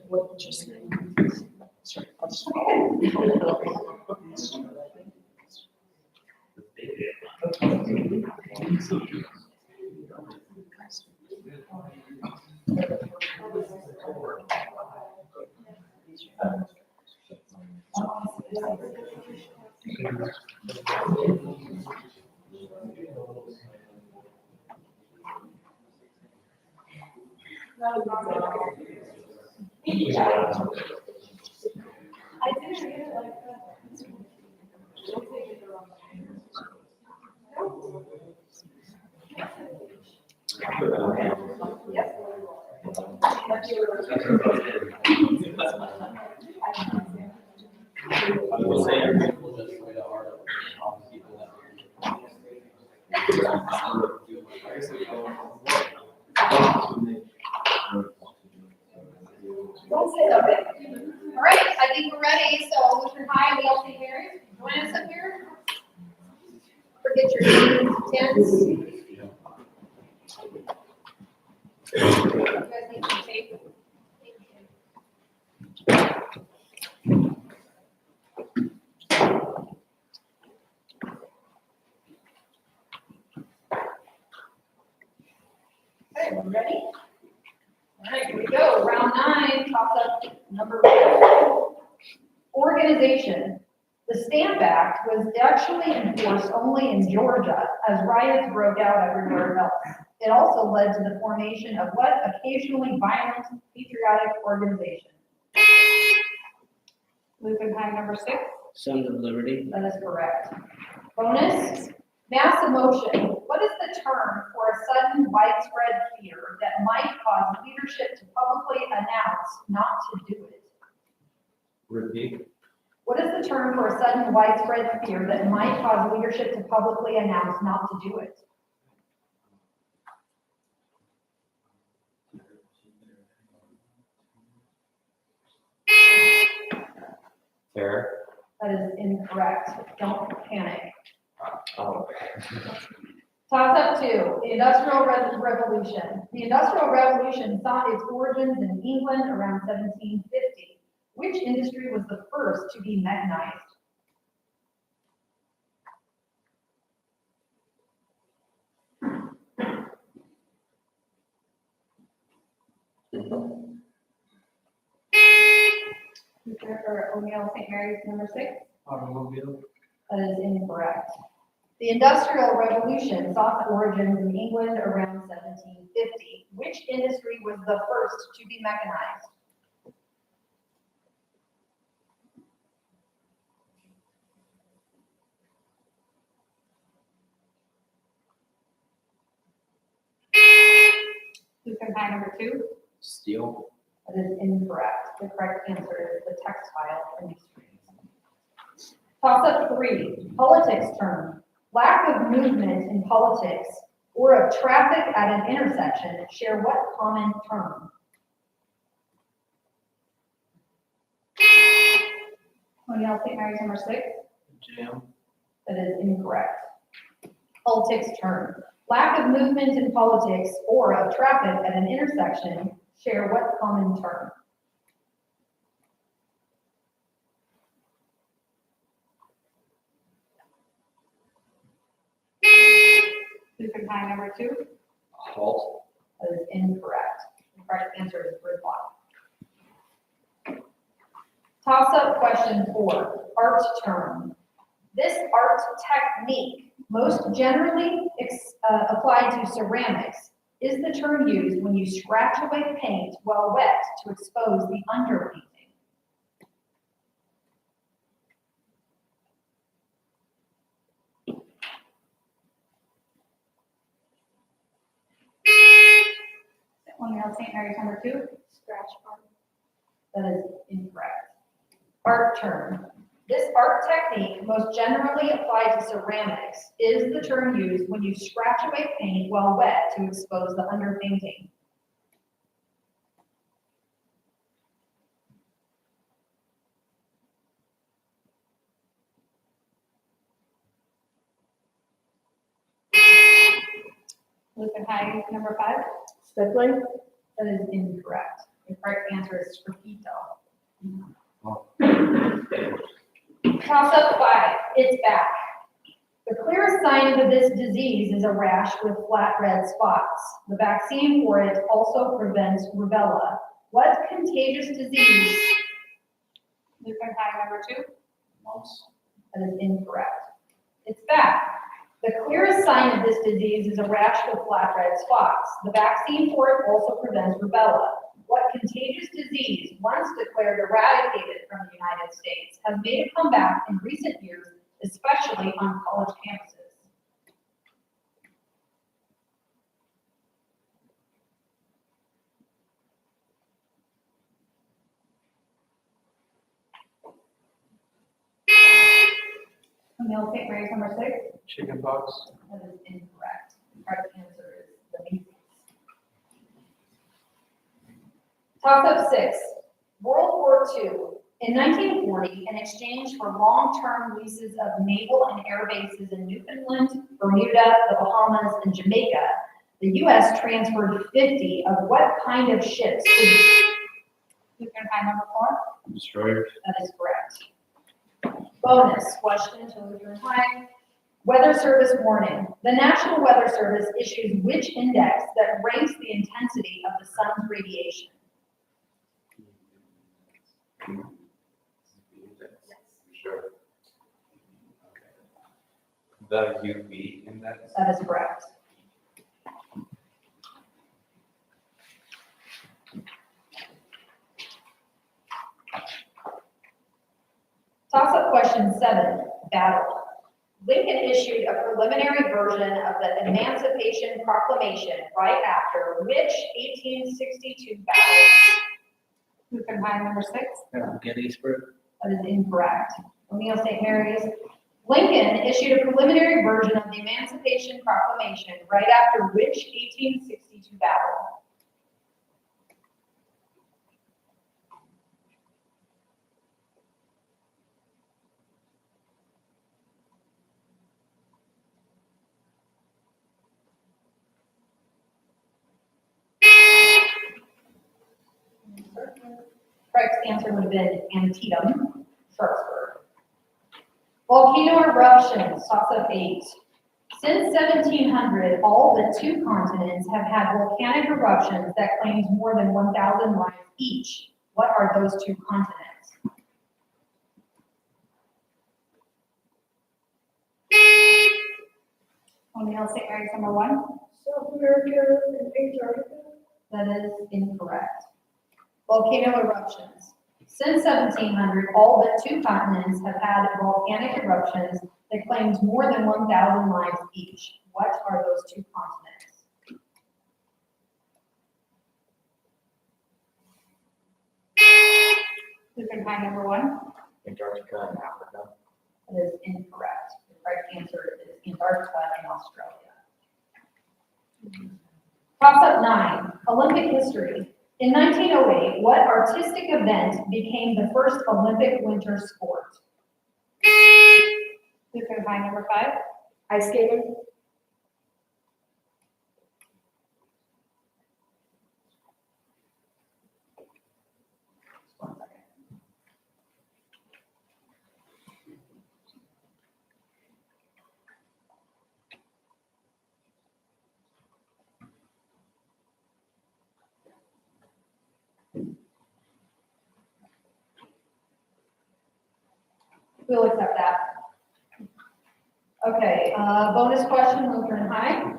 What interesting. Sure, I'll just- I didn't read it like that. All right, I think we're ready, so Lutheran High, we all say Mary, join us up here. Forget your tents. You guys need some tape? Okay, we're ready? All right, here we go. Round 9, toss up number 1. Organization. The Stamp Act was actually enforced only in Georgia as riots broke out everywhere else. It also led to the formation of what occasionally violent patriotic organization? Lutheran High number 6. Sons of Liberty. That is correct. Bonus, mass emotion. What is the term for a sudden widespread fear that might cause leadership to publicly announce not to do it? Repeat. What is the term for a sudden widespread fear that might cause leadership to publicly announce not to do it? Terror. That is incorrect. Don't panic. Oh. Toss up 2, the Industrial Revolution. The Industrial Revolution sought its origins in England around 1750. Which industry was the first to be mechanized? Or O'Neill St. Mary's number 6. Automobile. That is incorrect. The Industrial Revolution sought origins in England around 1750. Which industry was the first to be mechanized? Lutheran High number 2. Steel. That is incorrect. The correct answer is the textile industry. Toss up 3, politics term. Lack of movement in politics or of traffic at an intersection share what common term? O'Neill St. Mary's number 6. Jam. That is incorrect. Politics term. Lack of movement in politics or of traffic at an intersection share what common term? Lutheran High number 2. Halt. That is incorrect. The correct answer is gridlock. Toss up question 4, art term. This art technique, most generally applied to ceramics, is the term used when you scratch away paint while wet to expose the underpainting? O'Neill St. Mary's number 2. Scratch art. That is incorrect. Art term. This art technique, most generally applied to ceramics, is the term used when you scratch away paint while wet to expose the underpainting. Lutheran High number 5. Stippling? That is incorrect. The correct answer is sgraffito. Toss-up 5, it's back. The clearest sign of this disease is a rash with flat red spots. The vaccine for it also prevents rubella. What contagious disease? Lutheran High number 2. Mumps. That is incorrect. It's back. The clearest sign of this disease is a rash with flat red spots. The vaccine for it also prevents rubella. What contagious disease, once declared eradicated from the United States, has made a comeback in recent years, especially on college campuses? O'Neill St. Mary's number 6. Chicken pox. That is incorrect. The correct answer is the measles. Toss-up 6, World War II. In 1940, in exchange for long-term leases of naval and air bases in Newfoundland, Bermuda, the Bahamas, and Jamaica, the U.S. transferred 50 of what kind of ships to Lutheran High number 4. Destroyers. That is correct. Bonus question to Lutheran High. Weather Service warning. The National Weather Service issues which index that ranks the intensity of the sun's radiation? Sure. The UV index. That is correct. Toss-up question 7, battle. Lincoln issued a preliminary version of the Emancipation Proclamation right after which 1862 battle? Lutheran High number 6. Gettysburg. That is incorrect. O'Neill St. Mary's. Lincoln issued a preliminary version of the Emancipation Proclamation right after which 1862 battle? Correct answer would have been Antietam, Sharpsburg. Volcano eruptions, toss-up 8. Since 1700, all but 2 continents have had volcanic eruptions that claims more than 1,000 lives each. What are those 2 continents? O'Neill St. Mary's number 1. South America and Antarctica. That is incorrect. Volcano eruptions. Since 1700, all but 2 continents have had volcanic eruptions that claims more than 1,000 lives each. What are those 2 continents? Lutheran High number 1. Antarctica and Africa. That is incorrect. The correct answer is Antarctica and Australia. Toss-up 9, Olympic history. In 1908, what artistic event became the first Olympic winter sport? Lutheran High number 5. Ice skating? One second. We'll accept that. Okay, bonus question, Lutheran High.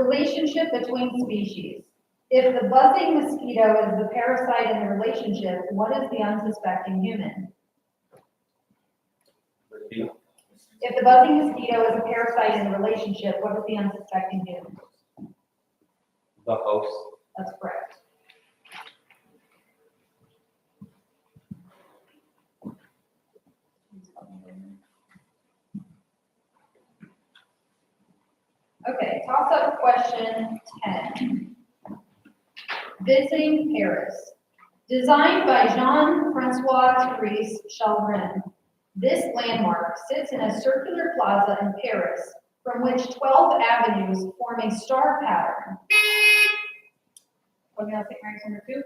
Relationship between species. If the buzzing mosquito is the parasite in the relationship, what is the unsuspecting human? If the buzzing mosquito is a parasite in the relationship, what is the unsuspecting human? The host. That's correct. Okay, toss up question 10. Visiting Paris. Designed by Jean-Francois Therese Chalgrin, this landmark sits in a circular plaza in Paris from which 12 avenues form a star pattern. We're gonna take rank number 2?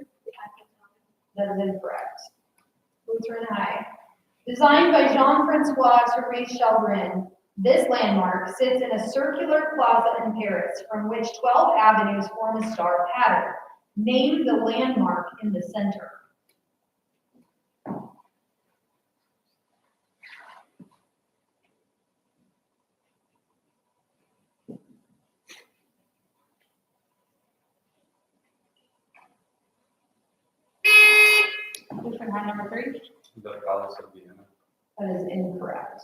That is incorrect. Lutheran High. Designed by Jean-Francois Therese Chalgrin, this landmark sits in a circular plaza in Paris from which 12 avenues form a star pattern. Name the landmark in the center. Lutheran High number 3? The Palace of Vienna. That is incorrect.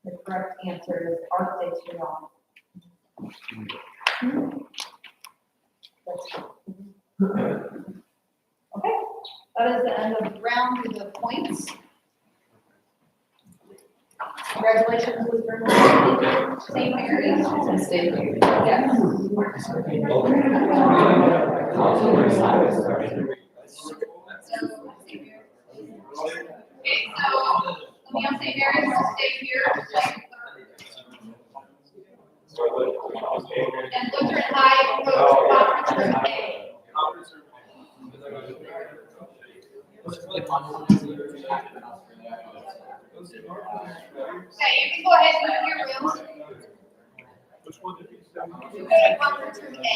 The correct answer is Arc de Triomphe. Okay, that is the end of the round with the points. Congratulations, Lutheran High. St. Mary's. Yes. Okay, so, Leon St. Mary's will stay here. And Lutheran High will go to conference room A. Okay, you can go ahead and move your rooms. Go to conference room A.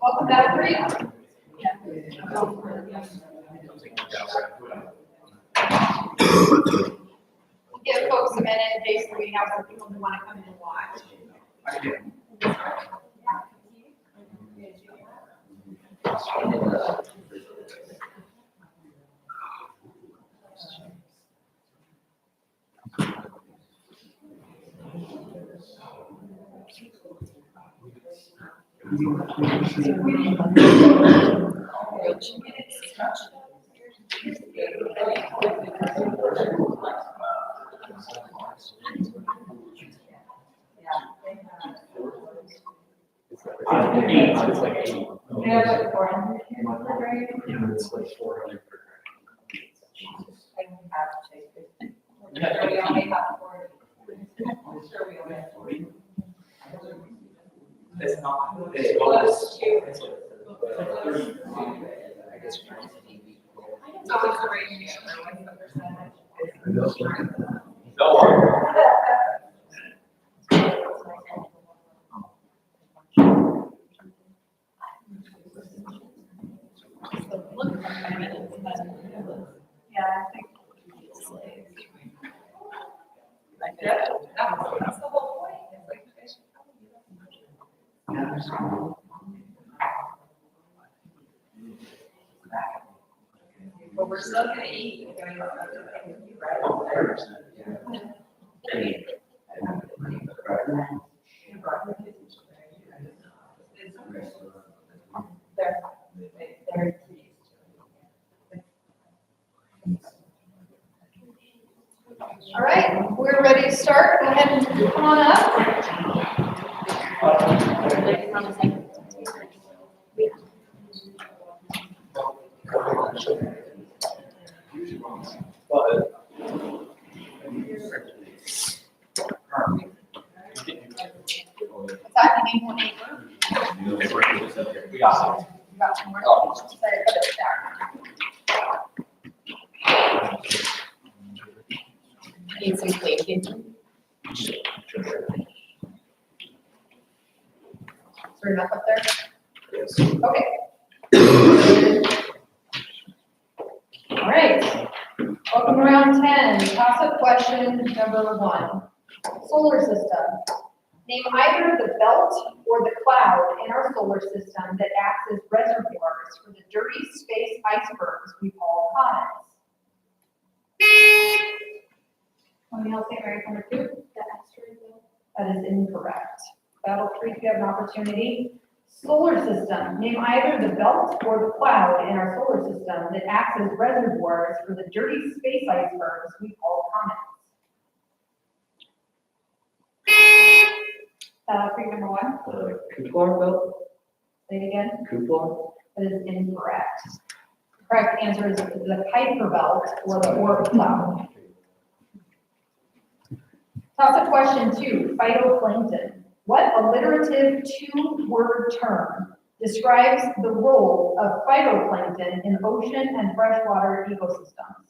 Welcome back, Bree. Give folks a minute in case we have some people who want to come in and watch. It's like 80. Yeah, but 400. It's like 400 per We only have 40. Sure, we only have 40. It's not. It's close to. It's like 30. I guess. So what's the ratio, or what's the percentage? Don't worry. Yeah, I think. Yeah, that's the whole point. It's like, they should probably do that. But we're still gonna eat. We're gonna eat, All right, we're ready to start. Go ahead and come on up. Need some cleaning. Is there enough up there? Yes. Okay. All right. Welcome to round 10. Toss-up question number 1. Solar system. Name either the belt or the cloud in our solar system that acts as reservoirs for the dirty space icebergs we call comets. O'Neill, St. Mary's number 2. The asteroid belt. That is incorrect. Battle Creek, you have an opportunity. Solar system. Name either the belt or the cloud in our solar system that acts as reservoirs for the dirty space icebergs we call comets. Battle Creek number 1. Kevlar belt? Say it again. Kevlar? That is incorrect. Correct answer is the Kuiper belt or the Oort cloud. Toss-up question 2, phytoplankton. What alliterative 2-word term describes the role of phytoplankton in ocean and freshwater ecosystems?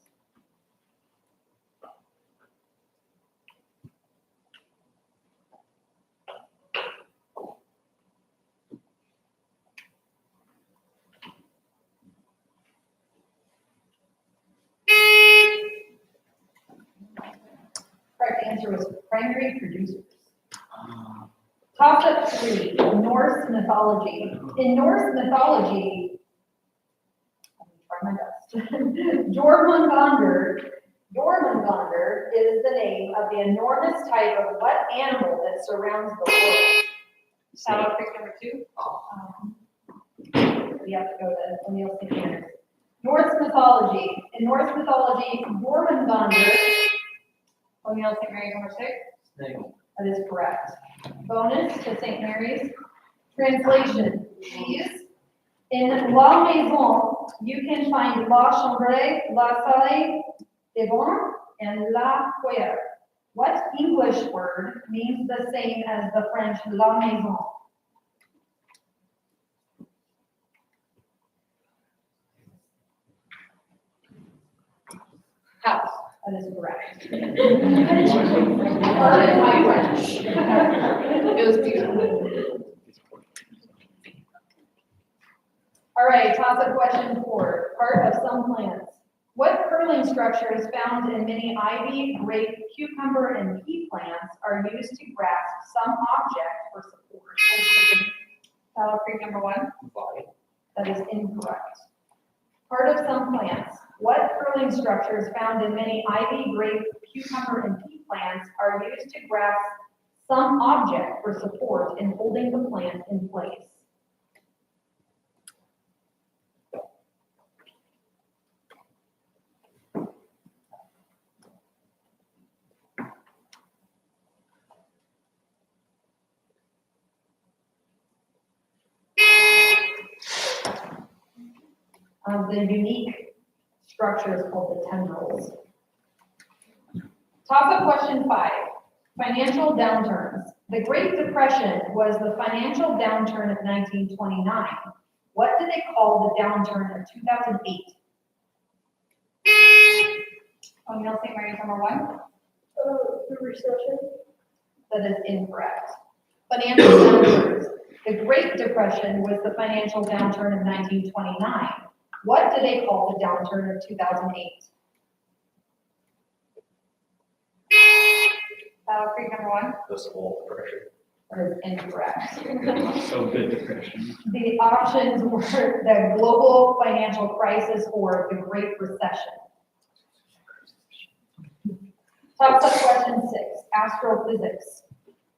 Correct answer was primary producers. Toss-up 3, Norse mythology. In Norse mythology, I'm gonna try my best. Jormungandr is the name of the enormous type of what animal that surrounds the world? Battle Creek number 2. We have to go to O'Neill St. Mary's. Norse mythology. In Norse mythology, Jormungandr. O'Neill St. Mary's number 6. That is correct. Bonus to St. Mary's. Translation, please. In La Maison, you can find La Chambre, La Salle de Bain, and La Foyer. What English word means the same as the French La Maison? House. That is correct. Pardon my French. It was beautiful. All right, toss-up question 4, part of some plants. What curling structures found in many ivy, grape, cucumber, and pea plants are used to grasp some object for support? Battle Creek number 1. That is incorrect. Part of some plants. What curling structures found in many ivy, grape, cucumber, and pea plants are used to grasp some object for support in holding the plant in place? The unique structure is called the tendrils. Toss-up question 5, financial downturns. The Great Depression was the financial downturn of 1929. What do they call the downturn of 2008? O'Neill St. Mary's number 1. The recession. That is incorrect. Financial downturns. The Great Depression was the financial downturn of 1929. What do they call the downturn of 2008? Battle Creek number 1. The small depression. That is incorrect. So good depression. The options were the global financial crisis or the Great Recession. Toss-up question 6, astrophysics.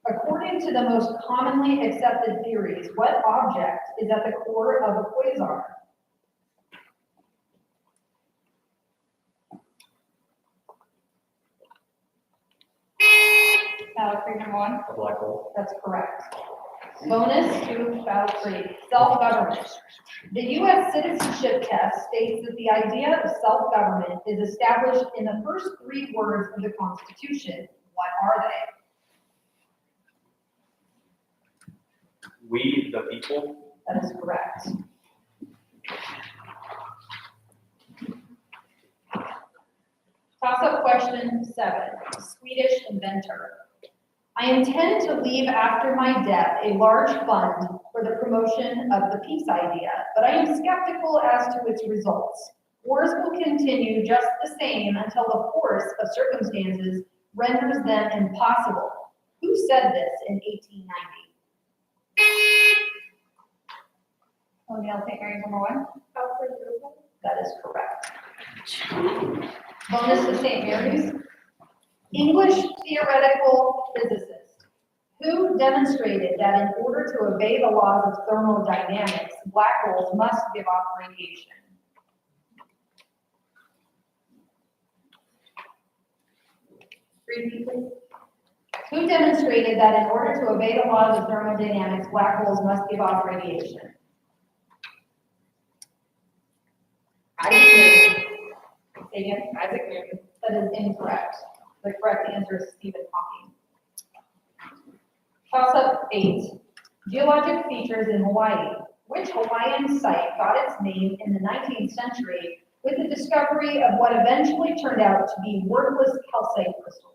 According to the most commonly accepted theories, what object is at the core of a quasar? Battle Creek number 1. A black hole. That's correct. Bonus to Battle Creek. Self-government. The U.S. citizenship test states that the idea of self-government is established in the first 3 words of the Constitution. What are they? We, the people. That is correct. Toss-up up question 7, Swedish inventor. I intend to leave after my death a large fund for the promotion of the peace idea, but I am skeptical as to its results. Wars will continue just the same until the force of circumstances renders them impossible. Who said this in 1890? O'Neill St. Mary's number 1. That is correct. Bonus to St. Mary's. English theoretical physicist who demonstrated that in order to obey the laws of thermodynamics, black holes must give off radiation. Repeat, please. Who demonstrated that in order to obey the laws of thermodynamics, black holes must give off radiation? Isaac Newton. Say again. Isaac Newton. That is incorrect. The correct answer is Stephen Hawking. Toss-up 8. Geologic features in Hawaii. Which Hawaiian site got its name in the 19th century with the discovery of what eventually turned out to be worthless calcite crystals?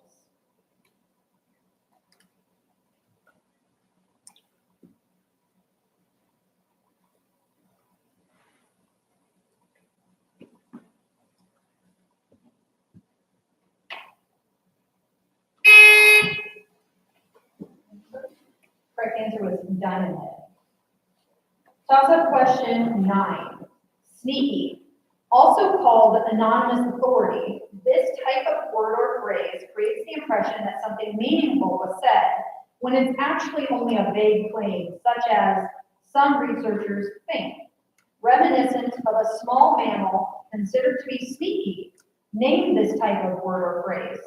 Correct answer was Diamond Head. Toss-up question 9. Sneaky. Also called anonymous authority, this type of word or phrase creates the impression that something meaningful was said when it's actually only a vague claim, such as some researchers think. Reminiscent of a small mammal considered to be sneaky. Name this type of word or phrase.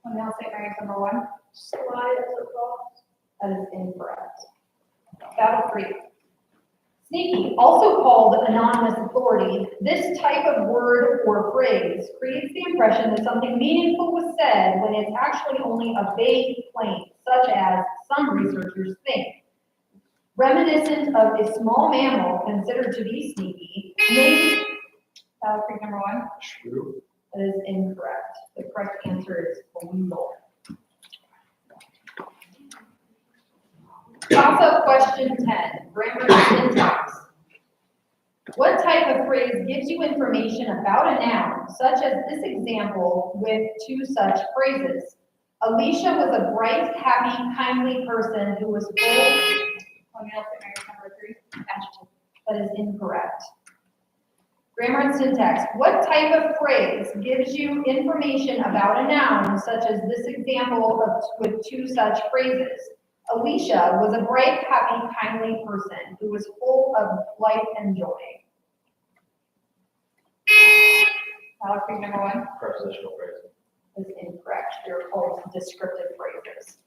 O'Neill St. Mary's number 1. Slide as a thought. That is incorrect. Battle 3. Sneaky, also called anonymous authority, this type of word or phrase creates the impression that something meaningful was said when it's actually only a vague claim, such as some researchers think. Reminiscent of a small mammal considered to be sneaky, name Battle Creek number 1. Shrew. that is incorrect. The correct answer is illegal. Toss-up question 10, grammar and syntax. What type of phrase gives you information about a noun, such as this example with 2 such phrases? Alicia was a bright, happy, kindly person who was full. O'Neill St. Mary's number 3. Adjective. That is incorrect. Grammar and syntax. What type of phrase gives you information about a noun, such as this example with 2 such phrases? Alicia was a bright, happy, kindly person who was full of life and joy. Battle Creek number 1. Prepositional phrase. Is incorrect. They're called descriptive phrases.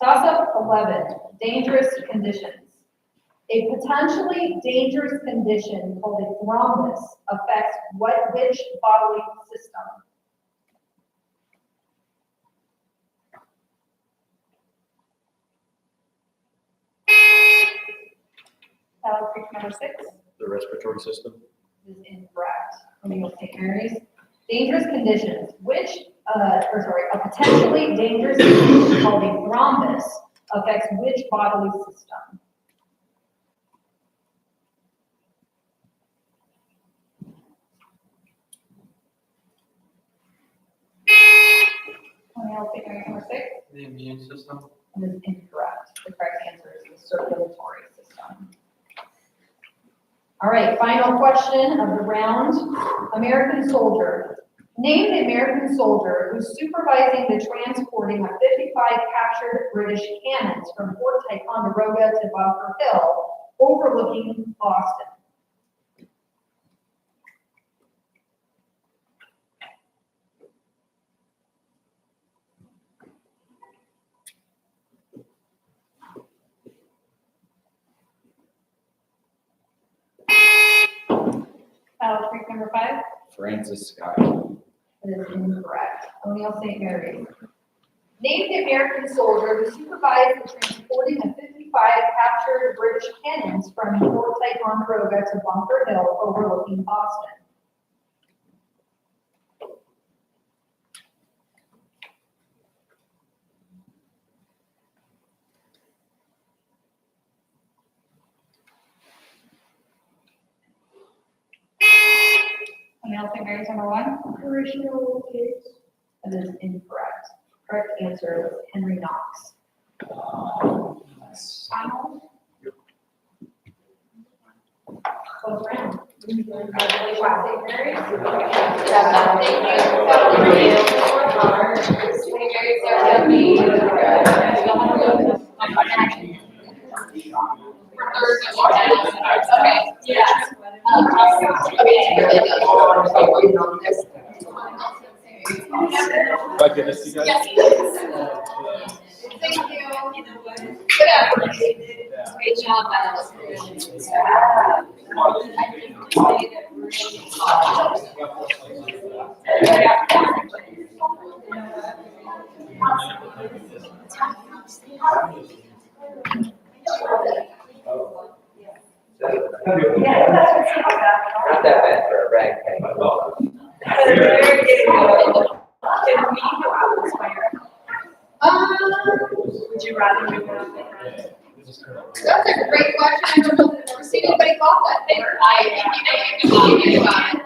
Toss-up 11, dangerous conditions. A potentially dangerous condition called a thrombus affects which bodily system? Battle Creek number 6. The respiratory system. Is incorrect. O'Neill St. Mary's. Dangerous conditions. A potentially dangerous condition called a thrombus affects which bodily system? O'Neill St. Mary's number 6. The immune system. That is incorrect. The correct answer is the circulatory system. All right, final question of the round. American soldier. Name the American soldier who's supervising the transporting of 55 captured British cannons from Fort Ticonderoga to Bunker Hill, overlooking Boston. Battle Creek number 5. Francis Scott. That is incorrect. O'Neill St. Mary's. Name the American soldier who supervised the transporting of 55 captured British cannons from Fort Ticonderoga to Bunker Hill overlooking Boston. Anyone else think Mary's number one? Operational case. That is incorrect. Correct answer was Henry Knox. Final. Close round. Congratulations, St. Mary's. Thank you. Okay, yeah. My goodness, you guys. Yes. Thank you. Good effort. Great job, Alice. Not that bad for a ragtag. Would you rather move it up? That's a great question. I don't know if I've ever seen anybody call that. I think you know about it.